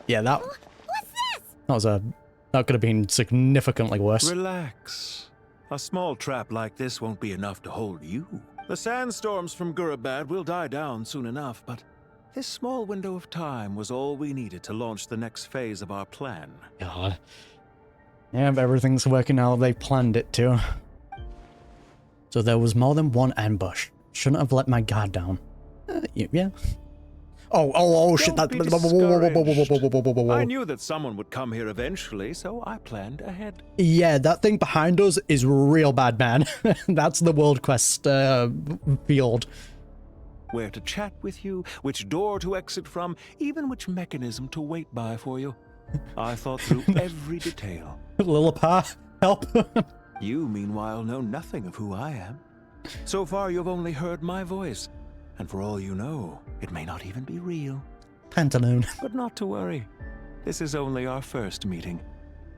Speaker 1: Yeah, that...
Speaker 15: What's this?
Speaker 1: That could have been significantly worse.
Speaker 22: Relax. A small trap like this won't be enough to hold you. The sandstorms from Gurabad will die down soon enough, but this small window of time was all we needed to launch the next phase of our plan.
Speaker 1: God. Yeah, but everything's working out they planned it to. So there was more than one ambush. Shouldn't have let my guard down. Yeah. Oh, shit.
Speaker 22: Don't be discouraged. I knew that someone would come here eventually, so I planned ahead.
Speaker 1: Yeah, that thing behind us is real bad, man. That's the World Quest field.
Speaker 22: Where to chat with you, which door to exit from, even which mechanism to wait by for you. I thought through every detail.
Speaker 1: Lilipar, help.
Speaker 22: You, meanwhile, know nothing of who I am. So far, you've only heard my voice. And for all you know, it may not even be real.
Speaker 1: Pantaloon.
Speaker 22: But not to worry. This is only our first meeting.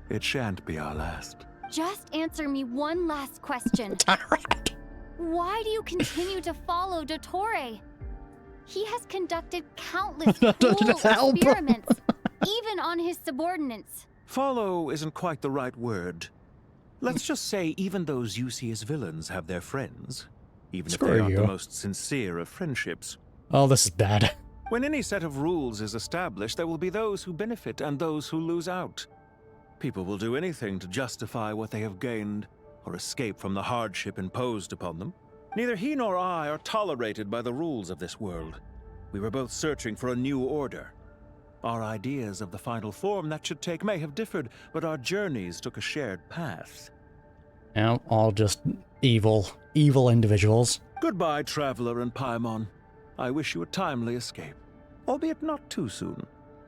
Speaker 22: It shan't be our last.
Speaker 19: Just answer me one last question. Why do you continue to follow Dottore? He has conducted countless cruel experiments, even on his subordinates.
Speaker 22: Follow isn't quite the right word. Let's just say even those you see as villains have their friends, even if they aren't the most sincere of friendships.
Speaker 1: Oh, this is bad.
Speaker 22: When any set of rules is established, there will be those who benefit and those who lose out. People will do anything to justify what they have gained or escape from the hardship imposed upon them. Neither he nor I are tolerated by the rules of this world. We were both searching for a new order. Our ideas of the final form that should take may have differed, but our journeys took a shared path.
Speaker 1: Yeah, all just evil individuals.
Speaker 22: Goodbye, Traveler and Paimon. I wish you a timely escape, albeit not too soon.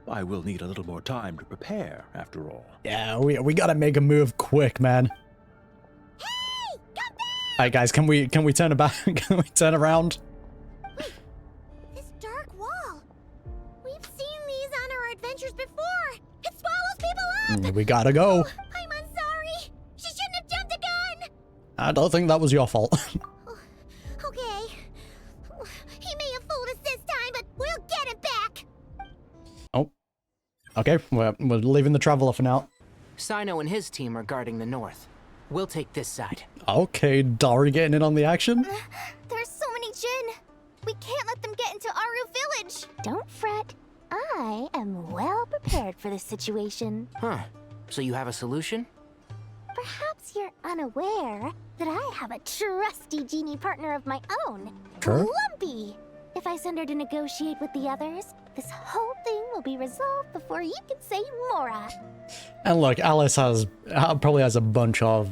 Speaker 22: I will need a little more time to prepare, after all.
Speaker 1: Yeah, we gotta make a move quick, man. Alright guys, can we turn it back? Can we turn around?
Speaker 15: Wait, this dark wall. We've seen these on our adventures before. It swallows people up.
Speaker 1: We gotta go.
Speaker 15: I'm sorry. She shouldn't have jumped a gun.
Speaker 1: I don't think that was your fault.
Speaker 15: Okay. He may have fooled us this time, but we'll get him back.
Speaker 1: Oh. Okay, we're leaving the Traveler for now.
Speaker 16: Sino and his team are guarding the north. We'll take this side.
Speaker 1: Okay, Dottore getting in on the action.
Speaker 15: There's so many Jin. We can't let them get into Aru Village. Don't fret. I am well prepared for this situation.
Speaker 16: Huh. So you have a solution?
Speaker 15: Perhaps you're unaware that I have a trusty genie partner of my own,
Speaker 1: Sure.
Speaker 15: Lumpy. If I send her to negotiate with the others, this whole thing will be resolved before you can say Mora.
Speaker 1: And look, Alice probably has a bunch of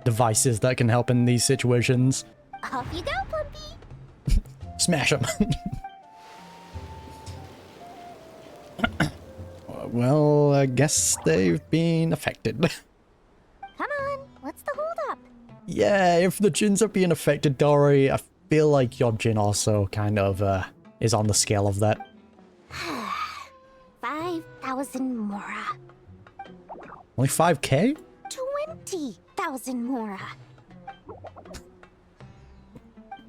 Speaker 1: devices that can help in these situations.
Speaker 15: Off you go, Plumpy.
Speaker 1: Smash them. Well, I guess they've been affected.
Speaker 15: Come on, what's the holdup?
Speaker 1: Yeah, if the Jins are being affected, Dottore, I feel like your Jin also kind of is on the scale of that.
Speaker 15: 5,000 Mora.
Speaker 1: Only 5k?
Speaker 15: 20,000 Mora.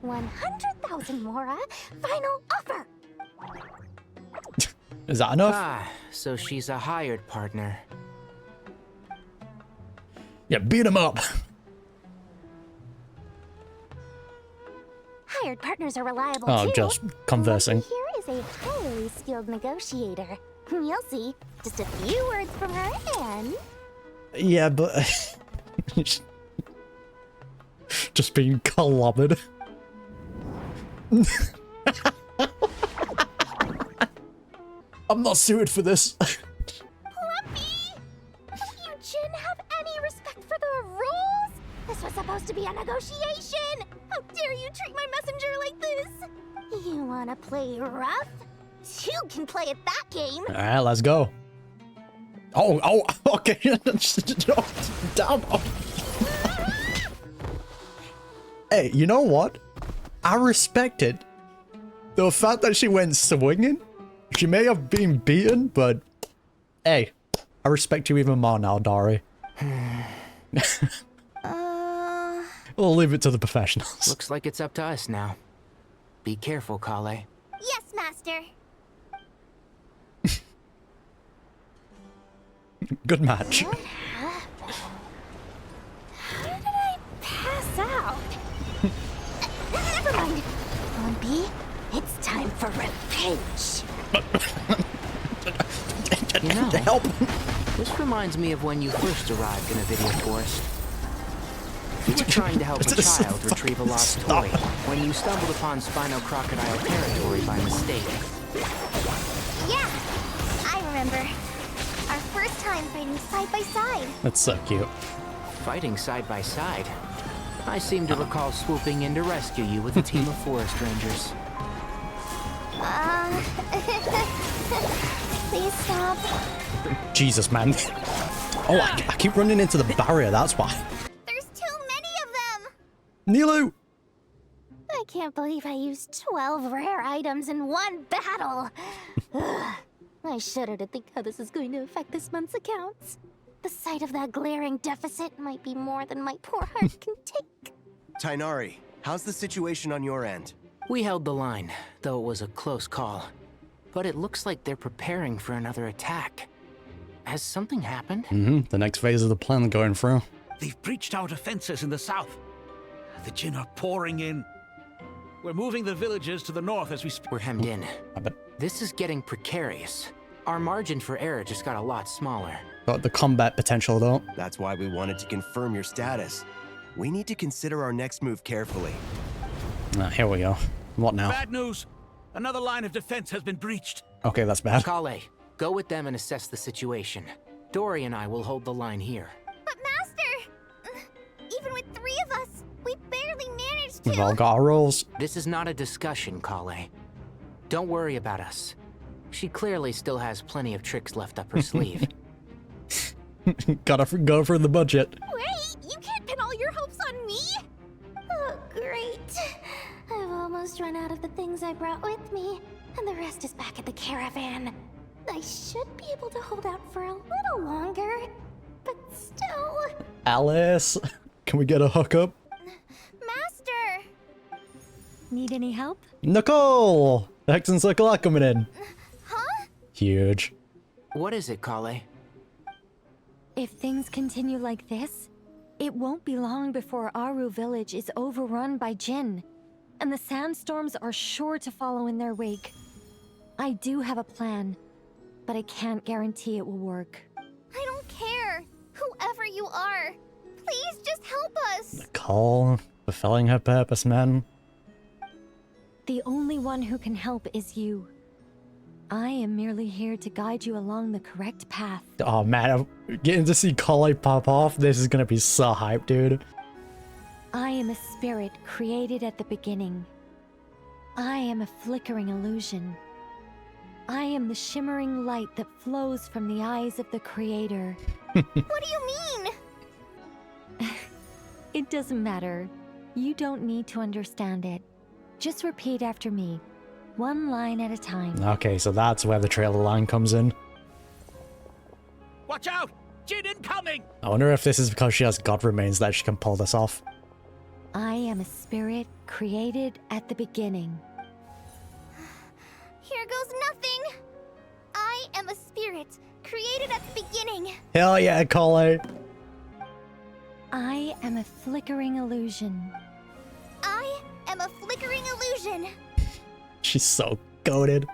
Speaker 15: 100,000 Mora. Final offer.
Speaker 1: Is that enough?
Speaker 16: Ah, so she's a hired partner.
Speaker 1: Yeah, beat him up.
Speaker 15: Hired partners are reliable
Speaker 1: Oh,
Speaker 15: too.
Speaker 1: just conversing.
Speaker 15: Lumpy here is a highly skilled negotiator. You'll see. Just a few words from her and...
Speaker 1: Yeah, but... just being clobbered. I'm not suited for this.
Speaker 15: Plumpy! Don't you Jin have any respect for the rules? This was supposed to be a negotiation! How dare you treat my messenger like this? You wanna play rough? Two can play at that game!
Speaker 1: Alright, let's go. Oh, okay. Damn. Hey, you know what? I respected the fact that she went swinging. She may have been beaten, but hey, I respect you even more now, Dottore. We'll leave it to the professionals.
Speaker 16: Looks like it's up to us now. Be careful, Collei.
Speaker 15: Yes, Master.
Speaker 1: Good match.
Speaker 15: What happened? How did I pass out? Never mind. Lumpy, it's time for revenge.
Speaker 16: You know,
Speaker 1: help.
Speaker 16: This reminds me of when you first arrived in a video forest. You were trying to help a child retrieve a lost toy when you stumbled upon Spino Crocodile territory by mistake.
Speaker 15: Yeah, I remember. Our first time fighting side by side.
Speaker 1: That's so cute.
Speaker 16: Fighting side by side? I seem to recall swooping in to rescue you with a team of forest rangers.
Speaker 15: Please stop.
Speaker 1: Jesus, man. Oh, I keep running into the barrier, that's why.
Speaker 15: There's too many of them.
Speaker 1: Nilu!
Speaker 15: I can't believe I used 12 rare items in one battle. Ugh. I shudder to think how this is going to affect this month's accounts. The sight of that glaring deficit might be more than my poor heart can take.
Speaker 2: Tighnari, how's the situation on your end?
Speaker 16: We held the line, though it was a close call. But it looks like they're preparing for another attack. Has something happened?
Speaker 1: The next phase of the plan going through.
Speaker 6: They've breached our defenses in the south. The Jinn are pouring in. We're moving the villagers to the north as we speak.
Speaker 16: We're hemmed in. This is getting precarious. Our margin for error just got a lot smaller.
Speaker 1: Got the combat potential though.
Speaker 2: That's why we wanted to confirm your status. We need to consider our next move carefully.
Speaker 1: Here we go. What now?
Speaker 6: Bad news. Another line of defense has been breached.
Speaker 1: Okay, that's bad.
Speaker 16: Collei, go with them and assess the situation. Dory and I will hold the line here.
Speaker 15: But Master! Even with 3 of us, we barely managed to—
Speaker 1: We've all got our roles.
Speaker 16: This is not a discussion, Collei. Don't worry about us. She clearly still has plenty of tricks left up her sleeve.
Speaker 1: Gotta go for the budget.
Speaker 15: Wait, you can't pin all your hopes on me? Oh, great. I've almost run out of the things I brought with me, and the rest is back at the caravan. I should be able to hold out for a little longer, but still...
Speaker 1: Alice, can we get a hookup?
Speaker 15: Master!
Speaker 19: Need any help?
Speaker 1: Nicole! The Hex and Circle are coming in.
Speaker 15: Huh?
Speaker 1: Huge.
Speaker 16: What is it, Collei?
Speaker 19: If things continue like this, it won't be long before Aru village is overrun by Jinn, and the sandstorms are sure to follow in their wake. I do have a plan, but I can't guarantee it will work.
Speaker 15: I don't care, whoever you are. Please just help us.
Speaker 1: Nicole, fulfilling her purpose, man.
Speaker 19: The only one who can help is you. I am merely here to guide you along the correct path.
Speaker 1: Oh man, I'm getting to see Collei pop off. This is gonna be so hype, dude.
Speaker 19: I am a spirit created at the beginning. I am a flickering illusion. I am the shimmering light that flows from the eyes of the Creator.
Speaker 15: What do you mean?
Speaker 19: It doesn't matter. You don't need to understand it. Just repeat after me. One line at a time.
Speaker 1: Okay, so that's where the trailer line comes in.
Speaker 6: Watch out! Jinn incoming!
Speaker 1: I wonder if this is because she has God remains that she can pull this off.
Speaker 19: I am a spirit created at the beginning.
Speaker 15: Here goes nothing. I am a spirit created at the beginning.
Speaker 1: Hell yeah, Collei.
Speaker 19: I am a flickering illusion.
Speaker 15: I am a flickering illusion.
Speaker 1: She's so goated.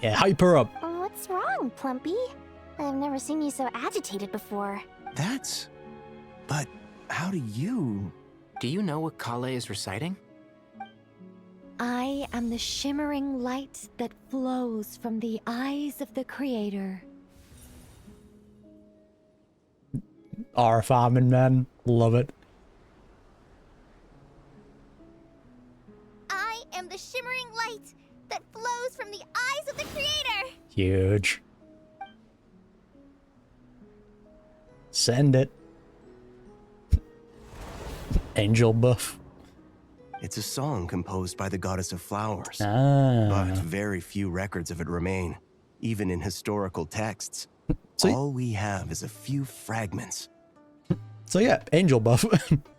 Speaker 1: Yeah, hype her up.
Speaker 15: What's wrong, Plumpy? I've never seen you so agitated before.
Speaker 2: But how do you...
Speaker 16: Do you know what Collei is reciting?
Speaker 19: I am the shimmering light that flows from the eyes of the Creator.
Speaker 1: R farming, man. Love it.
Speaker 15: I am the shimmering light that flows from the eyes of the Creator.
Speaker 1: Huge. Send it. Angel buff.
Speaker 2: It's a song composed by the goddess of flowers.
Speaker 1: But
Speaker 2: very few records of it remain, even in historical texts. All we have is a few fragments.
Speaker 1: So yeah, angel buff.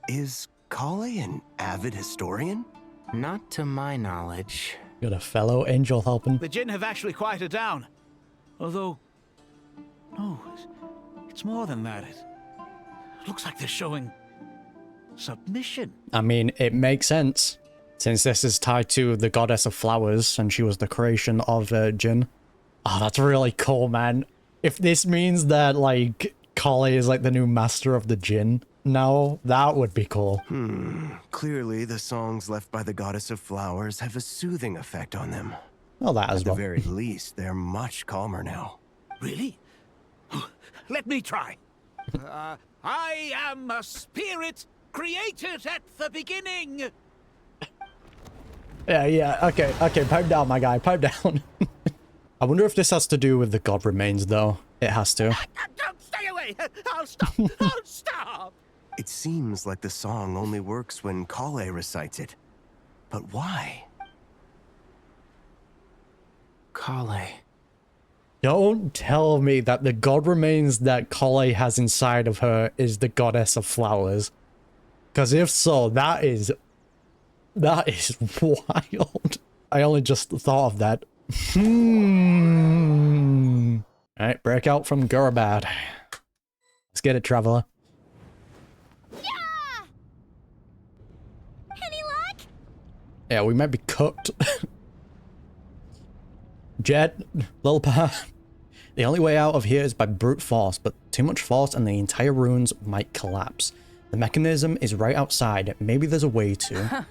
Speaker 2: Is Collei an avid historian?
Speaker 16: Not to my knowledge.
Speaker 1: Got a fellow angel helping.
Speaker 6: The Jinn have actually quieted down. Although... No, it's more than that. It looks like they're showing... submission.
Speaker 1: I mean, it makes sense, since this is tied to the goddess of flowers, and she was the creation of Jinn. Oh, that's really cool, man. If this means that, like, Collei is like the new master of the Jinn now, that would be cool.
Speaker 2: Clearly, the songs left by the goddess of flowers have a soothing effect on them.
Speaker 1: Well, that as well.
Speaker 2: At the very least, they're much calmer now.
Speaker 6: Really? Let me try. I am a spirit created at the beginning.
Speaker 1: Yeah, okay, pipe down, my guy, pipe down. I wonder if this has to do with the God remains, though. It has to.
Speaker 6: Don't stay away! I'll stop! I'll stop!
Speaker 2: It seems like the song only works when Collei recites it. But why?
Speaker 16: Collei.
Speaker 1: Don't tell me that the god remains that Collei has inside of her is the goddess of flowers. Because if so, that is wild. I only just thought of that. Alright, break out from Gurabad. Let's get it, traveler.
Speaker 21: Yeah! Any luck?
Speaker 1: Yeah, we might be cooked. Jet, little path. The only way out of here is by brute force, but too much force and the entire ruins might collapse. The mechanism is right outside. Maybe there's a way to.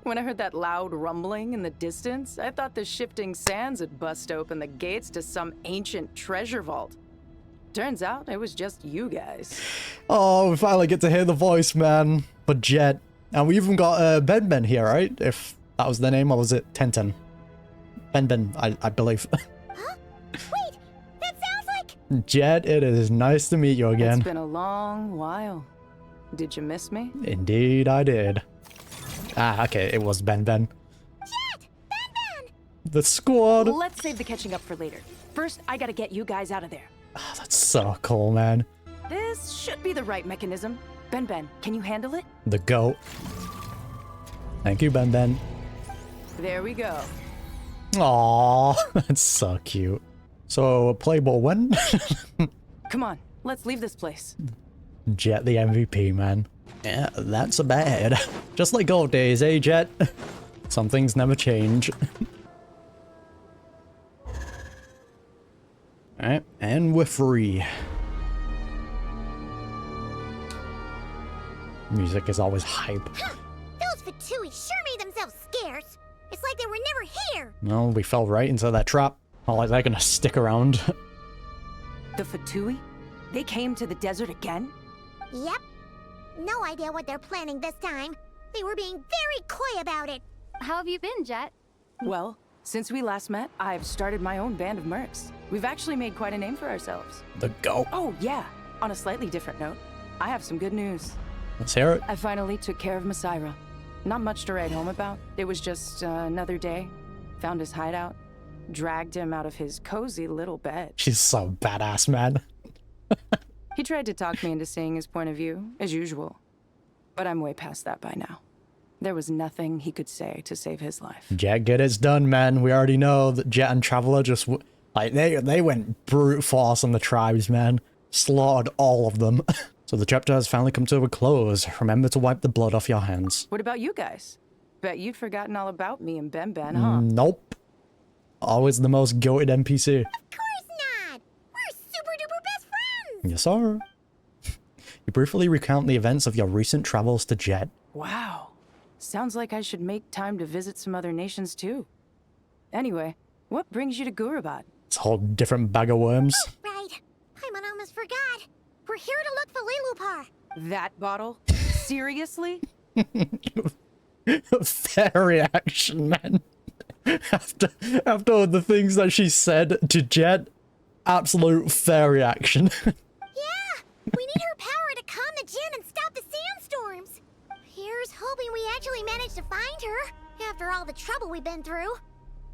Speaker 3: When I heard that loud rumbling in the distance, I thought the shifting sands had bust open the gates to some ancient treasure vault. Turns out it was just you guys.
Speaker 1: Oh, we finally get to hear the voice, man. But Jet. And we even got Ben here, right? If that was the name, or was it Tenten? Ben, I believe.
Speaker 21: Huh? Wait, that sounds like...
Speaker 1: Jet, it is nice to meet you again.
Speaker 3: It's been a long while. Did you miss me?
Speaker 1: Indeed, I did. Ah, okay, it was Ben.
Speaker 21: Jet! Ben!
Speaker 1: The squad!
Speaker 3: Let's save the catching up for later. First, I gotta get you guys out of there.
Speaker 1: Oh, that's so cool, man.
Speaker 3: This should be the right mechanism. Ben, can you handle it?
Speaker 1: The goat. Thank you, Ben.
Speaker 3: There we go.
Speaker 1: Aww, that's so cute. So, play ball when?
Speaker 3: Come on, let's leave this place.
Speaker 1: Jet the MVP, man. Yeah, that's a bad. Just like old days, eh, Jet? Some things never change. Alright, and we're free. Music is always hype.
Speaker 15: Those Fatui sure made themselves scarce. It's like they were never here.
Speaker 1: No, we fell right into that trap. Not like they're gonna stick around.
Speaker 3: The Fatui? They came to the desert again?
Speaker 15: Yep. No idea what they're planning this time. They were being very coy about it.
Speaker 19: How have you been, Jet?
Speaker 3: Well, since we last met, I've started my own band of mercs. We've actually made quite a name for ourselves.
Speaker 1: The goat.
Speaker 3: Oh, yeah. On a slightly different note, I have some good news.
Speaker 1: Let's hear it.
Speaker 3: I finally took care of Masira. Not much to write home about. It was just another day. Found his hideout. Dragged him out of his cozy little bed.
Speaker 1: She's so badass, man.
Speaker 3: He tried to talk me into seeing his point of view, as usual. But I'm way past that by now. There was nothing he could say to save his life.
Speaker 1: Jet, get it's done, man. We already know that Jet and Traveler just... like, they went brute force on the tribes, man. Slaughtered all of them. So the chapter has finally come to a close. Remember to wipe the blood off your hands.
Speaker 3: What about you guys? Bet you've forgotten all about me and Ben, huh?
Speaker 1: Nope. Always the most goated NPC.
Speaker 15: Of course not! We're super duper best friends!
Speaker 1: Yes, sir. You briefly recount the events of your recent travels to Jet.
Speaker 3: Wow. Sounds like I should make time to visit some other nations too. Anyway, what brings you to Gurabad?
Speaker 1: It's a whole different bag of worms.
Speaker 15: Oh, right. I almost forgot. We're here to look for Lelupar.
Speaker 3: That bottle? Seriously?
Speaker 1: Fair reaction, man. After all the things that she said to Jet, absolute fair reaction.
Speaker 15: Yeah, we need her power to calm the Jinn and stop the sandstorms. Here's hoping we actually manage to find her, after all the trouble we've been through.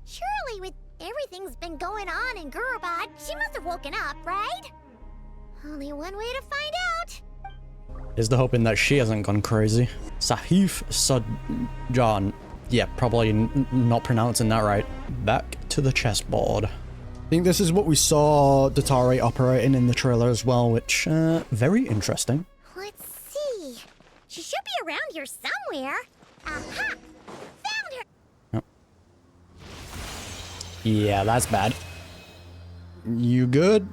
Speaker 15: Surely with everything's been going on in Gurabad, she must have woken up, right? Only one way to find out.
Speaker 1: Is the hoping that she hasn't gone crazy. Sahif Sajan. Yeah, probably not pronouncing that right. Back to the chessboard. I think this is what we saw Dottore operating in the trailer as well, which, very interesting.
Speaker 15: Let's see. She should be around here somewhere. Aha! Found her!
Speaker 1: Yep. Yeah, that's bad. You good?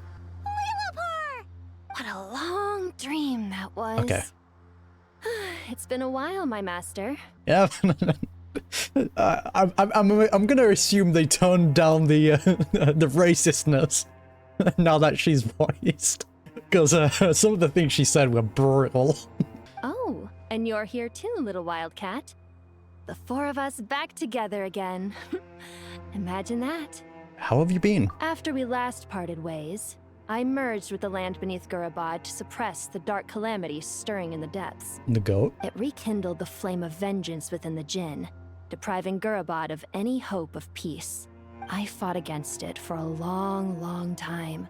Speaker 9: What a long dream that was.
Speaker 1: Okay.
Speaker 9: It's been a while, my master.
Speaker 1: Yeah. I'm gonna assume they toned down the racistness now that she's voiced, because some of the things she said were brutal.
Speaker 9: Oh, and you're here too, little wildcat. The four of us back together again. Imagine that.
Speaker 1: How have you been?
Speaker 9: After we last parted ways, I merged with the land beneath Gurabad to suppress the dark calamity stirring in the depths.
Speaker 1: The goat?
Speaker 9: It rekindled the flame of vengeance within the Jinn, depriving Gurabad of any hope of peace. I fought against it for a long, long time.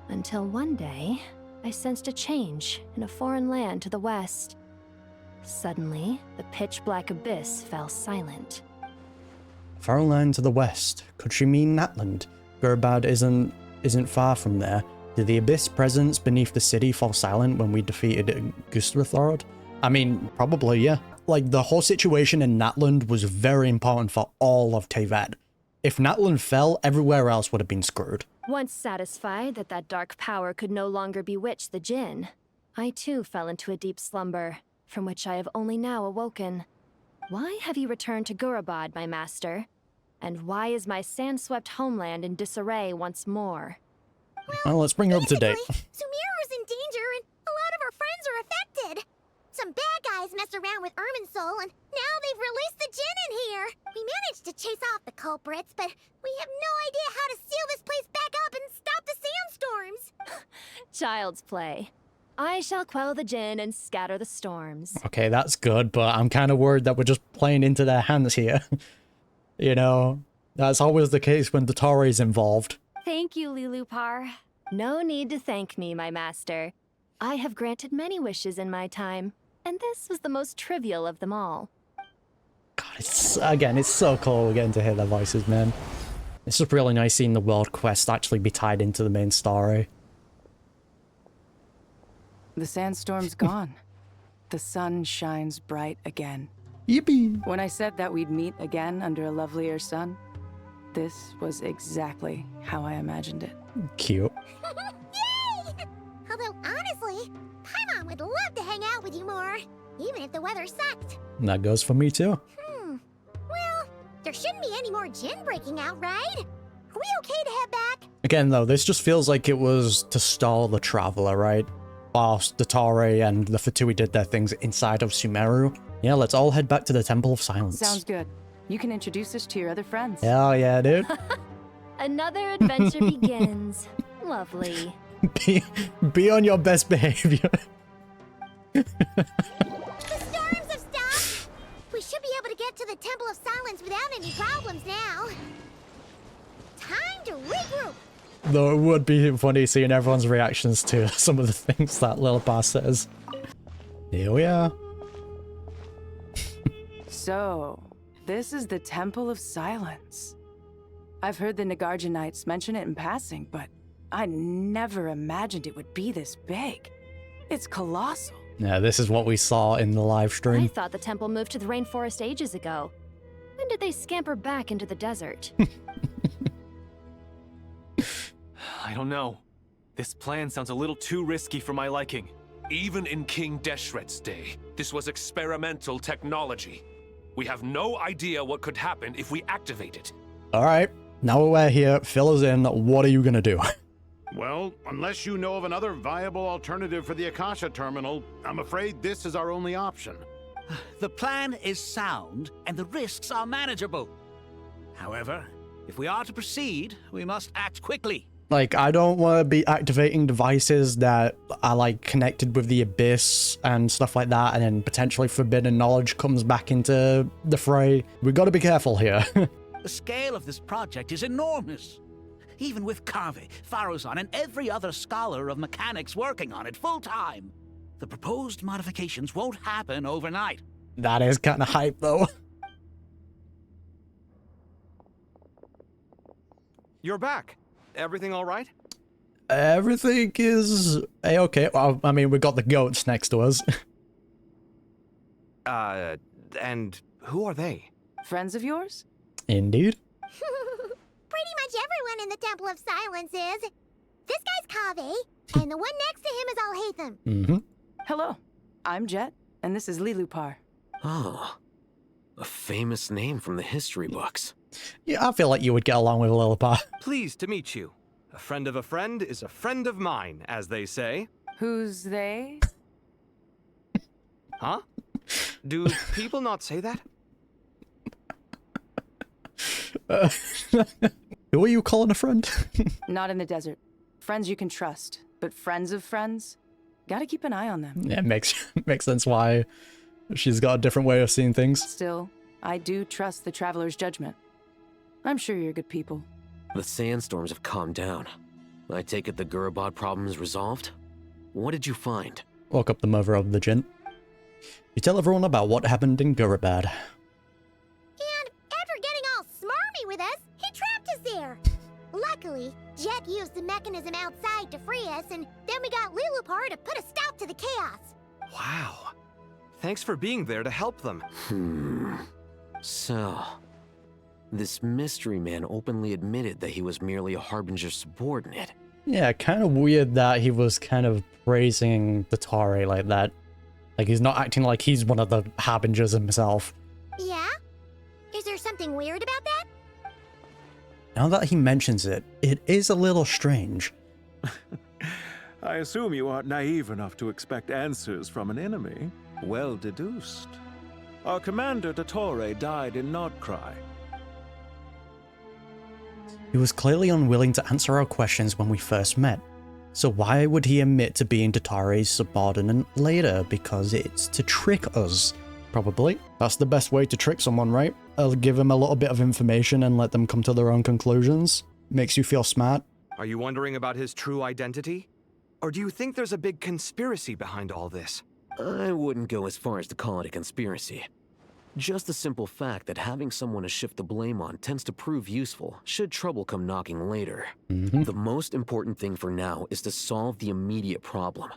Speaker 9: Until one day, I sensed a change in a foreign land to the west. Suddenly, the pitch-black abyss fell silent.
Speaker 1: Foreign land to the west. Could she mean Natland? Gurabad isn't far from there. Did the abyss presence beneath the city fall silent when we defeated Gustvathord? I mean, probably, yeah. Like, the whole situation in Natland was very important for all of Teyvat. If Natland fell, everywhere else would have been screwed.
Speaker 9: Once satisfied that that dark power could no longer bewitch the Jinn, I too fell into a deep slumber, from which I have only now awoken. Why have you returned to Gurabad, my master? And why is my sand-swept homeland in disarray once more?
Speaker 1: Well, let's bring her up to date.
Speaker 15: Sumeru's in danger and a lot of our friends are affected. Some bad guys messed around with Irminsul and now they've released the Jinn in here. We managed to chase off the culprits, but we have no idea how to seal this place back up and stop the sandstorms.
Speaker 9: Child's play. I shall quell the Jinn and scatter the storms.
Speaker 1: Okay, that's good, but I'm kind of worried that we're just playing into their hands here. You know, that's always the case when Dottore is involved.
Speaker 9: Thank you, Lilupar. No need to thank me, my master. I have granted many wishes in my time, and this was the most trivial of them all.
Speaker 1: God, it's so cool getting to hear their voices, man. It's just really nice seeing the world quest actually be tied into the main story.
Speaker 3: The sandstorm's gone. The sun shines bright again.
Speaker 1: Yippee!
Speaker 3: When I said that we'd meet again under a lovelier sun, this was exactly how I imagined it.
Speaker 1: Cute.
Speaker 15: Yay! Although, honestly, Paimon would love to hang out with you more, even if the weather sucked.
Speaker 1: And that goes for me too.
Speaker 15: Well, there shouldn't be any more Jinn breaking out, right? Are we okay to head back?
Speaker 1: Again, though, this just feels like it was to stall the Traveler, right? Whilst Dottore and the Fatui did their things inside of Sumeru. Yeah, let's all head back to the Temple of Silence.
Speaker 3: Sounds good. You can introduce us to your other friends.
Speaker 1: Hell yeah, dude.
Speaker 9: Another adventure begins. Lovely.
Speaker 1: Be on your best behavior.
Speaker 15: The storms have stopped. We should be able to get to the Temple of Silence without any problems now. Time to regroup.
Speaker 1: Though it would be funny seeing everyone's reactions to some of the things that Lilupar says. Here we are.
Speaker 3: So, this is the Temple of Silence. I've heard the Nagarjanites mention it in passing, but I never imagined it would be this big. It's colossal.
Speaker 1: Yeah, this is what we saw in the live stream.
Speaker 9: I thought the temple moved to the rainforest ages ago. When did they scamper back into the desert?
Speaker 7: I don't know. This plan sounds a little too risky for my liking.
Speaker 10: Even in King Deshret's day, this was experimental technology. We have no idea what could happen if we activate it.
Speaker 1: Alright, now we're here, fill us in, what are you gonna do?
Speaker 11: Well, unless you know of another viable alternative for the Akasha terminal, I'm afraid this is our only option.
Speaker 6: The plan is sound, and the risks are manageable. However, if we are to proceed, we must act quickly.
Speaker 1: Like, I don't want to be activating devices that are, like, connected with the Abyss and stuff like that, and then potentially forbidden knowledge comes back into the fray. We gotta be careful here.
Speaker 6: The scale of this project is enormous. Even with Kaveh, Faruzan, and every other scholar of mechanics working on it full-time, the proposed modifications won't happen overnight.
Speaker 1: That is kind of hype, though.
Speaker 12: You're back. Everything all right?
Speaker 1: Everything is a-okay. Well, I mean, we got the goats next to us.
Speaker 12: And who are they?
Speaker 3: Friends of yours?
Speaker 1: Indeed.
Speaker 15: Pretty much everyone in the Temple of Silence is. This guy's Kaveh, and the one next to him is Alhaitham.
Speaker 1: Mm-hmm.
Speaker 3: Hello, I'm Jet, and this is Lilupar.
Speaker 14: Oh, a famous name from the history books.
Speaker 1: Yeah, I feel like you would get along with Lilupar.
Speaker 12: Pleased to meet you. A friend of a friend is a friend of mine, as they say.
Speaker 3: Who's they?
Speaker 12: Huh? Do people not say that?
Speaker 1: Who are you calling a friend?
Speaker 3: Not in the desert. Friends you can trust, but friends of friends? Gotta keep an eye on them.
Speaker 1: Yeah, makes sense why she's got a different way of seeing things.
Speaker 3: Still, I do trust the Traveler's judgment. I'm sure you're good people.
Speaker 24: The sandstorms have calmed down. I take it the Gurabad problem is resolved? What did you find?
Speaker 1: Woke up the mother of the Jinn. You tell everyone about what happened in Gurabad.
Speaker 15: And after getting all smarmy with us, he trapped us there. Luckily, Jet used the mechanism outside to free us, and then we got Lilupar to put a stop to the chaos.
Speaker 12: Wow. Thanks for being there to help them.
Speaker 24: So, this mystery man openly admitted that he was merely a Harbinger subordinate.
Speaker 1: Yeah, kind of weird that he was kind of praising Dottore like that. Like, he's not acting like he's one of the Harbingers himself.
Speaker 15: Yeah? Is there something weird about that?
Speaker 1: Now that he mentions it, it is a little strange.
Speaker 22: I assume you aren't naive enough to expect answers from an enemy. Well deduced. Our commander, Dottore, died in Krai.
Speaker 1: He was clearly unwilling to answer our questions when we first met. So why would he admit to being Dottore's subordinate later? Because it's to trick us. Probably. That's the best way to trick someone, right? I'll give them a little bit of information and let them come to their own conclusions. Makes you feel smart.
Speaker 12: Are you wondering about his true identity? Or do you think there's a big conspiracy behind all this?
Speaker 24: I wouldn't go as far as to call it a conspiracy. Just the simple fact that having someone to shift the blame on tends to prove useful should trouble come knocking later. The most important thing for now is to solve the immediate problem.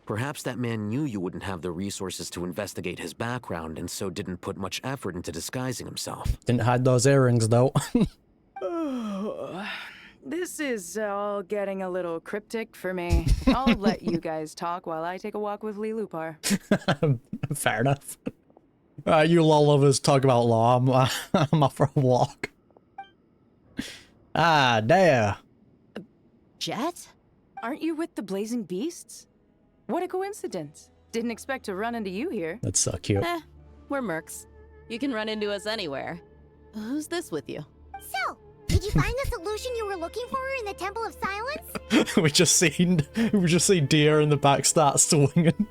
Speaker 24: Perhaps that man knew you wouldn't have the resources to investigate his background and so didn't put much effort into disguising himself.
Speaker 1: Didn't hide those earrings though.
Speaker 3: This is all getting a little cryptic for me. I'll let you guys talk while I take a walk with Lilupar.
Speaker 1: Fair enough. You law lovers talk about law. I'm off for a walk. Ah, there.
Speaker 3: Jet? Aren't you with the Blazing Beasts? What a coincidence. Didn't expect to run into you here.
Speaker 1: That's so cute.
Speaker 18: We're mercs. You can run into us anywhere. Who's this with you?
Speaker 15: So, did you find the solution you were looking for in the Temple of Silence?
Speaker 1: we just see deer in the back start swinging.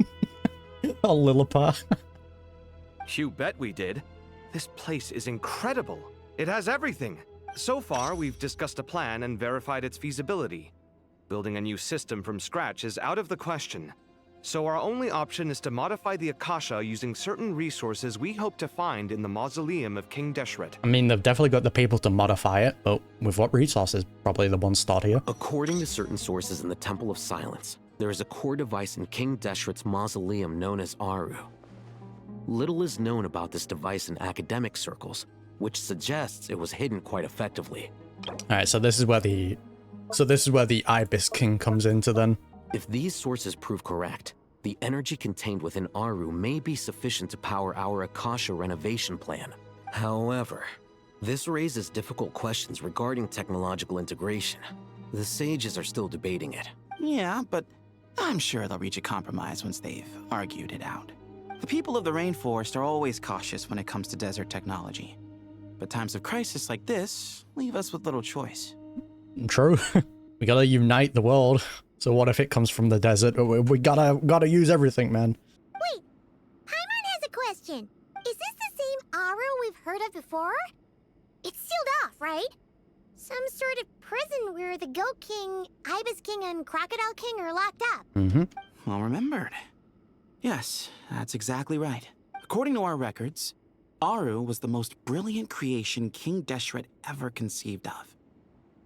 Speaker 1: A Lilipar.
Speaker 12: You bet we did. This place is incredible. It has everything. So far, we've discussed a plan and verified its feasibility. Building a new system from scratch is out of the question. So our only option is to modify the Akasha using certain resources we hope to find in the mausoleum of King Deshret.
Speaker 1: I mean, they've definitely got the people to modify it, but with what resources? Probably the one start here.
Speaker 24: According to certain sources in the Temple of Silence, there is a core device in King Deshret's mausoleum known as Aru. Little is known about this device in academic circles, which suggests it was hidden quite effectively.
Speaker 1: Alright, so this is where the Ibis King comes into then.
Speaker 24: If these sources prove correct, the energy contained within Aru may be sufficient to power our Akasha renovation plan. However, this raises difficult questions regarding technological integration. The sages are still debating it.
Speaker 5: Yeah, but I'm sure they'll reach a compromise once they've argued it out. The people of the rainforest are always cautious when it comes to desert technology. But times of crisis like this leave us with little choice.
Speaker 1: True. We gotta unite the world. So what if it comes from the desert? We gotta use everything, man.
Speaker 15: Wait, Paimon has a question. Is this the same Aru we've heard of before? It's sealed off, right? Some sort of prison where the Goat King, Ibis King, and Crocodile King are locked up.
Speaker 5: Well remembered. Yes, that's exactly right. According to our records, Aru was the most brilliant creation King Deshret ever conceived of.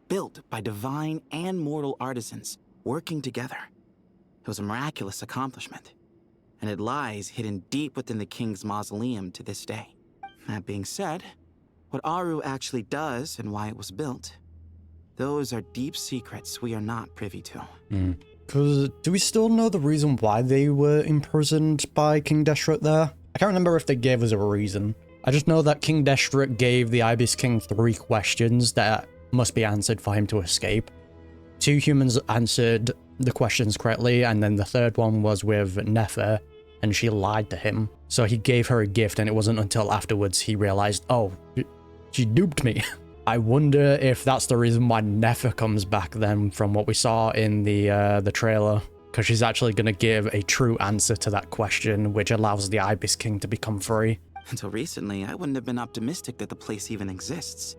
Speaker 5: Built by divine and mortal artisans working together. It was a miraculous accomplishment, and it lies hidden deep within the king's mausoleum to this day. That being said, what Aru actually does and why it was built, those are deep secrets we are not privy to.
Speaker 1: Because do we still know the reason why they were imprisoned by King Deshret there? I can't remember if they gave us a reason. I just know that King Deshret gave the Ibis King 3 questions that must be answered for him to escape. 2 humans answered the questions correctly, and then the 3rd one was with Nefer, and she lied to him. So he gave her a gift, and it wasn't until afterwards he realized, oh, she duped me. I wonder if that's the reason why Nefer comes back then, from what we saw in the trailer, because she's actually going to give a true answer to that question, which allows the Ibis King to become free.
Speaker 5: Until recently, I wouldn't have been optimistic that the place even exists.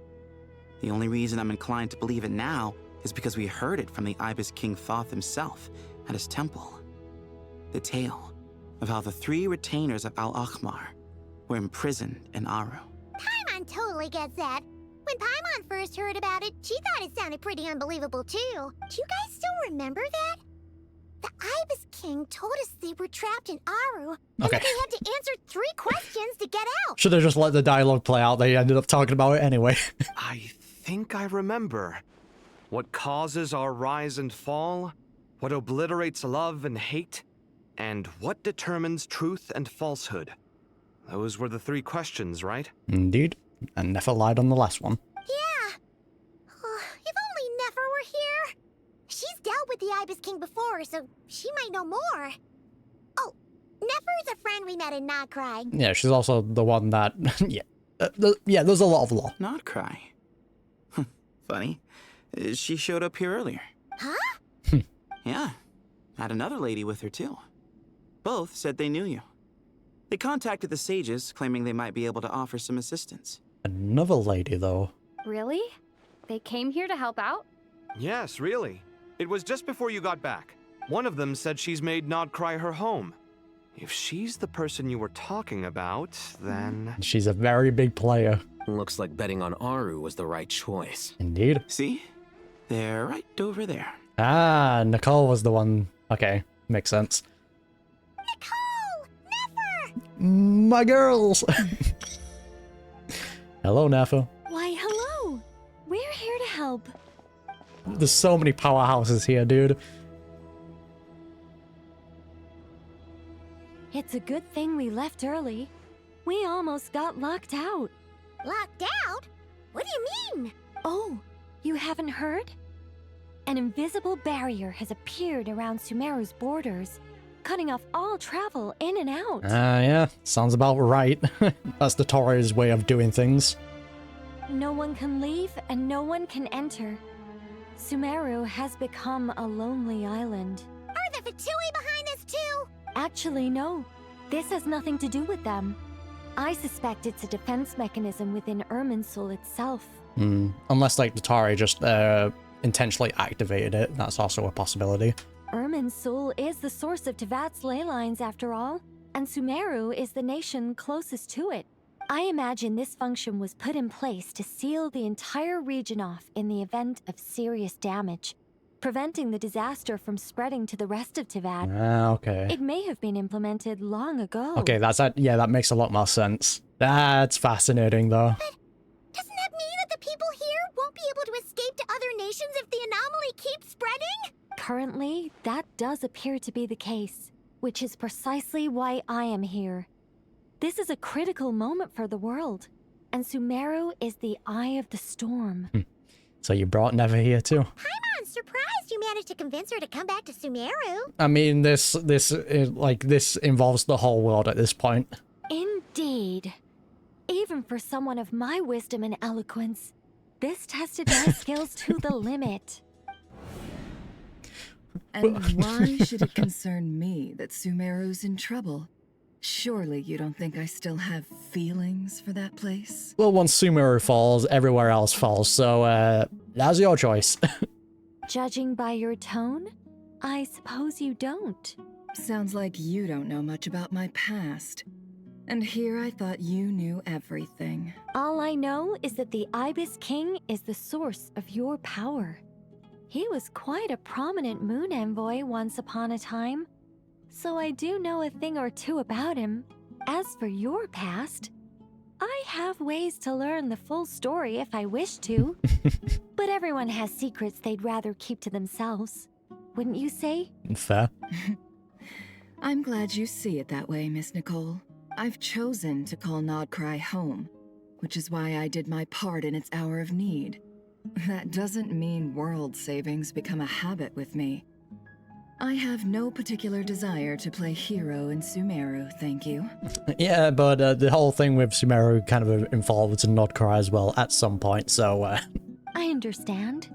Speaker 5: The only reason I'm inclined to believe it now is because we heard it from the Ibis King Thoth himself at his temple. The tale of how the 3 retainers of Al-Akhmar were imprisoned in Aru.
Speaker 15: Paimon totally gets that. When Paimon first heard about it, she thought it sounded pretty unbelievable too. Do you guys still remember that? The Ibis King told us they were trapped in Aru, and that they had to answer 3 questions to get out.
Speaker 1: Should have just let the dialogue play out. They ended up talking about it anyway.
Speaker 12: I think I remember. What causes our rise and fall? What obliterates love and hate? And what determines truth and falsehood? Those were the 3 questions, right?
Speaker 1: Indeed. And Nefer lied on the last one.
Speaker 15: Yeah. If only Nefer were here. She's dealt with the Ibis King before, so she might know more. Oh, Nefer's a friend we met in Krai.
Speaker 1: Yeah, she's also the one that... yeah, there's a lot of lore.
Speaker 5: Krai. Funny. She showed up here earlier.
Speaker 15: Huh?
Speaker 5: Yeah. Had another lady with her, too. Both said they knew you. They contacted the sages, claiming they might be able to offer some assistance.
Speaker 1: Another lady, though.
Speaker 19: Really? They came here to help out?
Speaker 12: Yes, really. It was just before you got back. One of them said she's made Krai her home. If she's the person you were talking about, then...
Speaker 1: She's a very big player.
Speaker 14: Looks like betting on Aru was the right choice.
Speaker 1: Indeed.
Speaker 5: See? They're right over there.
Speaker 1: Ah, Nicole was the one. Okay, makes sense.
Speaker 15: Nicole! Nefer!
Speaker 1: My girls! Hello, Nefer.
Speaker 9: Why, hello! We're here to help.
Speaker 1: There's so many powerhouses here, dude.
Speaker 9: It's a good thing we left early. We almost got locked out.
Speaker 15: Locked out? What do you mean?
Speaker 9: Oh, you haven't heard? An invisible barrier has appeared around Sumeru's borders, cutting off all travel in and out.
Speaker 1: Yeah, sounds about right. That's the Dottore way of doing things.
Speaker 9: No one can leave and no one can enter. Sumeru has become a lonely island.
Speaker 15: Are the Fatui behind this too?
Speaker 9: Actually, no. This has nothing to do with them. I suspect it's a defense mechanism within Irminsul itself.
Speaker 1: Unless, like, the Dottore just intentionally activated it. That's also a possibility.
Speaker 9: Irminsul is the source of Tevat's ley lines, after all, and Sumeru is the nation closest to it. I imagine this function was put in place to seal the entire region off in the event of serious damage, preventing the disaster from spreading to the rest of Tevat.
Speaker 1: Okay.
Speaker 9: It may have been implemented long ago.
Speaker 1: Okay, yeah, that makes a lot more sense. That's fascinating, though.
Speaker 15: But doesn't that mean that the people here won't be able to escape to other nations if the anomaly keeps spreading?
Speaker 9: Currently, that does appear to be the case, which is precisely why I am here. This is a critical moment for the world, and Sumeru is the eye of the storm.
Speaker 1: So you brought Nefer here too?
Speaker 15: I'm surprised you managed to convince her to come back to Sumeru.
Speaker 1: I mean, this involves the whole world at this point.
Speaker 9: Indeed. Even for someone of my wisdom and eloquence, this tested my skills to the limit.
Speaker 4: And why should it concern me that Sumeru's in trouble? Surely you don't think I still have feelings for that place?
Speaker 1: Well, once Sumeru falls, everywhere else falls, so that's your choice.
Speaker 9: Judging by your tone, I suppose you don't.
Speaker 4: Sounds like you don't know much about my past. And here I thought you knew everything.
Speaker 9: All I know is that the Ibis King is the source of your power. He was quite a prominent moon envoy once upon a time, so I do know a thing or two about him. As for your past, I have ways to learn the full story if I wish to. But everyone has secrets they'd rather keep to themselves. Wouldn't you say?
Speaker 1: Fair.
Speaker 4: I'm glad you see it that way, Miss Nicole. I've chosen to call Krai home, which is why I did my part in its hour of need. That doesn't mean world savings become a habit with me. I have no particular desire to play hero in Sumeru, thank you.
Speaker 1: Yeah, but the whole thing with Sumeru kind of involves Krai as well at some point, so...
Speaker 9: I understand.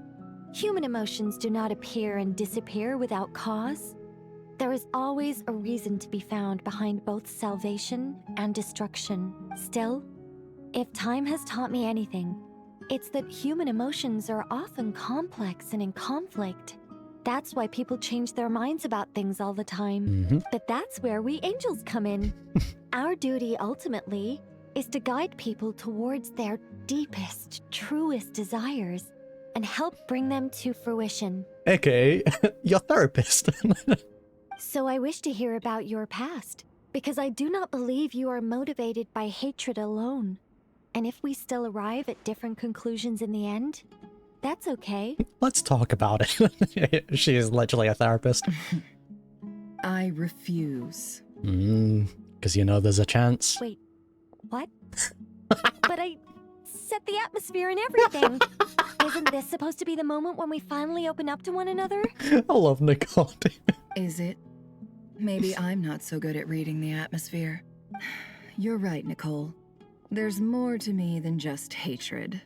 Speaker 9: Human emotions do not appear and disappear without cause. There is always a reason to be found behind both salvation and destruction. Still, if time has taught me anything,
Speaker 8: It's that human emotions are often complex and in conflict. That's why people change their minds about things all the time. But that's where we angels come in. Our duty, ultimately, is to guide people towards their deepest, truest desires and help bring them to fruition.
Speaker 1: Okay, your therapist.
Speaker 8: So I wish to hear about your past, because I do not believe you are motivated by hatred alone. And if we still arrive at different conclusions in the end, that's okay.
Speaker 1: Let's talk about it. She is literally a therapist.
Speaker 4: I refuse.
Speaker 1: Because you know there's a chance.
Speaker 8: Wait, what? But I set the atmosphere and everything. Isn't this supposed to be the moment when we finally open up to one another?
Speaker 1: I love Nicole.
Speaker 4: Is it? Maybe I'm not so good at reading the atmosphere. You're right, Nicole. There's more to me than just hatred.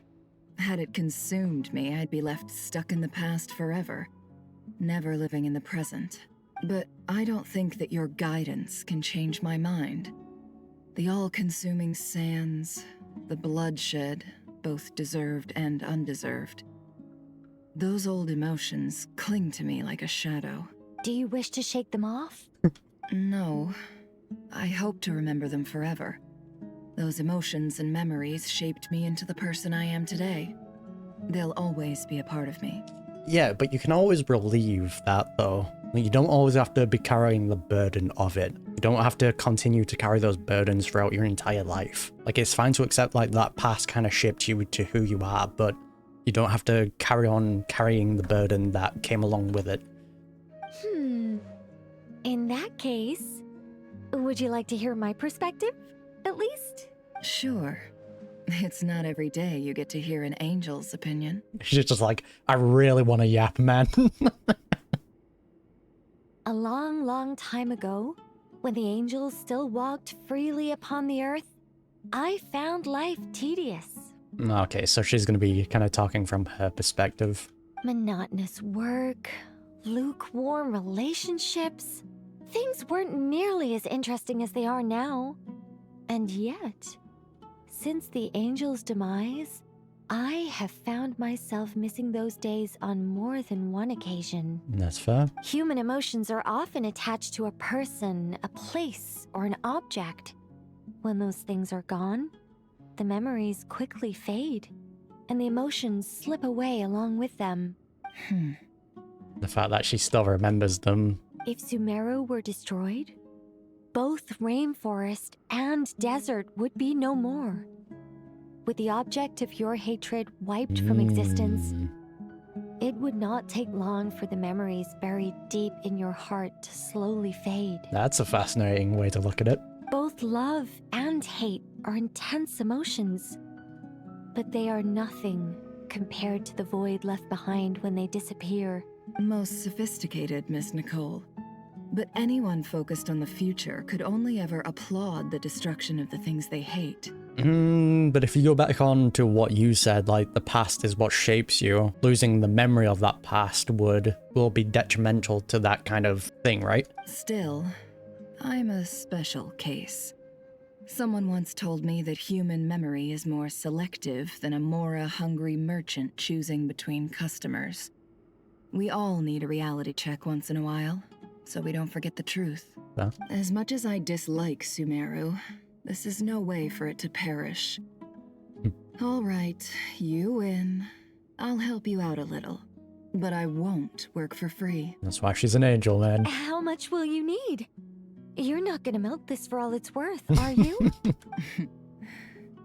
Speaker 4: Had it consumed me, I'd be left stuck in the past forever, never living in the present. But I don't think that your guidance can change my mind. The all-consuming sands, the bloodshed, both deserved and undeserved. Those old emotions cling to me like a shadow.
Speaker 8: Do you wish to shake them off?
Speaker 4: No. I hope to remember them forever. Those emotions and memories shaped me into the person I am today. They'll always be a part of me.
Speaker 1: Yeah, but you can always relieve that, though. You don't always have to be carrying the burden of it. You don't have to continue to carry those burdens throughout your entire life. Like, it's fine to accept, like, that past kind of shaped you to who you are, but you don't have to carry on carrying the burden that came along with it.
Speaker 8: In that case, would you like to hear my perspective, at least?
Speaker 4: Sure. It's not every day you get to hear an angel's opinion.
Speaker 1: She's just like, I really want to yap, man.
Speaker 8: A long, long time ago, when the angels still walked freely upon the earth, I found life tedious.
Speaker 1: Okay, so she's going to be kind of talking from her perspective.
Speaker 8: Monotonous work, lukewarm relationships. Things weren't nearly as interesting as they are now. And yet, since the angel's demise, I have found myself missing those days on more than one occasion.
Speaker 1: That's fair.
Speaker 8: Human emotions are often attached to a person, a place, or an object. When those things are gone, the memories quickly fade, and the emotions slip away along with them.
Speaker 1: The fact that she still remembers them.
Speaker 8: If Sumeru were destroyed, both rainforest and desert would be no more. With the object of your hatred wiped from existence, it would not take long for the memories buried deep in your heart to slowly fade.
Speaker 1: That's a fascinating way to look at it.
Speaker 8: Both love and hate are intense emotions, but they are nothing compared to the void left behind when they disappear.
Speaker 4: Most sophisticated, Miss Nicole. But anyone focused on the future could only ever applaud the destruction of the things they hate.
Speaker 1: But if you go back on to what you said, like the past is what shapes you, losing the memory of that past will be detrimental to that kind of thing, right?
Speaker 4: Still, I'm a special case. Someone once told me that human memory is more selective than a Mora-hungry merchant choosing between customers. We all need a reality check once in a while, so we don't forget the truth.
Speaker 1: Yeah.
Speaker 4: As much as I dislike Sumeru, this is no way for it to perish. All right, you win. I'll help you out a little, but I won't work for free.
Speaker 1: That's why she's an angel, man.
Speaker 8: How much will you need? You're not gonna milk this for all it's worth, are you?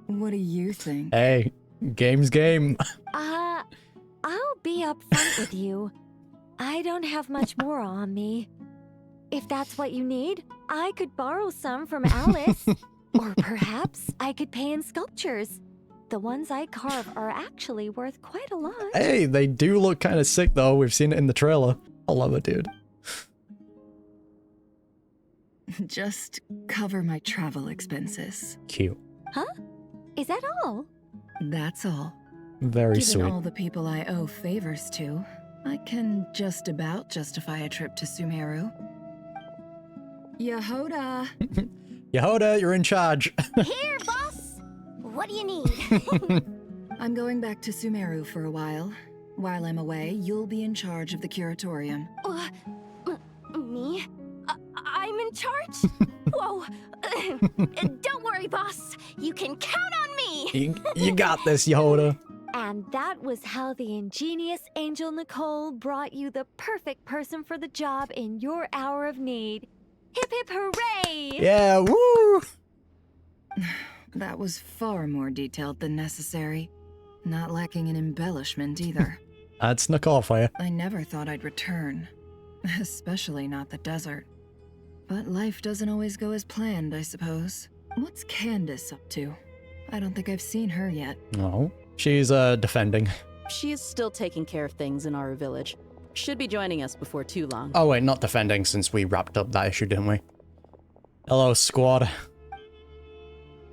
Speaker 4: What do you think?
Speaker 1: Hey, game's game.
Speaker 8: I'll be upfront with you. I don't have much more on me. If that's what you need, I could borrow some from Alice. Or perhaps I could pay in sculptures. The ones I carve are actually worth quite a lot.
Speaker 1: Hey, they do look kind of sick though. We've seen it in the trailer. I love it, dude.
Speaker 4: Just cover my travel expenses.
Speaker 1: Cute.
Speaker 8: Huh? Is that all?
Speaker 4: That's all.
Speaker 1: Very
Speaker 4: Given
Speaker 1: sweet.
Speaker 4: all the people I owe favors to, I can just about justify a trip to Sumeru. Yehoda!
Speaker 1: Yehoda, you're in charge.
Speaker 21: Here, boss! What do you need?
Speaker 4: I'm going back to Sumeru for a while. While I'm away, you'll be in charge of the curatorium.
Speaker 21: Me? I'm in charge? Whoa. Don't worry, boss. You can count on me.
Speaker 1: You got this, Yoda.
Speaker 8: And that was how the ingenious Angel Nicole brought you the perfect person for the job in your hour of need. Hip hip hooray!
Speaker 1: Yeah, woo!
Speaker 4: That was far more detailed than necessary. Not lacking in embellishment either.
Speaker 1: That's Nicole for you.
Speaker 4: I never thought I'd return. Especially not the desert. But life doesn't always go as planned, I suppose. What's Candace up to? I don't think I've seen her yet.
Speaker 1: No. She's, defending.
Speaker 18: She is still taking care of things in our village. Should be joining us before too long.
Speaker 1: Oh wait, not defending since we wrapped up that issue, didn't we? Hello, squad.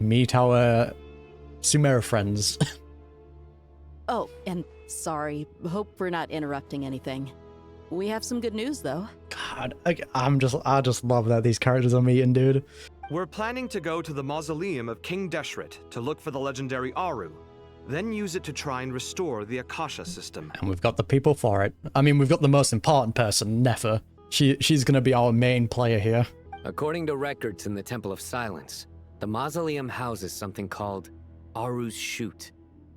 Speaker 1: Meet our Sumeru friends.
Speaker 18: Oh, and sorry. Hope we're not interrupting anything. We have some good news, though.
Speaker 1: God, I just love that these characters are meeting, dude.
Speaker 12: We're planning to go to the mausoleum of King Deshret to look for the legendary Aru, then use it to try and restore the Akasha system.
Speaker 1: And we've got the people for it. I mean, we've got the most important person, Nefer. She's gonna be our main player here.
Speaker 14: According to records in the Temple of Silence, the mausoleum houses something called Aru's Chute,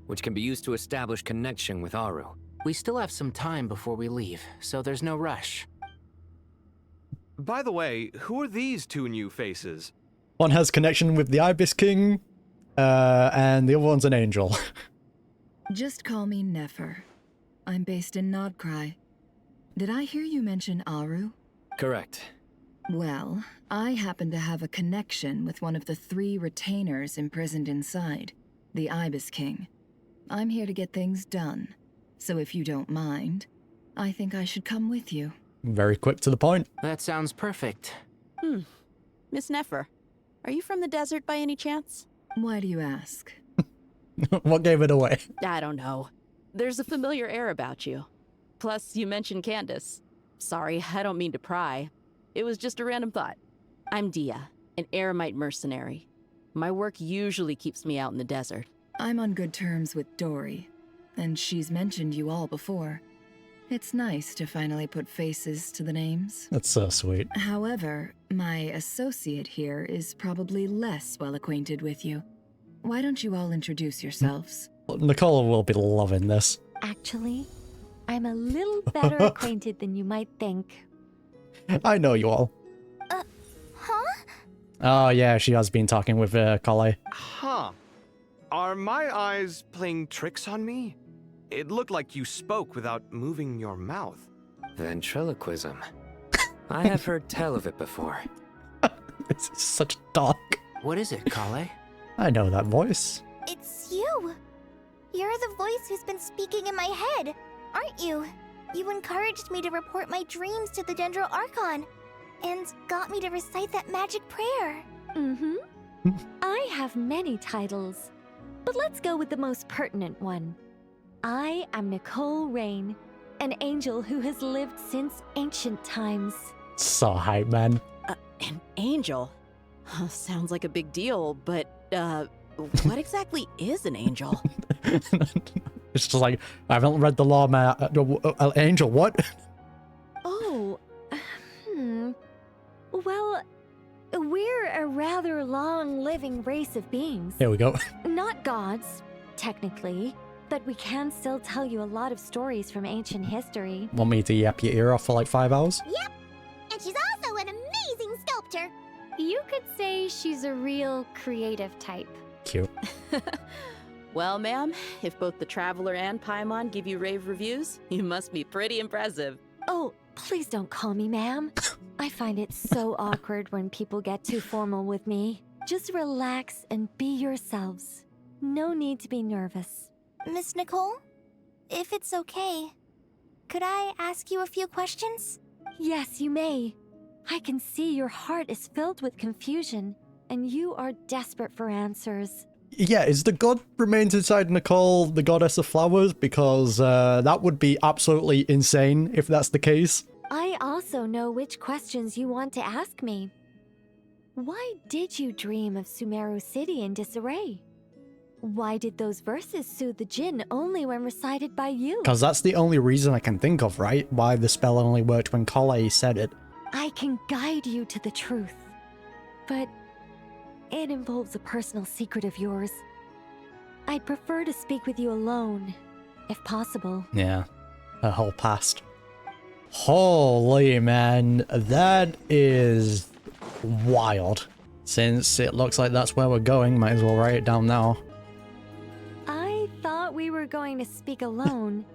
Speaker 14: which can be used to establish connection with Aru.
Speaker 16: We still have some time before we leave, so there's no rush.
Speaker 12: By the way, who are these two new faces?
Speaker 1: One has connection with the Ibis King, and the other one's an angel.
Speaker 4: Just call me Nefer. I'm based in Nodkrai. Did I hear you mention Aru?
Speaker 14: Correct.
Speaker 4: Well, I happen to have a connection with one of the 3 retainers imprisoned inside, the Ibis King. I'm here to get things done, so if you don't mind, I think I should come with you.
Speaker 1: Very quick to the point.
Speaker 16: That sounds perfect.
Speaker 18: Miss Nefer, are you from the desert by any chance?
Speaker 4: Why do you ask?
Speaker 1: What gave it away?
Speaker 18: I don't know. There's a familiar air about you. Plus, you mentioned Candace. Sorry, I don't mean to pry. It was just a random thought. I'm Dia, an eremite mercenary. My work usually keeps me out in the desert.
Speaker 4: I'm on good terms with Dory, and she's mentioned you all before. It's nice to finally put faces to the names.
Speaker 1: That's so sweet.
Speaker 4: However, my associate here is probably less well acquainted with you. Why don't you all introduce yourselves?
Speaker 1: Nicole will be loving this.
Speaker 8: Actually, I'm a little better acquainted than you might think.
Speaker 1: I know you all.
Speaker 15: Huh?
Speaker 1: Oh yeah, she has been talking with collei.
Speaker 12: Huh. Are my eyes playing tricks on me? It looked like you spoke without moving your mouth.
Speaker 14: Ventriloquism. I have heard tell of it before.
Speaker 1: This is such dark.
Speaker 16: What is it, collei?
Speaker 1: I know that voice.
Speaker 15: It's you. You're the voice who's been speaking in my head, aren't you? You encouraged me to report my dreams to the Dendro Archon, and got me to recite that magic prayer.
Speaker 8: Mm-hmm. I have many titles, but let's go with the most pertinent one. I am Nicole Rain, an angel who has lived since ancient times.
Speaker 1: So hype, man.
Speaker 18: An angel? Sounds like a big deal, but, what exactly is an angel?
Speaker 1: It's just like, I haven't read the law, man. Angel, what?
Speaker 8: Oh, Well, we're a rather long-living race of beings.
Speaker 1: Here we go.
Speaker 8: Not gods, technically, but we can still tell you a lot of stories from ancient history.
Speaker 1: Want me to yap your ear off for like 5 hours?
Speaker 15: Yep. And she's also an amazing sculptor.
Speaker 19: You could say she's a real creative type.
Speaker 1: Cute.
Speaker 18: Well, ma'am, if both the Traveler and Paimon give you rave reviews, you must be pretty impressive.
Speaker 8: Oh, please don't call me ma'am. I find it so awkward when people get too formal with me. Just relax and be yourselves. No need to be nervous.
Speaker 15: Miss Nicole, if it's okay, could I ask you a few questions?
Speaker 8: Yes, you may. I can see your heart is filled with confusion, and you are desperate for answers.
Speaker 1: Yeah, is the god remains inside Nicole the goddess of flowers? Because that would be absolutely insane if that's the case.
Speaker 8: I also know which questions you want to ask me. Why did you dream of Sumeru City in disarray? Why did those verses soothe the djinn only when recited by you?
Speaker 1: Because that's the only reason I can think of, right? Why the spell only worked when Collei said it.
Speaker 8: I can guide you to the truth, but it involves a personal secret of yours. I'd prefer to speak with you alone, if possible.
Speaker 1: Yeah, her whole past. Holy man, that is wild. Since it looks like that's where we're going, might as well write it down now.
Speaker 8: I thought we were going to speak alone.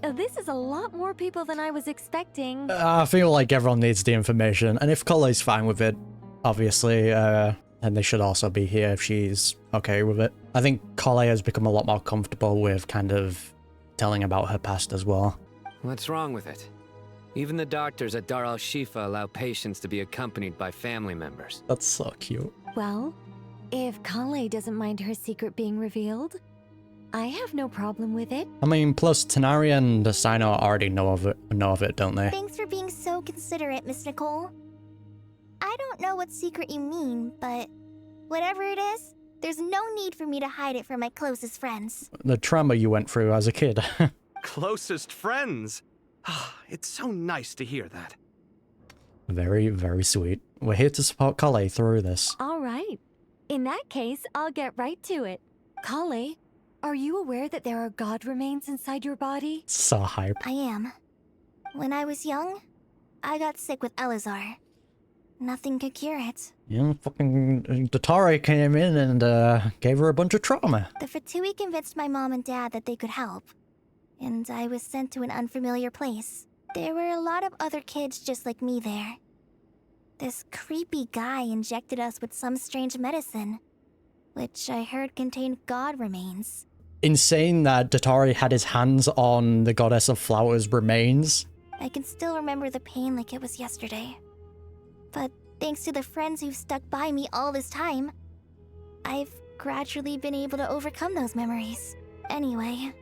Speaker 8: This is a lot more people than I was expecting.
Speaker 1: I feel like everyone needs the information, and if Collei's fine with it, obviously, then they should also be here if she's okay with it. I think Collei has become a lot more comfortable with kind of telling about her past as well.
Speaker 14: What's wrong with it? Even the doctors at Dar al-Shifa allow patients to be accompanied by family members.
Speaker 1: That's so cute.
Speaker 8: Well, if Collei doesn't mind her secret being revealed, I have no problem with it.
Speaker 1: I mean, plus Tanari and Sino already know of it, don't they?
Speaker 15: Thanks for being so considerate, Miss Nicole. I don't know what secret you mean, but whatever it is, there's no need for me to hide it from my closest friends.
Speaker 1: The trauma you went through as a kid.
Speaker 12: Closest friends? It's so nice to hear that.
Speaker 1: Very, very sweet. We're here to support Collei through this.
Speaker 8: All right. In that case, I'll get right to it. Collei, are you aware that there are god remains inside your body?
Speaker 1: So hype.
Speaker 15: I am. When I was young, I got sick with Elazar. Nothing could cure it.
Speaker 1: Yeah, fucking Dottore came in and gave her a bunch of trauma.
Speaker 15: The Fatui convinced my mom and dad that they could help, and I was sent to an unfamiliar place. There were a lot of other kids just like me there. This creepy guy injected us with some strange medicine, which I heard contained god remains.
Speaker 1: Insane that Dottore had his hands on the Goddess of Flowers' remains.
Speaker 15: I can still remember the pain like it was yesterday. But thanks to the friends who've stuck by me all this time, I've gradually been able to overcome those memories. Anyway,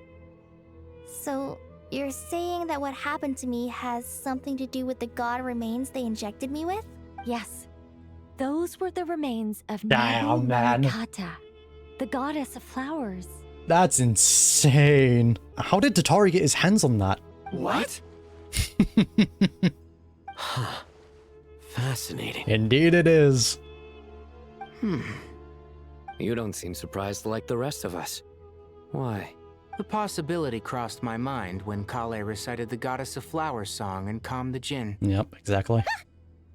Speaker 15: so you're saying that what happened to me has something to do with the god remains they injected me with?
Speaker 8: Yes. Those were the remains of
Speaker 1: Damn, man.
Speaker 8: Kata, the goddess of flowers.
Speaker 1: That's insane. How did Dottore get his hands on that?
Speaker 12: What?
Speaker 14: Fascinating.
Speaker 1: Indeed it is.
Speaker 14: You don't seem surprised like the rest of us. Why?
Speaker 16: The possibility crossed my mind when Collei recited the Goddess of Flowers song and calmed the djinn.
Speaker 1: Yep, exactly.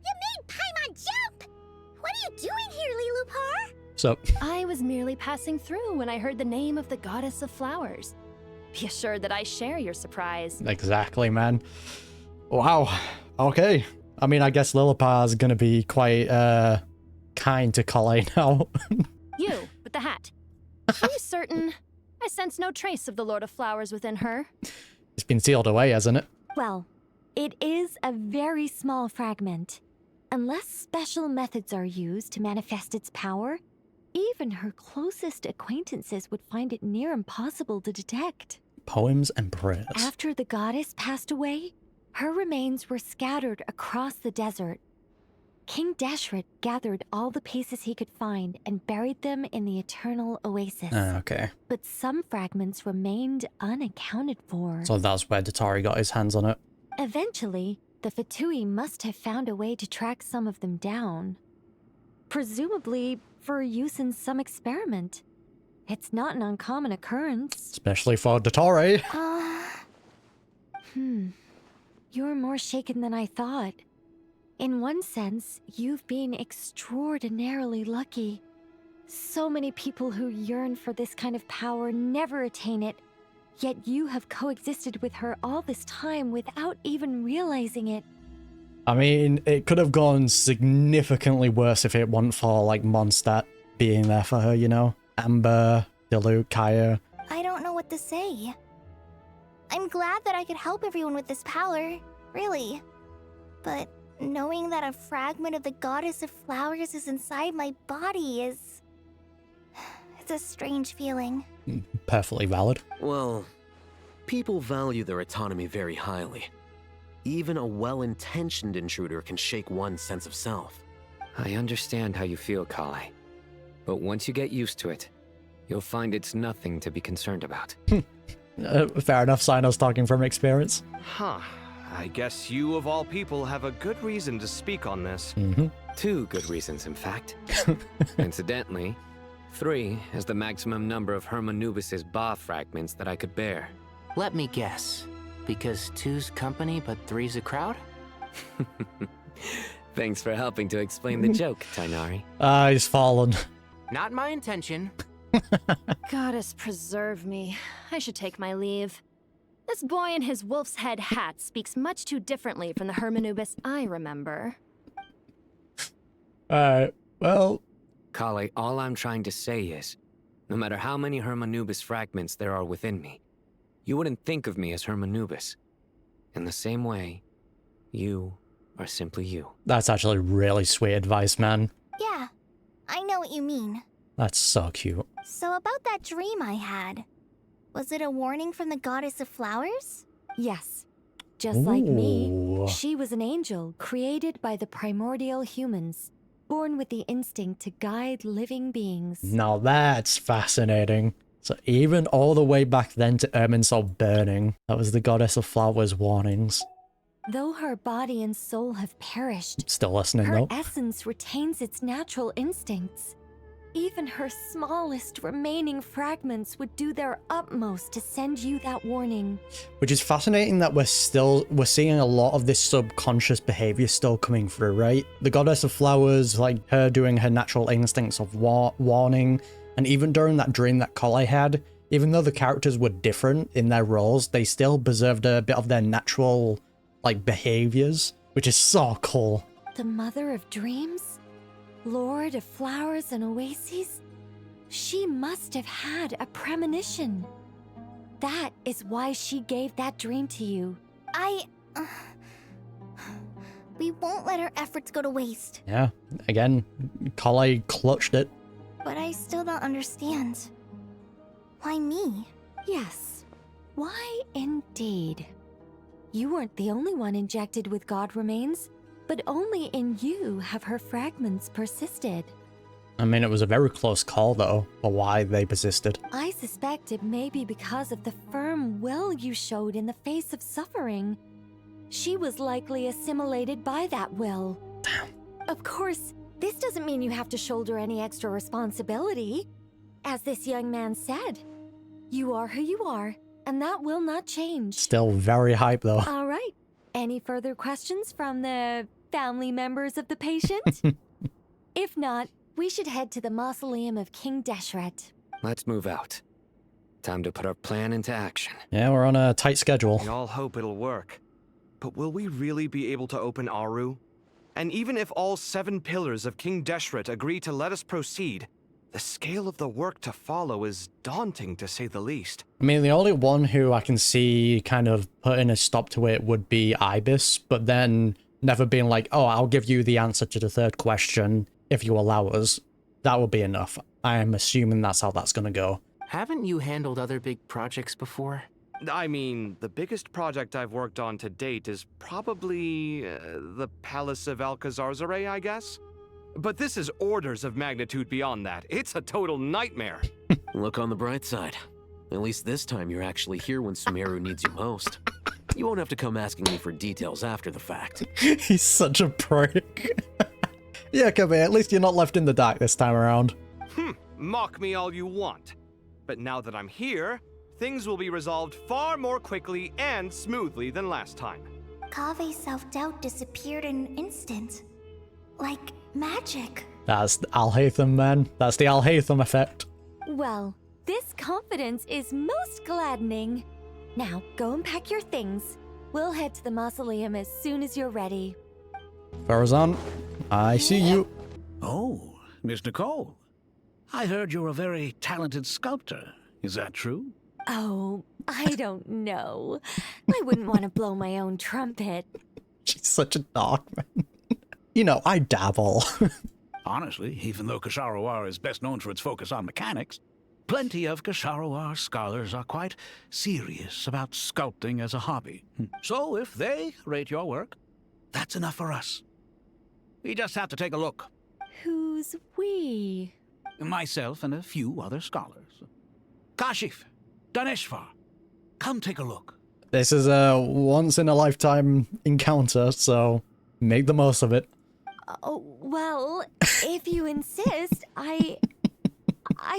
Speaker 15: You made Paimon jump! What are you doing here, Lilupar?
Speaker 1: So
Speaker 9: I was merely passing through when I heard the name of the Goddess of Flowers. Be assured that I share your surprise.
Speaker 1: Exactly, man. Wow. Okay. I mean, I guess Lilipar's gonna be quite kind to Collei now.
Speaker 9: You, with the hat. Are you certain? I sense no trace of the Lord of Flowers within her.
Speaker 1: It's been sealed away, hasn't it?
Speaker 8: Well, it is a very small fragment. Unless special methods are used to manifest its power, even her closest acquaintances would find it near impossible to detect.
Speaker 1: Poems and prayers.
Speaker 8: After the goddess passed away, her remains were scattered across the desert. King Deshret gathered all the pieces he could find and buried them in the eternal oasis.
Speaker 1: Okay.
Speaker 8: But some fragments remained unaccounted for.
Speaker 1: So that's where Dottore got his hands on it.
Speaker 8: Eventually, the Fatui must have found a way to track some of them down. Presumably for use in some experiment. It's not an uncommon occurrence.
Speaker 1: Especially for Dottore.
Speaker 8: You're more shaken than I thought. In one sense, you've been extraordinarily lucky. So many people who yearn for this kind of power never attain it, yet you have coexisted with her all this time without even realizing it.
Speaker 1: I mean, it could have gone significantly worse if it wasn't for, like, Mondstadt being there for her, you know? Amber, Diluc, Kaya.
Speaker 15: I don't know what to say. I'm glad that I could help everyone with this power, really. But knowing that a fragment of the Goddess of Flowers is inside my body is... it's a strange feeling.
Speaker 1: Perfectly valid.
Speaker 14: Well, people value their autonomy very highly. Even a well-intentioned intruder can shake one's sense of self. I understand how you feel, Collei. But once you get used to it, you'll find it's nothing to be concerned about.
Speaker 1: Fair enough, Sino's talking from experience.
Speaker 12: Huh. I guess you, of all people, have a good reason to speak on this.
Speaker 14: Two good reasons, in fact. Incidentally, 3 is the maximum number of Hermanubis's Ba fragments that I could bear.
Speaker 16: Let me guess. Because 2's company, but 3's a crowd?
Speaker 14: Thanks for helping to explain the joke, Tainari.
Speaker 1: He's fallen.
Speaker 16: Not my intention.
Speaker 9: Goddess preserve me. I should take my leave. This boy in his wolf's head hat speaks much too differently from the Hermanubis I remember.
Speaker 1: Alright, well...
Speaker 14: Collei, all I'm trying to say is, no matter how many Hermanubis fragments there are within me, you wouldn't think of me as Hermanubis. In the same way, you are simply you.
Speaker 1: That's actually really sweet advice, man.
Speaker 21: Yeah, I know what you mean.
Speaker 1: That's so cute.
Speaker 21: So about that dream I had, was it a warning from the goddess of flowers?
Speaker 8: Yes. Just like me, she was an angel created by the primordial humans, born with the instinct to guide living beings.
Speaker 1: Now that's fascinating. So even all the way back then to Irminsul burning, that was the goddess of flowers' warnings.
Speaker 8: Though her body and soul have perished,
Speaker 1: Still listening
Speaker 8: her
Speaker 1: though.
Speaker 8: essence retains its natural instincts. Even her smallest remaining fragments would do their utmost to send you that warning.
Speaker 1: Which is fascinating that we're seeing a lot of this subconscious behavior still coming through, right? The goddess of flowers, like her doing her natural instincts of warning, and even during that dream that Collei had, even though the characters were different in their roles, they still preserved a bit of their natural, like, behaviors, which is so cool.
Speaker 8: The mother of dreams? Lord of flowers and oases? She must have had a premonition. That is why she gave that dream to you.
Speaker 21: We won't let our efforts go to waste.
Speaker 1: Yeah, again, Collei clutched it.
Speaker 21: But I still don't understand. Why me?
Speaker 8: Yes. Why indeed? You weren't the only one injected with god remains, but only in you have her fragments persisted.
Speaker 1: I mean, it was a very close call, though, for why they persisted.
Speaker 8: I suspect it may be because of the firm will you showed in the face of suffering. She was likely assimilated by that will.
Speaker 1: Damn.
Speaker 8: Of course, this doesn't mean you have to shoulder any extra responsibility. As this young man said, you are who you are, and that will not change.
Speaker 1: Still very hype, though.
Speaker 8: All right. Any further questions from the family members of the patient? If not, we should head to the mausoleum of King Deshret.
Speaker 14: Let's move out. Time to put our plan into action.
Speaker 1: Yeah, we're on a tight schedule.
Speaker 12: We all hope it'll work. But will we really be able to open Aru? And even if all 7 pillars of King Deshret agree to let us proceed, the scale of the work to follow is daunting, to say the least.
Speaker 1: I mean, the only one who I can see kind of putting a stop to it would be Ibis, but then never being like, oh, I'll give you the answer to the 3rd question if you allow us. That will be enough. I am assuming that's how that's going to go.
Speaker 16: Haven't you handled other big projects before?
Speaker 12: I mean, the biggest project I've worked on to date is probably the Palace of Alcazarzaray, I guess? But this is orders of magnitude beyond that. It's a total nightmare.
Speaker 14: Look on the bright side. At least this time you're actually here when Sumeru needs you most. You won't have to come asking me for details after the fact.
Speaker 1: He's such a prick. Yeah, Kevin, at least you're not left in the dark this time around.
Speaker 12: Mock me all you want. But now that I'm here, things will be resolved far more quickly and smoothly than last time.
Speaker 21: Kave's self-doubt disappeared in an instant. Like magic.
Speaker 1: That's Al-Haytham, man. That's the Al-Haytham effect.
Speaker 8: Well, this confidence is most gladdening. Now, go and pack your things. We'll head to the mausoleum as soon as you're ready.
Speaker 1: Farazan, I see you.
Speaker 6: Oh, Miss Nicole. I heard you're a very talented sculptor. Is that true?
Speaker 8: Oh, I don't know. I wouldn't want to blow my own trumpet.
Speaker 1: She's such a dog, man. You know, I dabble.
Speaker 6: Honestly, even though Kasharawar is best known for its focus on mechanics, plenty of Kasharawar scholars are quite serious about sculpting as a hobby. So if they rate your work, that's enough for us. We just have to take a look.
Speaker 8: Who's we?
Speaker 6: Myself and a few other scholars. Kashif, Daneshvar, come take a look.
Speaker 1: This is a once-in-a-lifetime encounter, so make the most of it.
Speaker 8: Oh, well, if you insist, I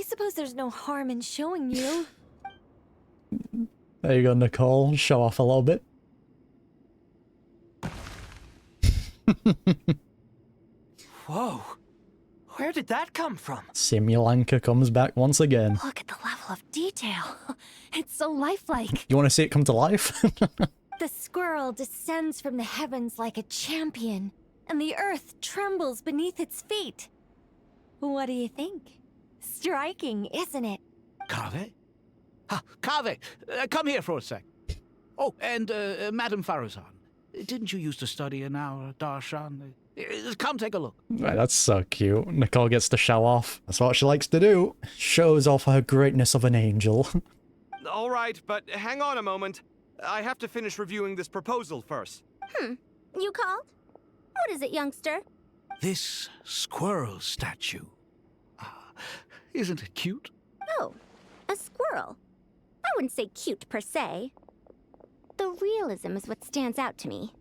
Speaker 8: suppose there's no harm in showing you.
Speaker 1: There you go, Nicole. Show off a little bit.
Speaker 16: Whoa. Where did that come from?
Speaker 1: Simulanka comes back once again.
Speaker 21: Look at the level of detail. It's so lifelike.
Speaker 1: You want to see it come to life?
Speaker 8: The squirrel descends from the heavens like a champion, and the earth trembles beneath its feet. What do you think? Striking, isn't it?
Speaker 6: Kaveh? Kaveh, come here for a sec. Oh, and Madame Faruzan, didn't you used to study in our darshan? Come take a look.
Speaker 1: Right, that's so cute. Nicole gets to show off. That's what she likes to do. Shows off her greatness of an angel.
Speaker 12: All right, but hang on a moment. I have to finish reviewing this proposal first.
Speaker 21: You called? What is it, youngster?
Speaker 6: This squirrel statue. Isn't it cute?
Speaker 21: Oh, a squirrel. I wouldn't say cute per se. The realism is what stands out to me.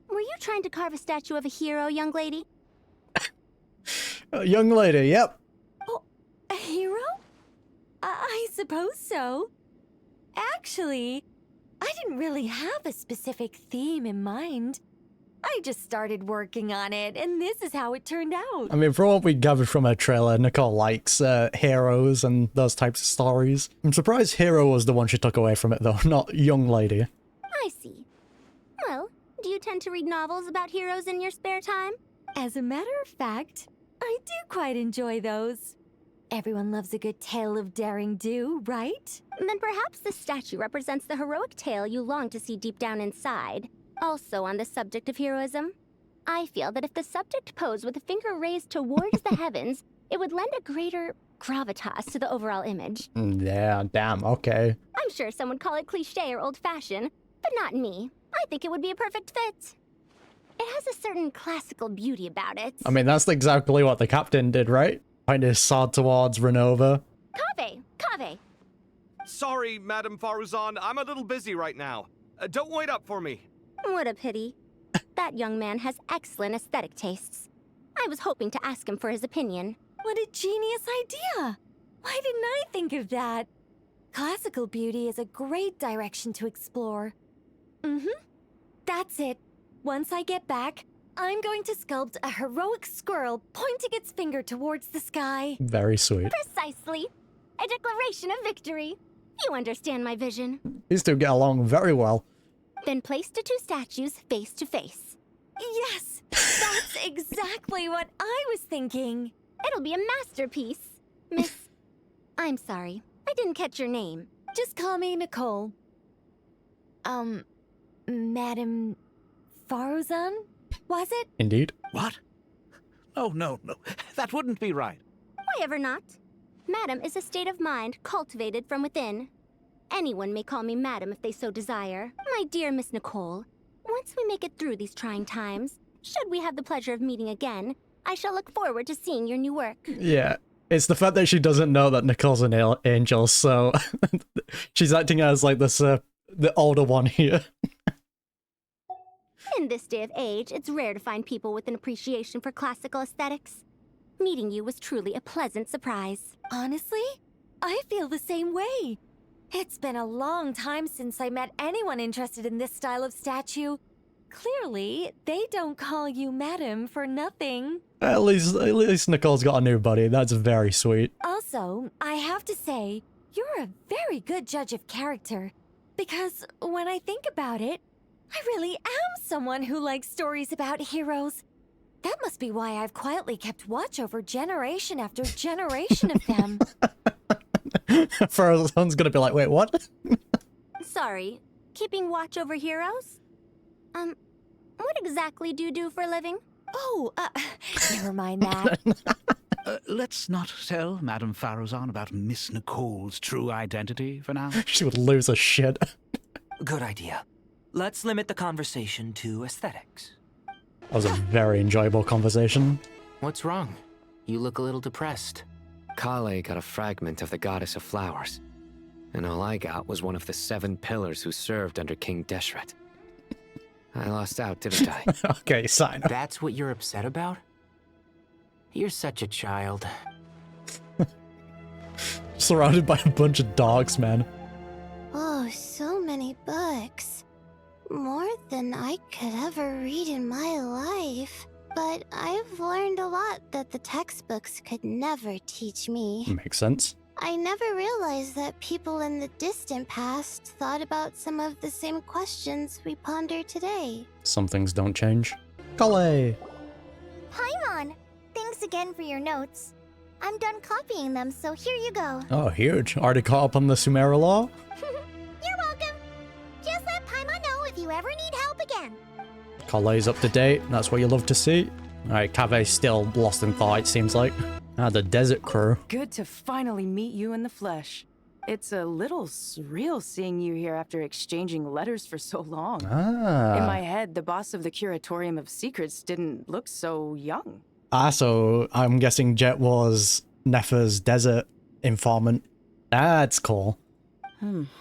Speaker 21: Were you trying to carve a statue of a hero, young lady?
Speaker 1: Young lady, yep.
Speaker 8: Oh, a hero? I suppose so. Actually, I didn't really have a specific theme in mind. I just started working on it, and this is how it turned out.
Speaker 1: I mean, from what we gathered from her trailer, Nicole likes heroes and those types of stories. I'm surprised Hero was the one she took away from it, though, not Young Lady.
Speaker 21: I see. Well, do you tend to read novels about heroes in your spare time?
Speaker 8: As a matter of fact, I do quite enjoy those. Everyone loves a good tale of daring do, right?
Speaker 21: Then perhaps this statue represents the heroic tale you long to see deep down inside. Also on the subject of heroism, I feel that if the subject posed with a finger raised towards the heavens, it would lend a greater gravitas to the overall image.
Speaker 1: Yeah, damn, okay.
Speaker 21: I'm sure some would call it cliché or old-fashioned, but not me. I think it would be a perfect fit. It has a certain classical beauty about it.
Speaker 1: I mean, that's exactly what the captain did, right? Point his sword towards Renova.
Speaker 21: Kaveh!
Speaker 12: Sorry, Madame Faruzan, I'm a little busy right now. Don't wait up for me.
Speaker 21: What a pity. That young man has excellent aesthetic tastes. I was hoping to ask him for his opinion.
Speaker 8: What a genius idea! Why didn't I think of that? Classical beauty is a great direction to explore. That's it. Once I get back, I'm going to sculpt a heroic squirrel pointing its finger towards the sky.
Speaker 1: Very sweet.
Speaker 21: Precisely. A declaration of victory. You understand my vision.
Speaker 1: These two get along very well.
Speaker 21: Then place the two statues face to face.
Speaker 8: Yes! That's exactly what I was thinking.
Speaker 21: It'll be a masterpiece. Miss... I'm sorry. I didn't catch your name.
Speaker 8: Just call me Nicole. Madame Faruzan? Was it?
Speaker 1: Indeed.
Speaker 6: What? Oh, no. That wouldn't be right.
Speaker 21: Why ever not? Madam is a state of mind cultivated from within. Anyone may call me Madam if they so desire. My dear Miss Nicole, once we make it through these trying times, should we have the pleasure of meeting again, I shall look forward to seeing your new work.
Speaker 1: Yeah. It's the fact that she doesn't know that Nicole's an angel, so she's acting as like this, the older one here.
Speaker 21: In this day of age, it's rare to find people with an appreciation for classical aesthetics. Meeting you was truly a pleasant surprise.
Speaker 8: Honestly, I feel the same way. It's been a long time since I met anyone interested in this style of statue. Clearly, they don't call you Madam for nothing.
Speaker 1: At least Nicole's got a new buddy. That's very sweet.
Speaker 8: Also, I have to say, you're a very good judge of character. Because when I think about it, I really am someone who likes stories about heroes. That must be why I've quietly kept watch over generation after generation of them.
Speaker 1: Faruzan's gonna be like, wait, what?
Speaker 21: Sorry, keeping watch over heroes? What exactly do you do for a living?
Speaker 8: Oh, never mind that.
Speaker 6: Let's not tell Madame Faruzan about Miss Nicole's true identity for now.
Speaker 1: She would lose her shit.
Speaker 16: Good idea. Let's limit the conversation to aesthetics.
Speaker 1: That was a very enjoyable conversation.
Speaker 16: What's wrong? You look a little depressed.
Speaker 14: Collei got a fragment of the Goddess of Flowers, and all I got was one of the 7 pillars who served under King Deshret. I lost out, didn't I?
Speaker 1: Okay, sign up.
Speaker 16: That's what you're upset about? You're such a child.
Speaker 1: Surrounded by a bunch of dogs, man.
Speaker 15: Oh, so many books. More than I could ever read in my life. But I've learned a lot that the textbooks could never teach me.
Speaker 1: Makes sense.
Speaker 15: I never realized that people in the distant past thought about some of the same questions we ponder today.
Speaker 1: Some things don't change. Collei!
Speaker 13: Paimon! Thanks again for your notes. I'm done copying them, so here you go.
Speaker 1: Oh, huge. Already caught up on the Sumeru law?
Speaker 13: You're welcome. Just let Paimon know if you ever need help again.
Speaker 1: Collei's up to date. That's what you love to see. Alright, Kave's still lost in thought, it seems like. Ah, the desert crew.
Speaker 3: Good to finally meet you in the flesh. It's a little surreal seeing you here after exchanging letters for so long.
Speaker 1: Ah.
Speaker 3: In my head, the boss of the Curatorium of Secrets didn't look so young.
Speaker 1: Ah, so I'm guessing Jet was Nefer's desert informant. That's cool.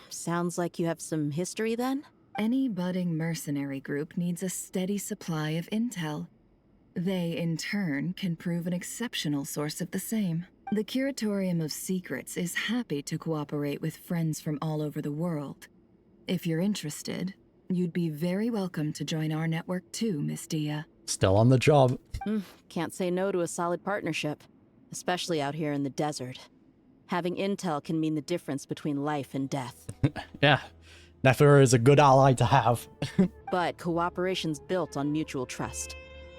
Speaker 18: Sounds like you have some history then?
Speaker 4: Any budding mercenary group needs a steady supply of intel. They, in turn, can prove an exceptional source of the same. The Curatorium of Secrets is happy to cooperate with friends from all over the world. If you're interested, you'd be very welcome to join our network too, Miss Dia.
Speaker 1: Still on the job.
Speaker 18: Can't say no to a solid partnership, especially out here in the desert. Having intel can mean the difference between life and death.
Speaker 1: Yeah, Nefer is a good ally to have.
Speaker 18: But cooperation's built on mutual trust,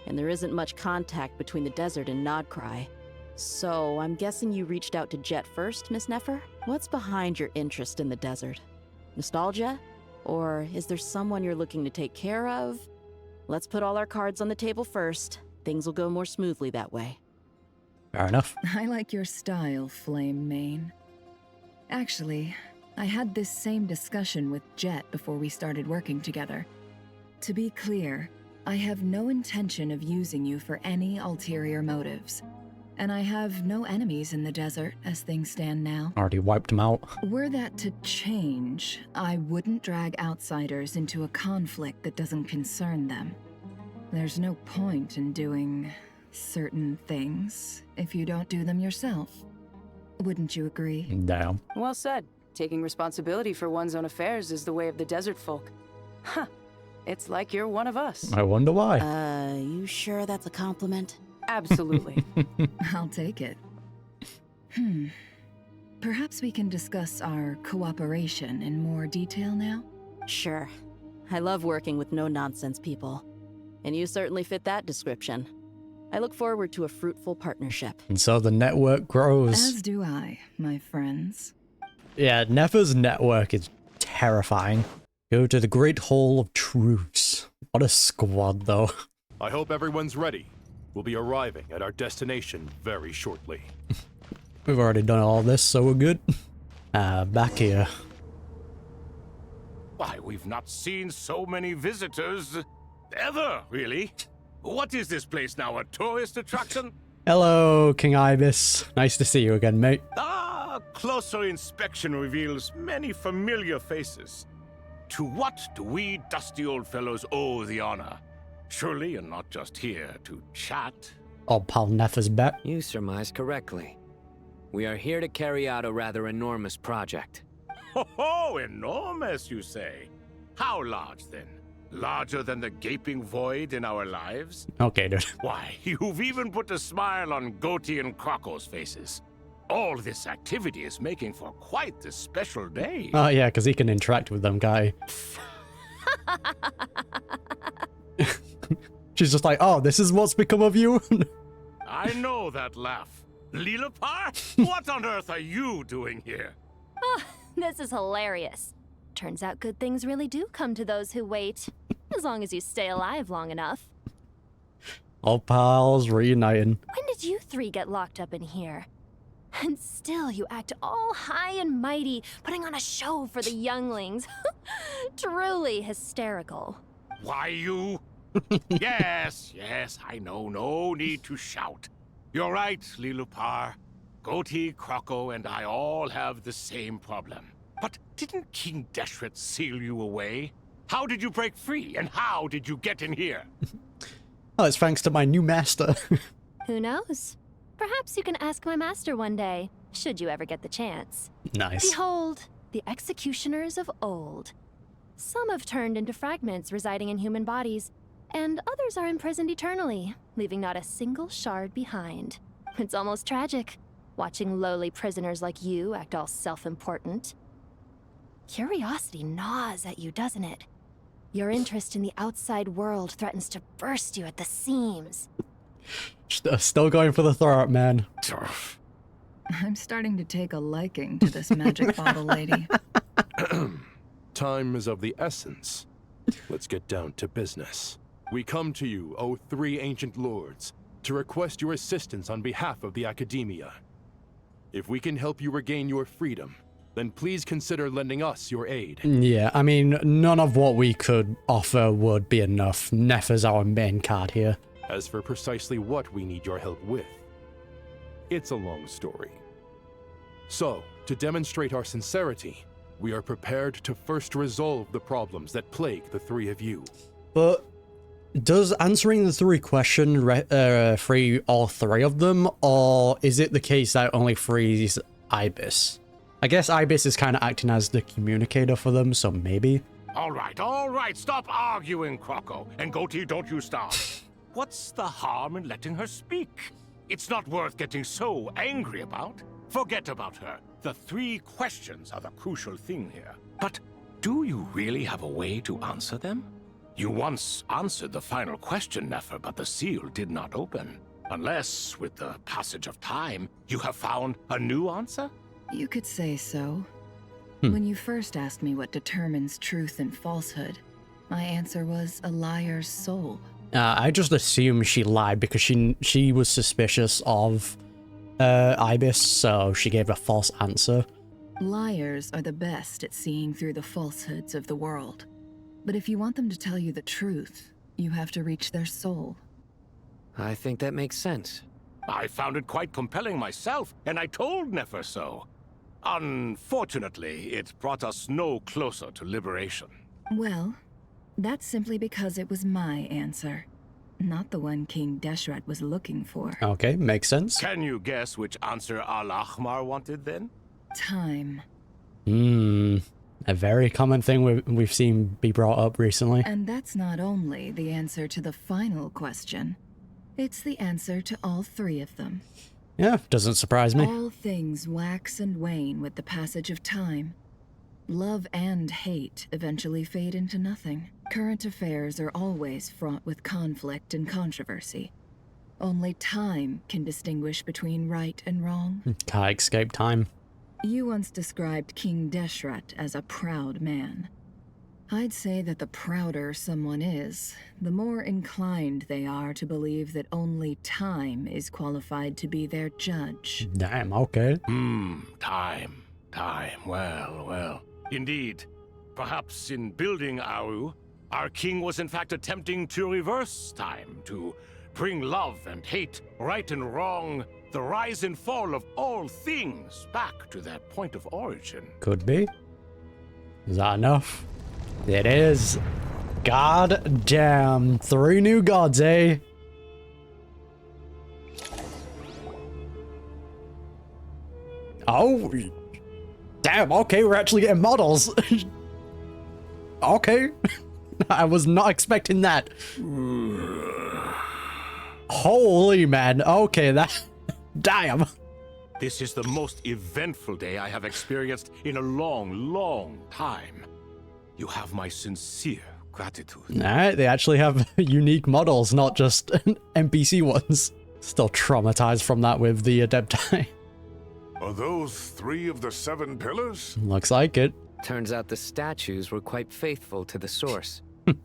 Speaker 18: and there isn't much contact between the desert and Nodcry. So I'm guessing you reached out to Jet first, Miss Nefer? What's behind your interest in the desert? Nostalgia? Or is there someone you're looking to take care of? Let's put all our cards on the table first. Things will go more smoothly that way.
Speaker 1: Fair enough.
Speaker 4: I like your style, Flame Mane. Actually, I had this same discussion with Jet before we started working together. To be clear, I have no intention of using you for any ulterior motives. And I have no enemies in the desert as things stand now.
Speaker 1: Already wiped them out.
Speaker 4: Were that to change, I wouldn't drag outsiders into a conflict that doesn't concern them. There's no point in doing certain things if you don't do them yourself. Wouldn't you agree?
Speaker 1: Damn.
Speaker 3: Well said. Taking responsibility for one's own affairs is the way of the desert folk. Huh. It's like you're one of us.
Speaker 1: I wonder why.
Speaker 18: You sure that's a compliment?
Speaker 3: Absolutely.
Speaker 4: I'll take it. Perhaps we can discuss our cooperation in more detail now?
Speaker 18: Sure. I love working with no-nonsense people. And you certainly fit that description. I look forward to a fruitful partnership.
Speaker 1: And so the network grows.
Speaker 4: As do I, my friends.
Speaker 1: Yeah, Nefer's network is terrifying. Go to the Great Hall of Truths. What a squad, though.
Speaker 17: I hope everyone's ready. We'll be arriving at our destination very shortly.
Speaker 1: We've already done all this, so we're good. Back here.
Speaker 10: Why, we've not seen so many visitors ever, really. What is this place now, a tourist attraction?
Speaker 1: Hello, King Ibis. Nice to see you again, mate.
Speaker 10: Closer inspection reveals many familiar faces. To what do we dusty old fellows owe the honor? Surely you're not just here to chat.
Speaker 1: Old pal Nefer's back.
Speaker 14: You surmised correctly. We are here to carry out a rather enormous project.
Speaker 10: Ho, enormous, you say? How large, then? Larger than the gaping void in our lives?
Speaker 1: Okay, dude.
Speaker 10: Why, you've even put a smile on Goatee and Croco's faces. All this activity is making for quite the special day.
Speaker 1: Oh, yeah, because he can interact with them, guy. She's just like, oh, this is what's become of you?
Speaker 10: I know that laugh. Lilipar? What on earth are you doing here?
Speaker 9: Oh, this is hilarious. Turns out good things really do come to those who wait. As long as you stay alive long enough.
Speaker 1: Old pals reuniting.
Speaker 9: When did you three get locked up in here? And still you act all high and mighty, putting on a show for the younglings. Truly hysterical.
Speaker 10: Why, you? Yes, I know. No need to shout. You're right, Lilipar. Goatee, Croco, and I all have the same problem. But didn't King Deshret seal you away? How did you break free, and how did you get in here?
Speaker 1: Oh, it's thanks to my new master.
Speaker 9: Who knows? Perhaps you can ask my master one day, should you ever get the chance.
Speaker 1: Nice.
Speaker 9: Behold, the executioners of old. Some have turned into fragments residing in human bodies, and others are imprisoned eternally, leaving not a single shard behind. It's almost tragic, watching lowly prisoners like you act all self-important. Curiosity gnaws at you, doesn't it? Your interest in the outside world threatens to burst you at the seams.
Speaker 1: Still going for the throat, man.
Speaker 4: I'm starting to take a liking to this magic bottle lady.
Speaker 17: Time is of the essence. Let's get down to business. We come to you, O three ancient lords, to request your assistance on behalf of the Academia. If we can help you regain your freedom, then please consider lending us your aid.
Speaker 1: Yeah, I mean, none of what we could offer would be enough. Nefer's our main card here.
Speaker 17: As for precisely what we need your help with, it's a long story. So, to demonstrate our sincerity, we are prepared to first resolve the problems that plague the three of you.
Speaker 1: But does answering the three questions free all three of them, or is it the case that only frees Ibis? I guess Ibis is kind of acting as the communicator for them, so maybe.
Speaker 10: All right, stop arguing, Croco. And Goatee, don't you start. What's the harm in letting her speak? It's not worth getting so angry about. Forget about her. The three questions are the crucial thing here. But do you really have a way to answer them? You once answered the final question, Nefer, but the seal did not open. Unless, with the passage of time, you have found a new answer?
Speaker 4: You could say so. When you first asked me what determines truth and falsehood, my answer was a liar's soul.
Speaker 1: I just assumed she lied because she was suspicious of Ibis, so she gave a false answer.
Speaker 4: Liars are the best at seeing through the falsehoods of the world. But if you want them to tell you the truth, you have to reach their soul.
Speaker 14: I think that makes sense.
Speaker 10: I found it quite compelling myself, and I told Nefer so. Unfortunately, it brought us no closer to liberation.
Speaker 4: Well, that's simply because it was my answer, not the one King Deshret was looking for.
Speaker 1: Okay, makes sense.
Speaker 10: Can you guess which answer Al-Ahmar wanted then?
Speaker 4: Time.
Speaker 1: A very common thing we've seen be brought up recently.
Speaker 4: And that's not only the answer to the final question. It's the answer to all three of them.
Speaker 1: Yeah, doesn't surprise me.
Speaker 4: All things wax and wane with the passage of time. Love and hate eventually fade into nothing. Current affairs are always fraught with conflict and controversy. Only time can distinguish between right and wrong.
Speaker 1: Can't escape time.
Speaker 4: You once described King Deshret as a proud man. I'd say that the prouder someone is, the more inclined they are to believe that only time is qualified to be their judge.
Speaker 1: Damn, okay.
Speaker 10: Time. Well. Indeed. Perhaps in building Aru, our king was in fact attempting to reverse time, to bring love and hate, right and wrong, the rise and fall of all things back to their point of origin.
Speaker 1: Could be. Is that enough? It is. God damn. 3 new gods, eh? Oh. Damn, okay, we're actually getting models. Okay. I was not expecting that. Holy man. Okay, that... Damn.
Speaker 10: This is the most eventful day I have experienced in a long time. You have my sincere gratitude.
Speaker 1: Alright, they actually have unique models, not just NPC ones. Still traumatized from that with the Adepti.
Speaker 2: Are those 3 of the 7 pillars?
Speaker 1: Looks like it.
Speaker 14: Turns out the statues were quite faithful to the source.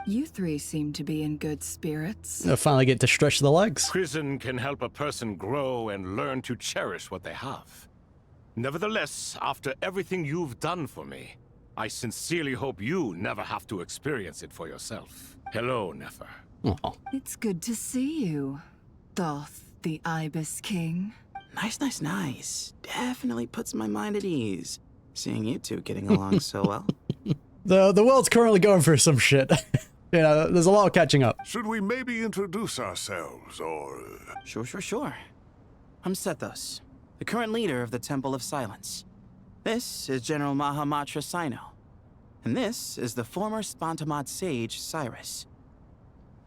Speaker 4: You 3 seem to be in good spirits.
Speaker 1: They'll finally get to stretch the legs.
Speaker 10: Prison can help a person grow and learn to cherish what they have. Nevertheless, after everything you've done for me, I sincerely hope you never have to experience it for yourself. Hello, Nefer.
Speaker 1: Oh.
Speaker 4: It's good to see you, Thoth, the Ibis King.
Speaker 5: Nice. Definitely puts my mind at ease, seeing you two getting along so well.
Speaker 1: The world's currently going through some shit. You know, there's a lot of catching up.
Speaker 2: Should we maybe introduce ourselves, or...
Speaker 5: Sure. I'm Sethos, the current leader of the Temple of Silence. This is General Mahamatra Sino. And this is the former Spantamad sage, Cyrus.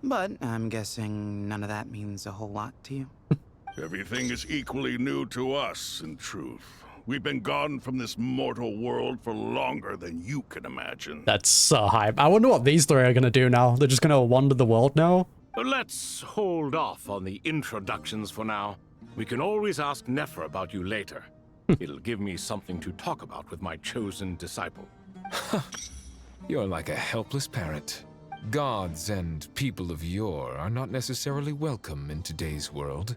Speaker 5: But I'm guessing none of that means a whole lot to you.
Speaker 2: Everything is equally new to us, in truth. We've been gone from this mortal world for longer than you can imagine.
Speaker 1: That's so hype. I wonder what these three are gonna do now. They're just gonna wander the world now?
Speaker 10: Let's hold off on the introductions for now. We can always ask Nefer about you later. It'll give me something to talk about with my chosen disciple.
Speaker 7: You're like a helpless parrot. Gods and people of yore are not necessarily welcome in today's world.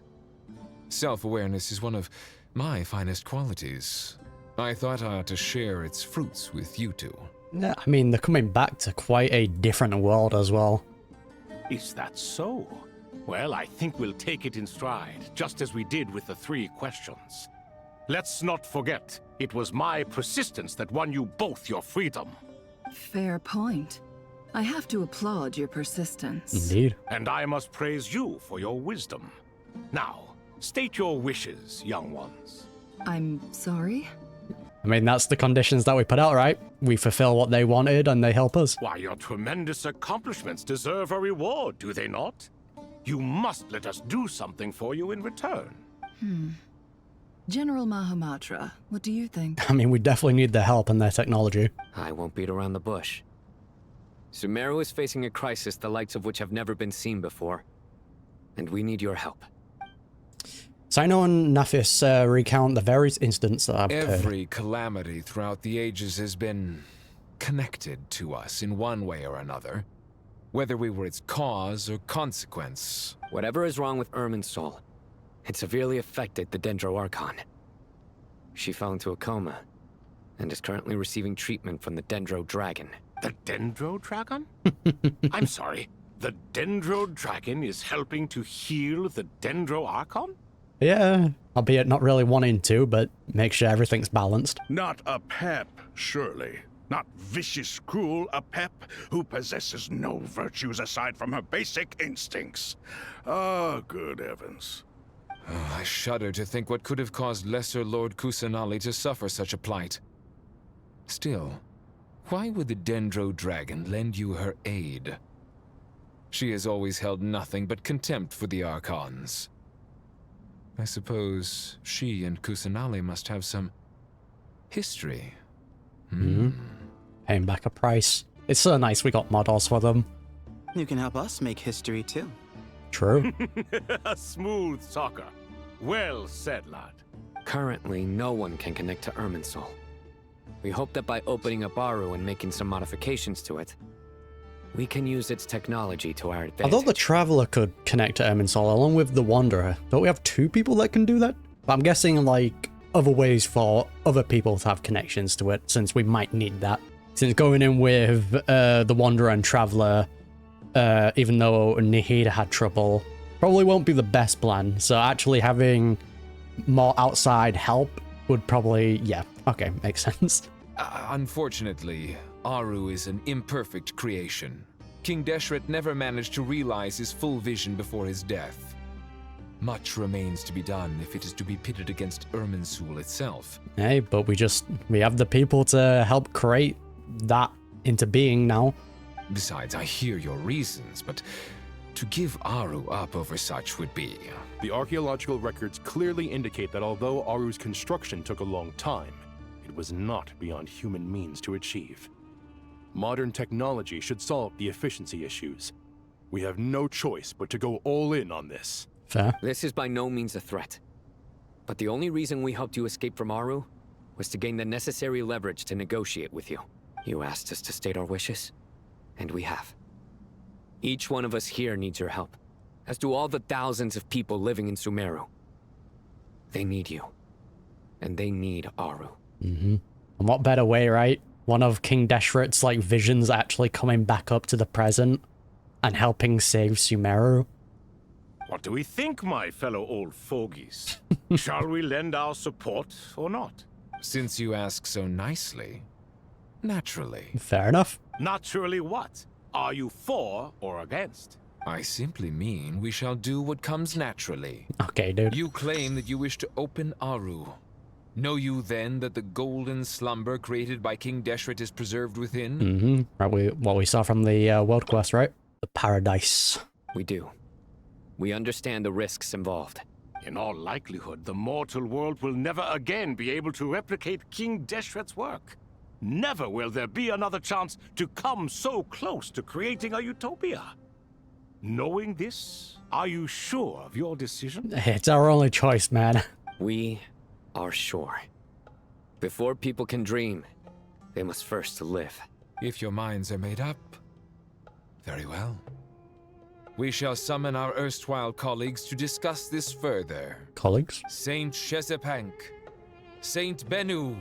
Speaker 7: Self-awareness is one of my finest qualities. I thought I ought to share its fruits with you two.
Speaker 1: Yeah, I mean, they're coming back to quite a different world as well.
Speaker 10: Is that so? Well, I think we'll take it in stride, just as we did with the 3 questions. Let's not forget, it was my persistence that won you both your freedom.
Speaker 4: Fair point. I have to applaud your persistence.
Speaker 1: Indeed.
Speaker 10: And I must praise you for your wisdom. Now, state your wishes, young ones.
Speaker 4: I'm sorry?
Speaker 1: I mean, that's the conditions that we put out, right? We fulfill what they wanted and they help us.
Speaker 10: Why, your tremendous accomplishments deserve a reward, do they not? You must let us do something for you in return.
Speaker 4: General Mahamatra, what do you think?
Speaker 1: I mean, we definitely need their help and their technology.
Speaker 14: I won't beat around the bush. Sumeru is facing a crisis the likes of which have never been seen before. And we need your help.
Speaker 1: Sino and Nafis recount the various incidents that I've heard.
Speaker 7: Every calamity throughout the ages has been connected to us in one way or another. Whether we were its cause or consequence.
Speaker 14: Whatever is wrong with Irminsul, it severely affected the Dendro Archon. She fell into a coma, and is currently receiving treatment from the Dendro Dragon.
Speaker 10: The Dendro Dragon? I'm sorry, the Dendro Dragon is helping to heal the Dendro Archon?
Speaker 1: Yeah, albeit not really wanting to, but make sure everything's balanced.
Speaker 2: Not a pep, surely. Not vicious, cruel, a pep who possesses no virtues aside from her basic instincts. Ah, good heavens.
Speaker 7: Oh, I shudder to think what could have caused Lesser Lord Kusanali to suffer such a plight. Still, why would the Dendro Dragon lend you her aid? She has always held nothing but contempt for the Archons. I suppose she and Kusanali must have some history.
Speaker 1: Paying back a price. It's so nice we got models for them.
Speaker 5: You can help us make history too.
Speaker 1: True.
Speaker 10: A smooth talker. Well said, lad.
Speaker 14: Currently, no one can connect to Irminsul. We hope that by opening up Aru and making some modifications to it, we can use its technology to our advantage.
Speaker 1: Although the Traveler could connect to Irminsul along with the Wanderer, don't we have 2 people that can do that? But I'm guessing, like, other ways for other people to have connections to it, since we might need that. Since going in with the Wanderer and Traveler, even though Nihida had trouble, probably won't be the best plan. So actually having more outside help would probably, yeah, okay, makes sense.
Speaker 7: Unfortunately, Aru is an imperfect creation. King Deshret never managed to realize his full vision before his death. Much remains to be done if it is to be pitted against Irminsul itself.
Speaker 1: Hey, but we have the people to help create that into being now.
Speaker 7: Besides, I hear your reasons, but to give Aru up over such would be...
Speaker 17: The archaeological records clearly indicate that although Aru's construction took a long time, it was not beyond human means to achieve. Modern technology should solve the efficiency issues. We have no choice but to go all in on this.
Speaker 1: Fair.
Speaker 14: This is by no means a threat. But the only reason we helped you escape from Aru was to gain the necessary leverage to negotiate with you. You asked us to state our wishes, and we have. Each one of us here needs your help, as do all the thousands of people living in Sumeru. They need you, and they need Aru.
Speaker 1: And what better way, right? One of King Deshret's, like, visions actually coming back up to the present and helping save Sumeru.
Speaker 10: What do we think, my fellow old fogies? Shall we lend our support or not?
Speaker 7: Since you ask so nicely, naturally.
Speaker 1: Fair enough.
Speaker 10: Naturally what? Are you for or against?
Speaker 7: I simply mean we shall do what comes naturally.
Speaker 1: Okay, dude.
Speaker 7: You claim that you wish to open Aru. Know you then that the golden slumber created by King Deshret is preserved within?
Speaker 1: Mm-hmm. Right, what we saw from the world quest, right? The paradise.
Speaker 14: We do. We understand the risks involved.
Speaker 10: In all likelihood, the mortal world will never again be able to replicate King Deshret's work. Never will there be another chance to come so close to creating a utopia. Knowing this, are you sure of your decision?
Speaker 1: It's our only choice, man.
Speaker 14: We are sure. Before people can dream, they must first live.
Speaker 7: If your minds are made up, very well. We shall summon our erstwhile colleagues to discuss this further.
Speaker 1: Colleagues?
Speaker 7: Saint Shezepank, Saint Bennu.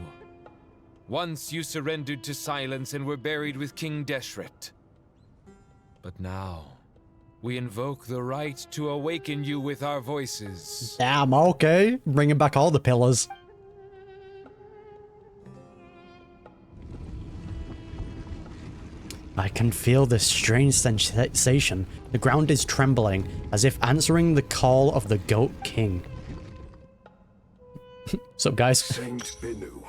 Speaker 7: Once you surrendered to silence and were buried with King Deshret. But now, we invoke the right to awaken you with our voices.
Speaker 1: Damn, okay. Bringing back all the pillars. I can feel this strange sensation. The ground is trembling, as if answering the call of the Goat King. What's up, guys?
Speaker 2: Saint Bennu,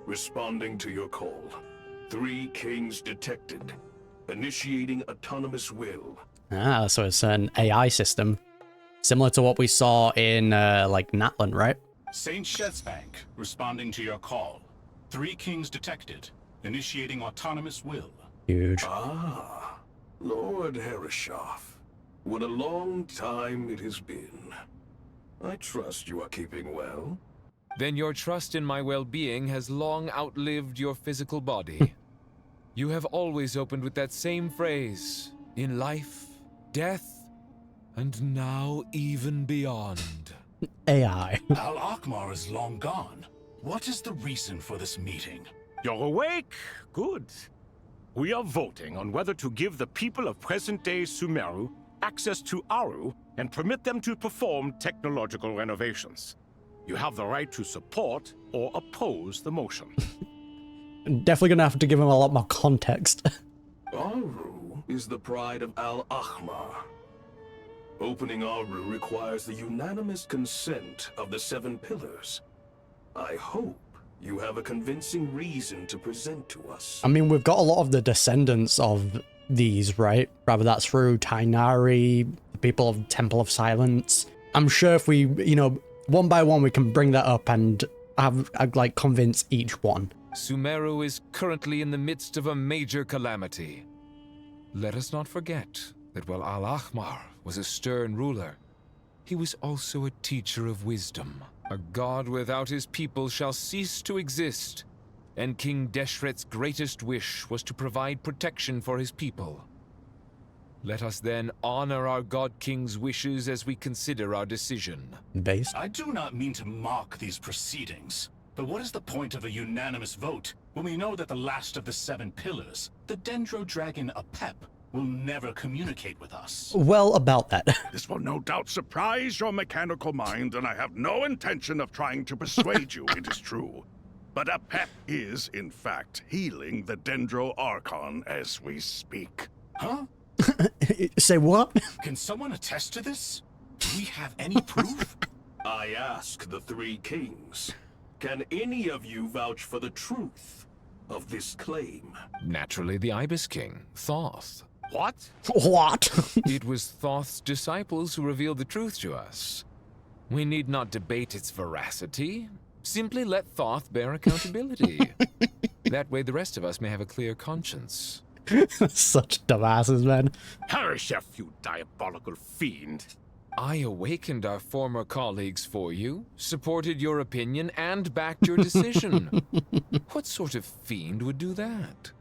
Speaker 2: responding to your call. 3 kings detected. Initiating autonomous will.
Speaker 1: Ah, so it's an AI system. Similar to what we saw in, like, Natlan, right?
Speaker 11: Saint Shezepank, responding to your call. 3 kings detected. Initiating autonomous will.
Speaker 1: Huge.
Speaker 2: Ah, Lord Herreshoff. What a long time it has been. I trust you are keeping well.
Speaker 7: Then your trust in my well-being has long outlived your physical body. You have always opened with that same phrase, in life, death, and now even beyond.
Speaker 1: AI.
Speaker 11: Al-Akhmar is long gone. What is the reason for this meeting?
Speaker 10: You're awake? Good. We are voting on whether to give the people of present-day Sumeru access to Aru and permit them to perform technological renovations. You have the right to support or oppose the motion.
Speaker 1: Definitely gonna have to give him a lot more context.
Speaker 2: Aru is the pride of Al-Akhmar. Opening Aru requires the unanimous consent of the 7 pillars. I hope you have a convincing reason to present to us.
Speaker 1: I mean, we've got a lot of the descendants of these, right? Rather that's through Tainari, the people of Temple of Silence. I'm sure if we, you know, one by one we can bring that up and have, like, convince each one.
Speaker 7: Sumeru is currently in the midst of a major calamity. Let us not forget that while Al-Akhmar was a stern ruler, he was also a teacher of wisdom. A god without his people shall cease to exist, and King Deshret's greatest wish was to provide protection for his people. Let us then honor our God King's wishes as we consider our decision.
Speaker 1: Based?
Speaker 11: I do not mean to mock these proceedings, but what is the point of a unanimous vote when we know that the last of the 7 pillars, the Dendro Dragon Apep, will never communicate with us?
Speaker 1: Well, about that.
Speaker 2: This will no doubt surprise your mechanical mind, and I have no intention of trying to persuade you it is true. But Apep is, in fact, healing the Dendro Archon as we speak.
Speaker 11: Huh?
Speaker 1: Say what?
Speaker 11: Can someone attest to this? Do we have any proof?
Speaker 2: I ask the 3 kings. Can any of you vouch for the truth of this claim?
Speaker 7: Naturally, the Ibis King, Thoth.
Speaker 10: What?
Speaker 1: What?
Speaker 7: It was Thoth's disciples who revealed the truth to us. We need not debate its veracity. Simply let Thoth bear accountability. That way the rest of us may have a clear conscience.
Speaker 1: Such dumbasses, man.
Speaker 10: Herreshoff, you diabolical fiend.
Speaker 7: I awakened our former colleagues for you, supported your opinion, and backed your decision. What sort of fiend would do that?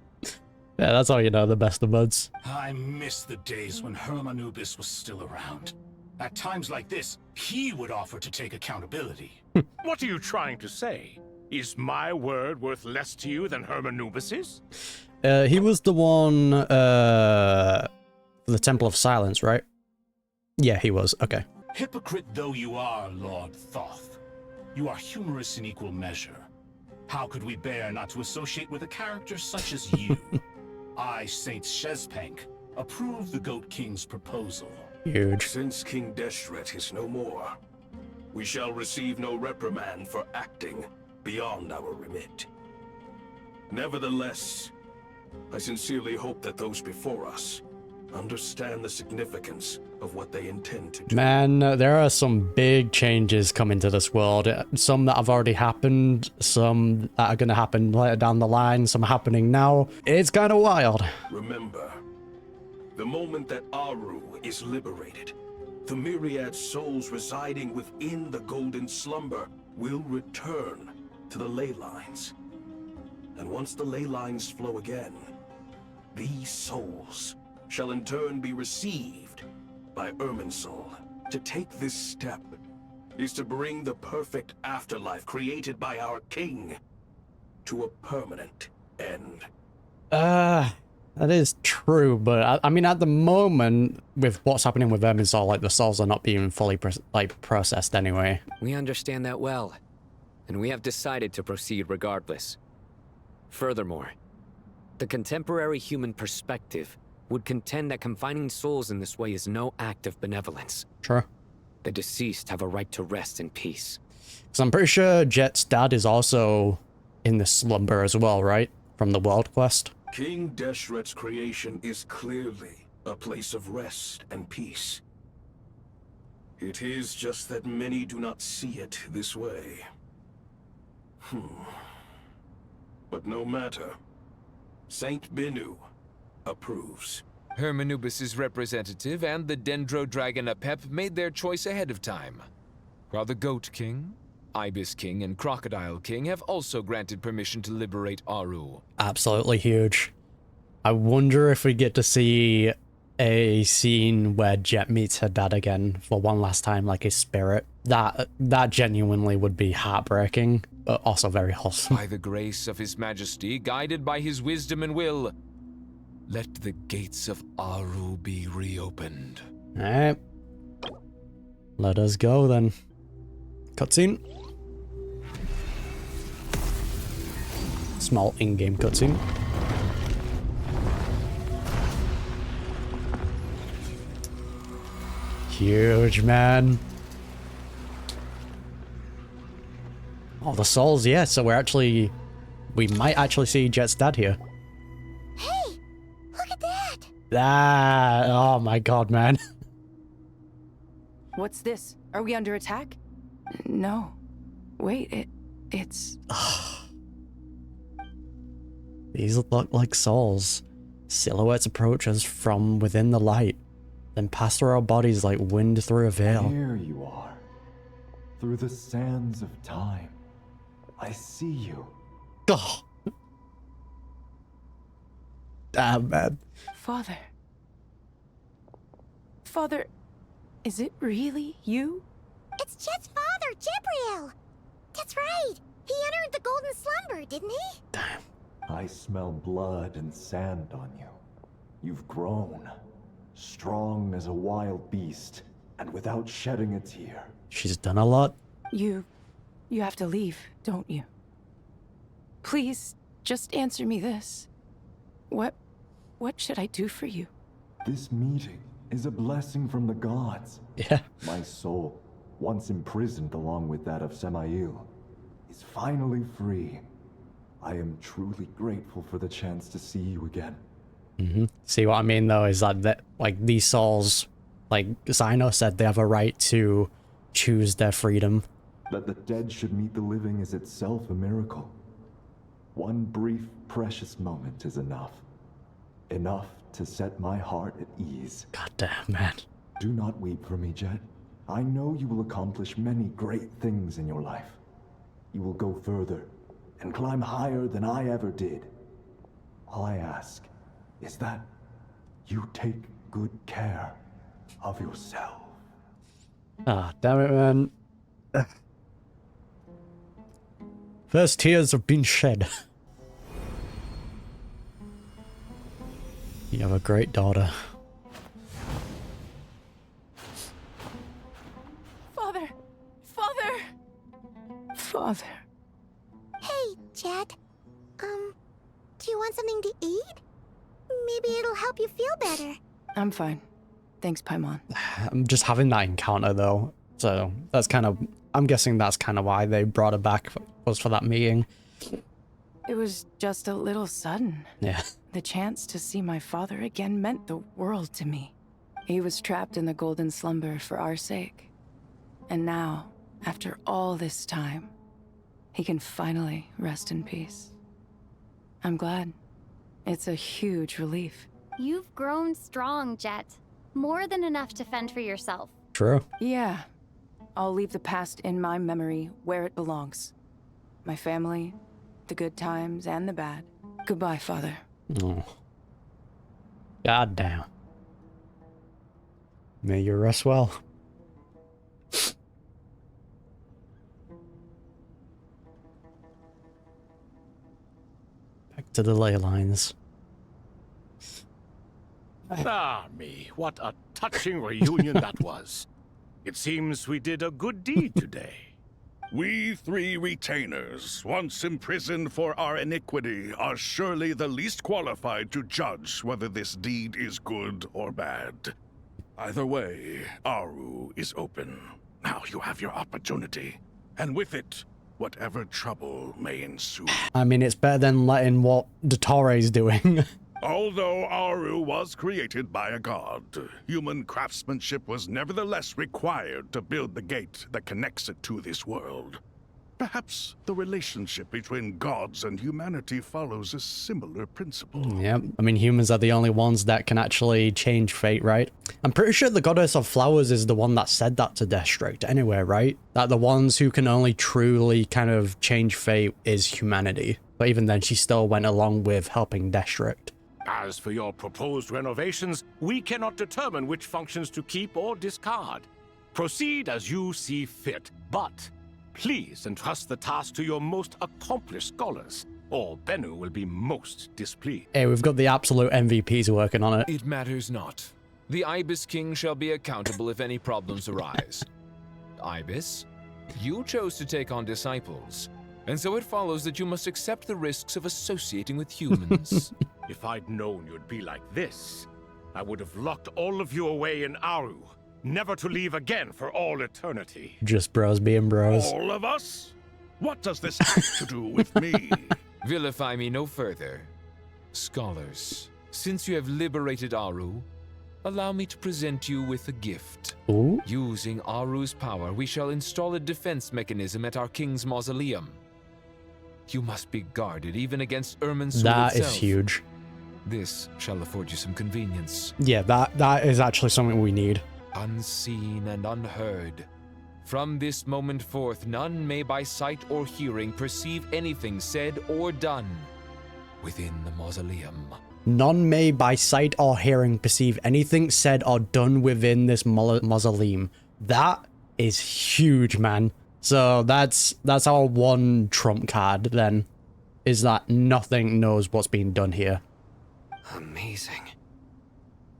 Speaker 1: Yeah, that's how you know the best of buds.
Speaker 11: I miss the days when Hermanubis was still around. At times like this, he would offer to take accountability.
Speaker 10: What are you trying to say? Is my word worth less to you than Hermanubis's?
Speaker 1: He was the one for the Temple of Silence, right? Yeah, he was. Okay.
Speaker 11: Hypocrite though you are, Lord Thoth, you are humorous in equal measure. How could we bear not to associate with a character such as you? I, Saint Shezpank, approve the Goat King's proposal.
Speaker 1: Huge.
Speaker 2: Since King Deshret is no more, we shall receive no reprimand for acting beyond our remit. Nevertheless, I sincerely hope that those before us understand the significance of what they intend to do.
Speaker 1: Man, there are some big changes coming to this world. Some that have already happened, some that are going to happen later down the line, some happening now. It's kind of wild.
Speaker 2: Remember, the moment that Aru is liberated, the myriad souls residing within the Golden Slumber will return to the ley lines. And once the ley lines flow again, these souls shall in turn be received by Irminsul. To take this step is to bring the perfect afterlife created by our king to a permanent end.
Speaker 1: That is true, but I mean, at the moment, with what's happening with Irminsul, like, the souls are not being fully processed anyway.
Speaker 14: We understand that well, and we have decided to proceed regardless. Furthermore, the contemporary human perspective would contend that confining souls in this way is no act of benevolence.
Speaker 1: Sure.
Speaker 14: The deceased have a right to rest in peace.
Speaker 1: Because I'm pretty sure Jet's dad is also in the slumber as well, right? From the World Quest.
Speaker 2: King Deshret's creation is clearly a place of rest and peace. It is just that many do not see it this way. But no matter. Saint Binu approves.
Speaker 7: Hermanubis' representative and the Dendro Dragon Apep made their choice ahead of time, while the Goat King, Ibis King, and Crocodile King have also granted permission to liberate Aru.
Speaker 1: Absolutely huge. I wonder if we get to see a scene where Jet meets her dad again for one last time, like his spirit. That genuinely would be heartbreaking, but also very wholesome.
Speaker 7: By the grace of His Majesty, guided by his wisdom and will, let the gates of Aru be reopened.
Speaker 1: Alright. Let us go then. Cutscene. Small in-game cutscene. Huge, man. Oh, the souls, yeah, so we might actually see Jet's dad here.
Speaker 15: Hey, look at that!
Speaker 1: That, oh my god, man.
Speaker 3: What's this? Are we under attack? No. Wait, it's...
Speaker 1: These look like souls. Silhouettes approach us from within the light, then pass through our bodies like wind through a veil.
Speaker 20: Here you are. Through the sands of time. I see you.
Speaker 1: Oh. Damn, man.
Speaker 3: Father. Father, is it really you?
Speaker 15: It's Jet's father, Jibriel! That's right! He entered the Golden Slumber, didn't he?
Speaker 1: Damn.
Speaker 20: I smell blood and sand on you. You've grown. Strong as a wild beast, and without shedding a tear.
Speaker 1: She's done a lot.
Speaker 3: You have to leave, don't you? Please, just answer me this. What should I do for you?
Speaker 20: This meeting is a blessing from the gods.
Speaker 1: Yeah.
Speaker 20: My soul, once imprisoned along with that of Samael, is finally free. I am truly grateful for the chance to see you again.
Speaker 1: See what I mean, though, is that like, these souls, like Zino said, they have a right to choose their freedom.
Speaker 20: That the dead should meet the living is itself a miracle. One brief, precious moment is enough. Enough to set my heart at ease.
Speaker 1: God damn, man.
Speaker 20: Do not weep for me, Jet. I know you will accomplish many great things in your life. You will go further and climb higher than I ever did. All I ask is that you take good care of yourself.
Speaker 1: Ah, damn it, man. First tears have been shed. You have a great daughter.
Speaker 3: Father.
Speaker 15: Hey, Jet. Do you want something to eat? Maybe it'll help you feel better.
Speaker 3: I'm fine. Thanks, Paimon.
Speaker 1: I'm just having that encounter though. So that's kind of, I'm guessing that's kind of why they brought her back, was for that meeting.
Speaker 3: It was just a little sudden.
Speaker 1: Yeah.
Speaker 3: The chance to see my father again meant the world to me. He was trapped in the golden slumber for our sake. And now, after all this time, he can finally rest in peace. I'm glad. It's a huge relief.
Speaker 21: You've grown strong, Jet. More than enough to fend for yourself.
Speaker 1: True.
Speaker 3: Yeah. I'll leave the past in my memory where it belongs. My family, the good times and the bad. Goodbye, Father.
Speaker 1: Oh. God damn. May you rest well. Back to the ley lines.
Speaker 10: Ah, me, what a touching reunion that was. It seems we did a good deed today.
Speaker 19: We three retainers, once imprisoned for our iniquity, are surely the least qualified to judge whether this deed is good or bad. Either way, Aru is open. Now you have your opportunity, and with it, whatever trouble may ensue.
Speaker 1: I mean, it's better than letting what Dottore is doing.
Speaker 19: Although Aru was created by a god, human craftsmanship was nevertheless required to build the gate that connects it to this world. Perhaps the relationship between gods and humanity follows a similar principle.
Speaker 1: Yeah, I mean, humans are the only ones that can actually change fate, right? I'm pretty sure the goddess of flowers is the one that said that to District anyway, right? That the ones who can only truly kind of change fate is humanity. But even then, she still went along with helping District.
Speaker 10: As for your proposed renovations, we cannot determine which functions to keep or discard. Proceed as you see fit, but please entrust the task to your most accomplished scholars, or Bennu will be most displeased.
Speaker 1: Hey, we've got the absolute MVPs working on it.
Speaker 7: It matters not. The Ibis King shall be accountable if any problems arise. Ibis, you chose to take on disciples, and so it follows that you must accept the risks of associating with humans.
Speaker 10: If I'd known you'd be like this, I would have locked all of you away in Aru, never to leave again for all eternity.
Speaker 1: Just bros being bros.
Speaker 19: All of us? What does this have to do with me?
Speaker 7: Vilify me no further. Scholars, since you have liberated Aru, allow me to present you with a gift.
Speaker 1: Ooh.
Speaker 7: Using Aru's power, we shall install a defense mechanism at our king's mausoleum. You must be guarded even against Irminsul
Speaker 1: That
Speaker 7: itself.
Speaker 1: is huge.
Speaker 7: This shall afford you some convenience.
Speaker 1: Yeah, that is actually something we need.
Speaker 7: Unseen and unheard. From this moment forth, none may by sight or hearing perceive anything said or done within the mausoleum.
Speaker 1: None may by sight or hearing perceive anything said or done within this mausoleum. That is huge, man. So that's our one trump card then, is that nothing knows what's being done here.
Speaker 14: Amazing.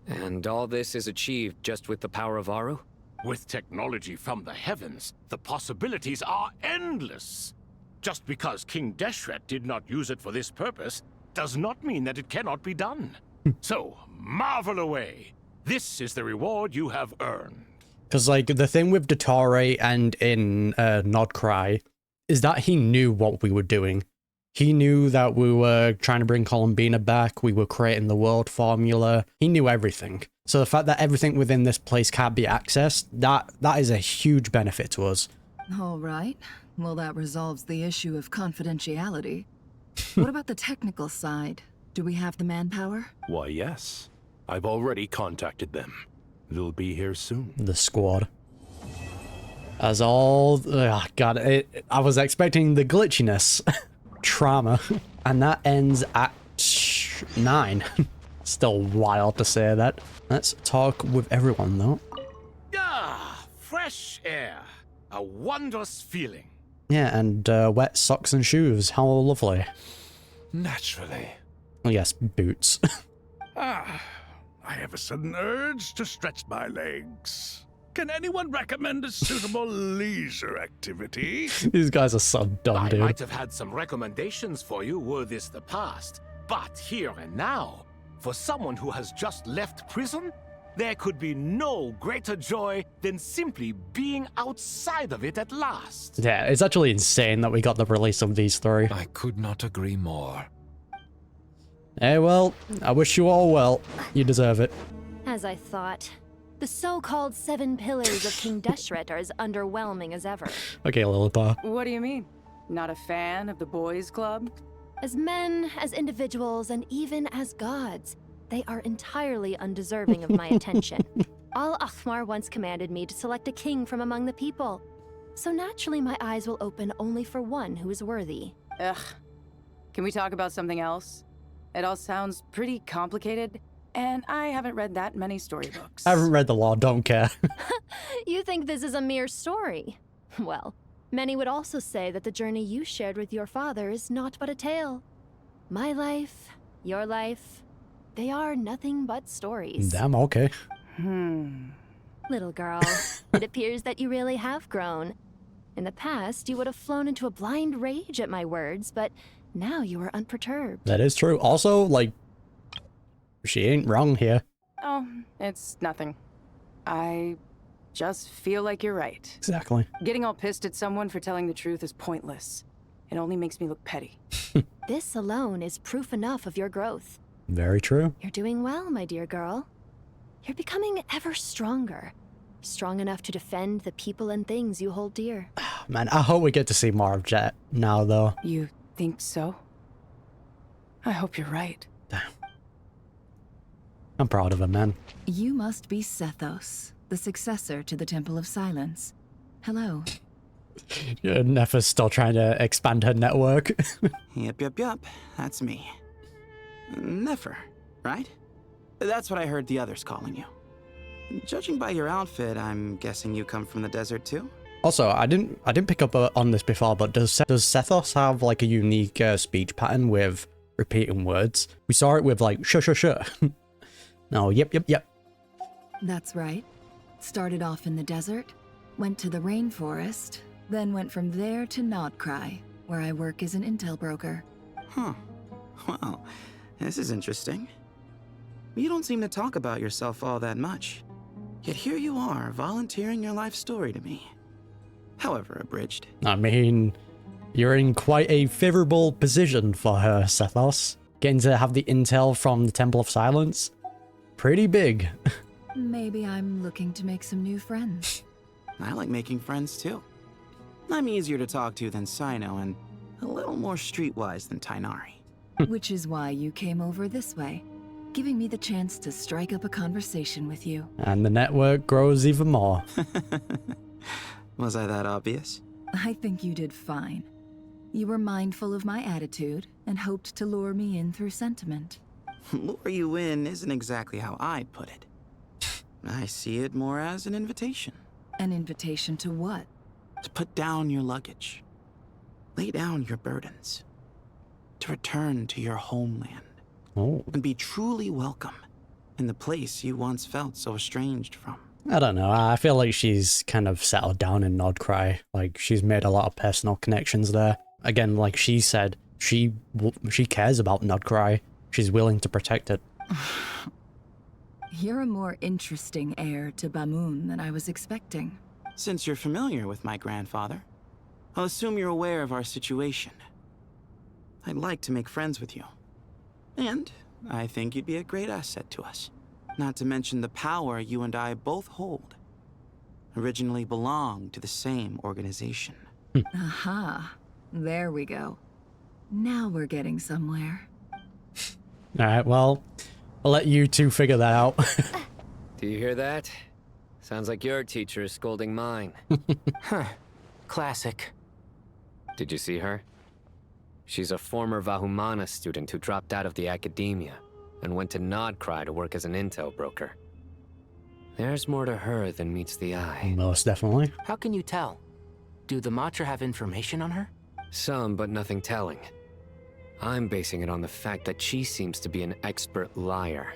Speaker 14: And all this is achieved just with the power of Aru?
Speaker 10: With technology from the heavens, the possibilities are endless. Just because King Deshret did not use it for this purpose does not mean that it cannot be done. So, marvel away. This is the reward you have earned.
Speaker 1: Because, like, the thing with Dottore and in Krai is that he knew what we were doing. He knew that we were trying to bring Columbina back, we were creating the world formula. He knew everything. So the fact that everything within this place can't be accessed, that is a huge benefit to us.
Speaker 4: All right. Well, that resolves the issue of confidentiality. What about the technical side? Do we have the manpower?
Speaker 17: Why, yes. I've already contacted them. They'll be here soon.
Speaker 1: The squad. As all... Oh, God, I was expecting the glitchiness. Trauma. And that ends at 9. Still wild to say that. Let's talk with everyone, though.
Speaker 10: Ah, fresh air. A wondrous feeling.
Speaker 1: Yeah, and wet socks and shoes. How lovely.
Speaker 7: Naturally.
Speaker 1: Oh, yes, boots.
Speaker 19: I have a sudden urge to stretch my legs. Can anyone recommend a suitable leisure activity?
Speaker 1: These guys are so dumb,
Speaker 12: I
Speaker 1: dude.
Speaker 12: might have had some recommendations for you were this the past, but here and now, for someone who has just left prison, there could be no greater joy than simply being outside of it at last.
Speaker 1: Yeah, it's actually insane that we got the release of these three.
Speaker 7: I could not agree more.
Speaker 1: Hey, well, I wish you all well. You deserve it.
Speaker 9: As I thought. The so-called 7 pillars of King Deshret are as underwhelming as ever.
Speaker 1: Okay, Lilliput.
Speaker 3: What do you mean? Not a fan of the boys' club?
Speaker 9: As men, as individuals, and even as gods, they are entirely undeserving of my attention. Al-Ahmar once commanded me to select a king from among the people. So naturally my eyes will open only for one who is worthy.
Speaker 3: Ugh. Can we talk about something else? It all sounds pretty complicated. And I haven't read that many storybooks.
Speaker 1: I haven't read the law, don't care.
Speaker 9: You think this is a mere story? Well, many would also say that the journey you shared with your father is not but a tale. My life, your life, they are nothing but stories.
Speaker 1: Damn, okay.
Speaker 9: Little girl, it appears that you really have grown. In the past, you would have flown into a blind rage at my words, but now you are unperturbed.
Speaker 1: That is true. Also, like, she ain't wrong here.
Speaker 3: Oh, it's nothing. I just feel like you're right.
Speaker 1: Exactly.
Speaker 3: Getting all pissed at someone for telling the truth is pointless. It only makes me look petty.
Speaker 9: This alone is proof enough of your growth.
Speaker 1: Very true.
Speaker 9: You're doing well, my dear girl. You're becoming ever stronger. Strong enough to defend the people and things you hold dear.
Speaker 1: Man, I hope we get to see more of Jet now, though.
Speaker 3: You think so? I hope you're right.
Speaker 1: Damn. I'm proud of him, man.
Speaker 4: You must be Sethos, the successor to the Temple of Silence. Hello.
Speaker 1: Yeah, Nefer's still trying to expand her network.
Speaker 5: Yep. That's me. Nefer, right? That's what I heard the others calling you. Judging by your outfit, I'm guessing you come from the desert too?
Speaker 1: Also, I didn't pick up on this before, but does Sethos have like a unique speech pattern with repeating words? We saw it with like shuh. No, yep.
Speaker 4: That's right. Started off in the desert, went to the rainforest, then went from there to Nodcry, where I work as an intel broker.
Speaker 5: Huh. Well, this is interesting. You don't seem to talk about yourself all that much. Yet here you are, volunteering your life story to me. However abridged.
Speaker 1: I mean, you're in quite a favorable position for her, Sethos. Getting to have the intel from the Temple of Silence. Pretty big.
Speaker 4: Maybe I'm looking to make some new friends.
Speaker 5: I like making friends too. I'm easier to talk to than Sino and a little more streetwise than Tainari.
Speaker 4: Which is why you came over this way, giving me the chance to strike up a conversation with you.
Speaker 1: And the network grows even more.
Speaker 5: Was I that obvious?
Speaker 4: I think you did fine. You were mindful of my attitude and hoped to lure me in through sentiment.
Speaker 5: Lure you in isn't exactly how I'd put it. I see it more as an invitation.
Speaker 4: An invitation to what?
Speaker 5: To put down your luggage. Lay down your burdens. To return to your homeland.
Speaker 1: Oh.
Speaker 5: And be truly welcome in the place you once felt so estranged from.
Speaker 1: I don't know. I feel like she's kind of settled down in Nodcry. Like, she's made a lot of personal connections there. Again, like she said, she cares about Nodcry. She's willing to protect it.
Speaker 4: You're a more interesting heir to Bamun than I was expecting.
Speaker 5: Since you're familiar with my grandfather, I'll assume you're aware of our situation. I'd like to make friends with you. And I think you'd be a great asset to us. Not to mention the power you and I both hold. Originally belonged to the same organization.
Speaker 4: Aha. There we go. Now we're getting somewhere.
Speaker 1: Alright, well, I'll let you two figure that out.
Speaker 14: Do you hear that? Sounds like your teacher is scolding mine.
Speaker 16: Huh. Classic.
Speaker 14: Did you see her? She's a former Vahumana student who dropped out of the academia and went to Nodcry to work as an intel broker. There's more to her than meets the eye.
Speaker 1: Most definitely.
Speaker 16: How can you tell? Do the Matra have information on her?
Speaker 14: Some, but nothing telling. I'm basing it on the fact that she seems to be an expert liar.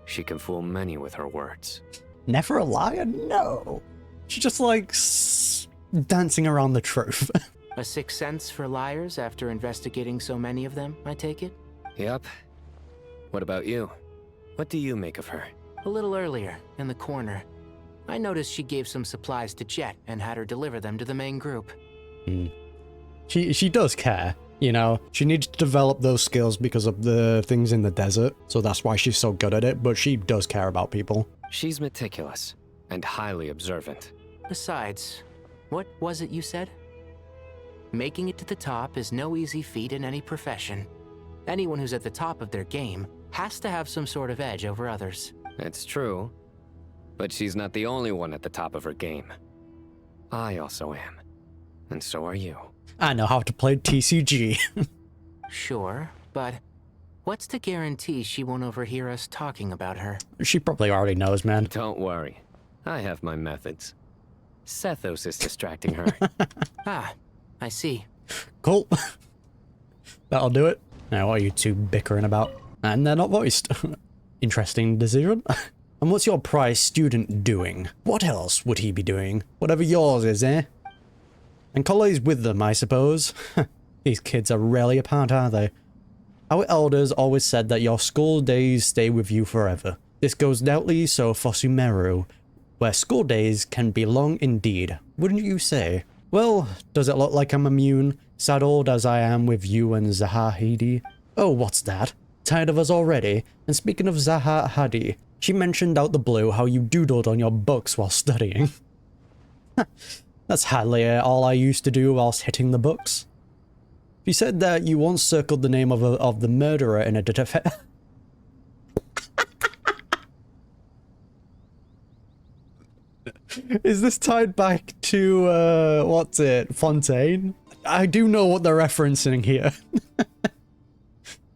Speaker 14: She can fool many with her words.
Speaker 1: Never a liar? No. She just likes dancing around the truth.
Speaker 16: A sixth sense for liars after investigating so many of them, I take it?
Speaker 14: Yep. What about you? What do you make of her?
Speaker 16: A little earlier, in the corner, I noticed she gave some supplies to Jet and had her deliver them to the main group.
Speaker 1: She does care, you know. She needs to develop those skills because of the things in the desert, so that's why she's so good at it, but she does care about people.
Speaker 14: She's meticulous and highly observant.
Speaker 16: Besides, what was it you said? Making it to the top is no easy feat in any profession. Anyone who's at the top of their game has to have some sort of edge over others.
Speaker 14: It's true, but she's not the only one at the top of her game. I also am, and so are you.
Speaker 1: I know how to play TCG.
Speaker 16: Sure, but what's to guarantee she won't overhear us talking about her?
Speaker 1: She probably already knows, man.
Speaker 14: Don't worry. I have my methods. Sethos is distracting her.
Speaker 16: Ah, I see.
Speaker 1: Cool. That'll do it. Now, what are you two bickering about? And they're not voiced. Interesting decision. And what's your prize student doing? What else would he be doing? Whatever yours is, eh? And Collei's with them, I suppose. These kids are rarely apart, are they? Our elders always said that your school days stay with you forever. This goes doubtly so for Sumeru, where school days can be long indeed, wouldn't you say? Well, does it look like I'm immune, saddled as I am with you and Zahahidi? Oh, what's that? Tired of us already? And speaking of Zahahidi, she mentioned out the blue how you doodled on your books while studying. That's hardly all I used to do whilst hitting the books. You said that you once circled the name of the murderer in a defense. Is this tied back to, what's it, Fontaine? I do know what they're referencing here.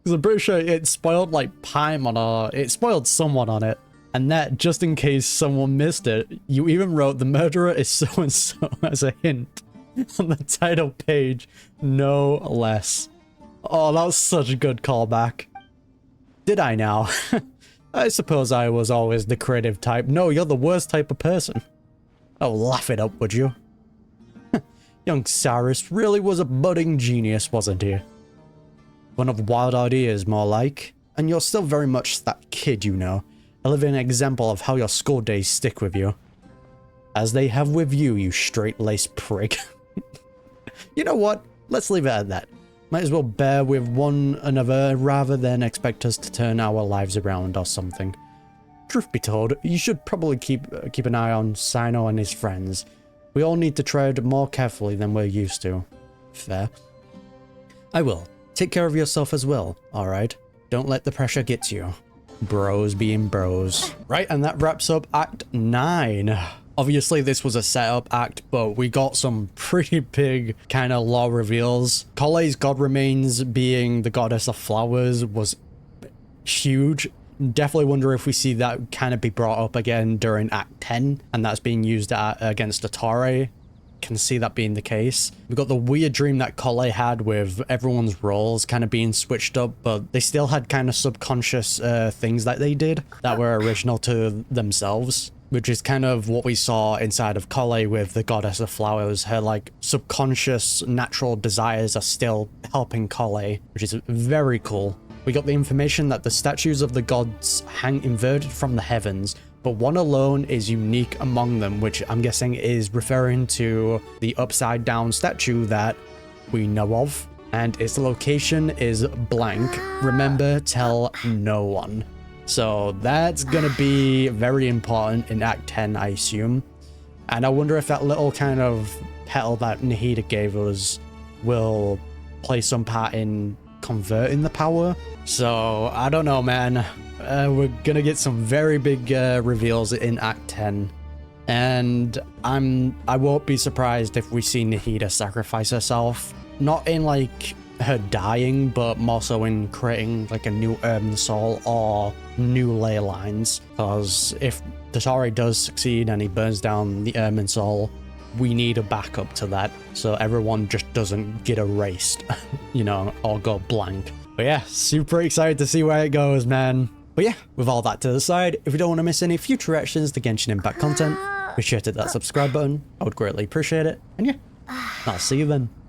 Speaker 1: Because I'm pretty sure it spoiled, like, Paimon or it spoiled someone on it. And that, just in case someone missed it, you even wrote the murderer is so-and-so as a hint on the title page, no less. Oh, that was such a good callback. Did I now? I suppose I was always the creative type. No, you're the worst type of person. Oh, laugh it up, would you? Young Cyrus really was a budding genius, wasn't he? One of wild ideas, more like. And you're still very much that kid, you know. A living example of how your school days stick with you. As they have with you, you straight-laced prig. You know what? Let's leave it at that. Might as well bear with one another rather than expect us to turn our lives around or something. Truth be told, you should probably keep an eye on Sino and his friends. We all need to tread more carefully than we're used to. Fair. I will. Take care of yourself as well, alright? Don't let the pressure get to you. Bros being bros. Right, and that wraps up Act 9. Obviously, this was a setup act, but we got some pretty big kind of lore reveals. Collei's god remains being the goddess of flowers was huge. Definitely wonder if we see that kind of be brought up again during Act 10, and that's being used against Dottore. Can see that being the case. We've got the weird dream that Collei had with everyone's roles kind of being switched up, but they still had kind of subconscious things that they did that were original to themselves, which is kind of what we saw inside of Collei with the goddess of flowers. Her like subconscious natural desires are still helping Collei, which is very cool. We got the information that the statues of the gods hang inverted from the heavens, but one alone is unique among them, which I'm guessing is referring to the upside down statue that we know of. And its location is blank. Remember, tell no one. So that's gonna be very important in Act 10, I assume. And I wonder if that little kind of petal that Nahida gave us will play some part in converting the power. So I don't know, man. We're gonna get some very big reveals in Act 10, and I won't be surprised if we see Nahida sacrifice herself, not in like her dying, but more so in creating like a new urban soul or new ley lines. Because if Dottore does succeed and he burns down the Ermin soul, we need a backup to that, so everyone just doesn't get erased, you know, or go blank. But yeah, super excited to see where it goes, man. But But yeah, with all that to the side, if you don't want to miss any future reactions to Genshin Impact content, be sure to hit that subscribe button. I would greatly appreciate it. And yeah, I'll see you then.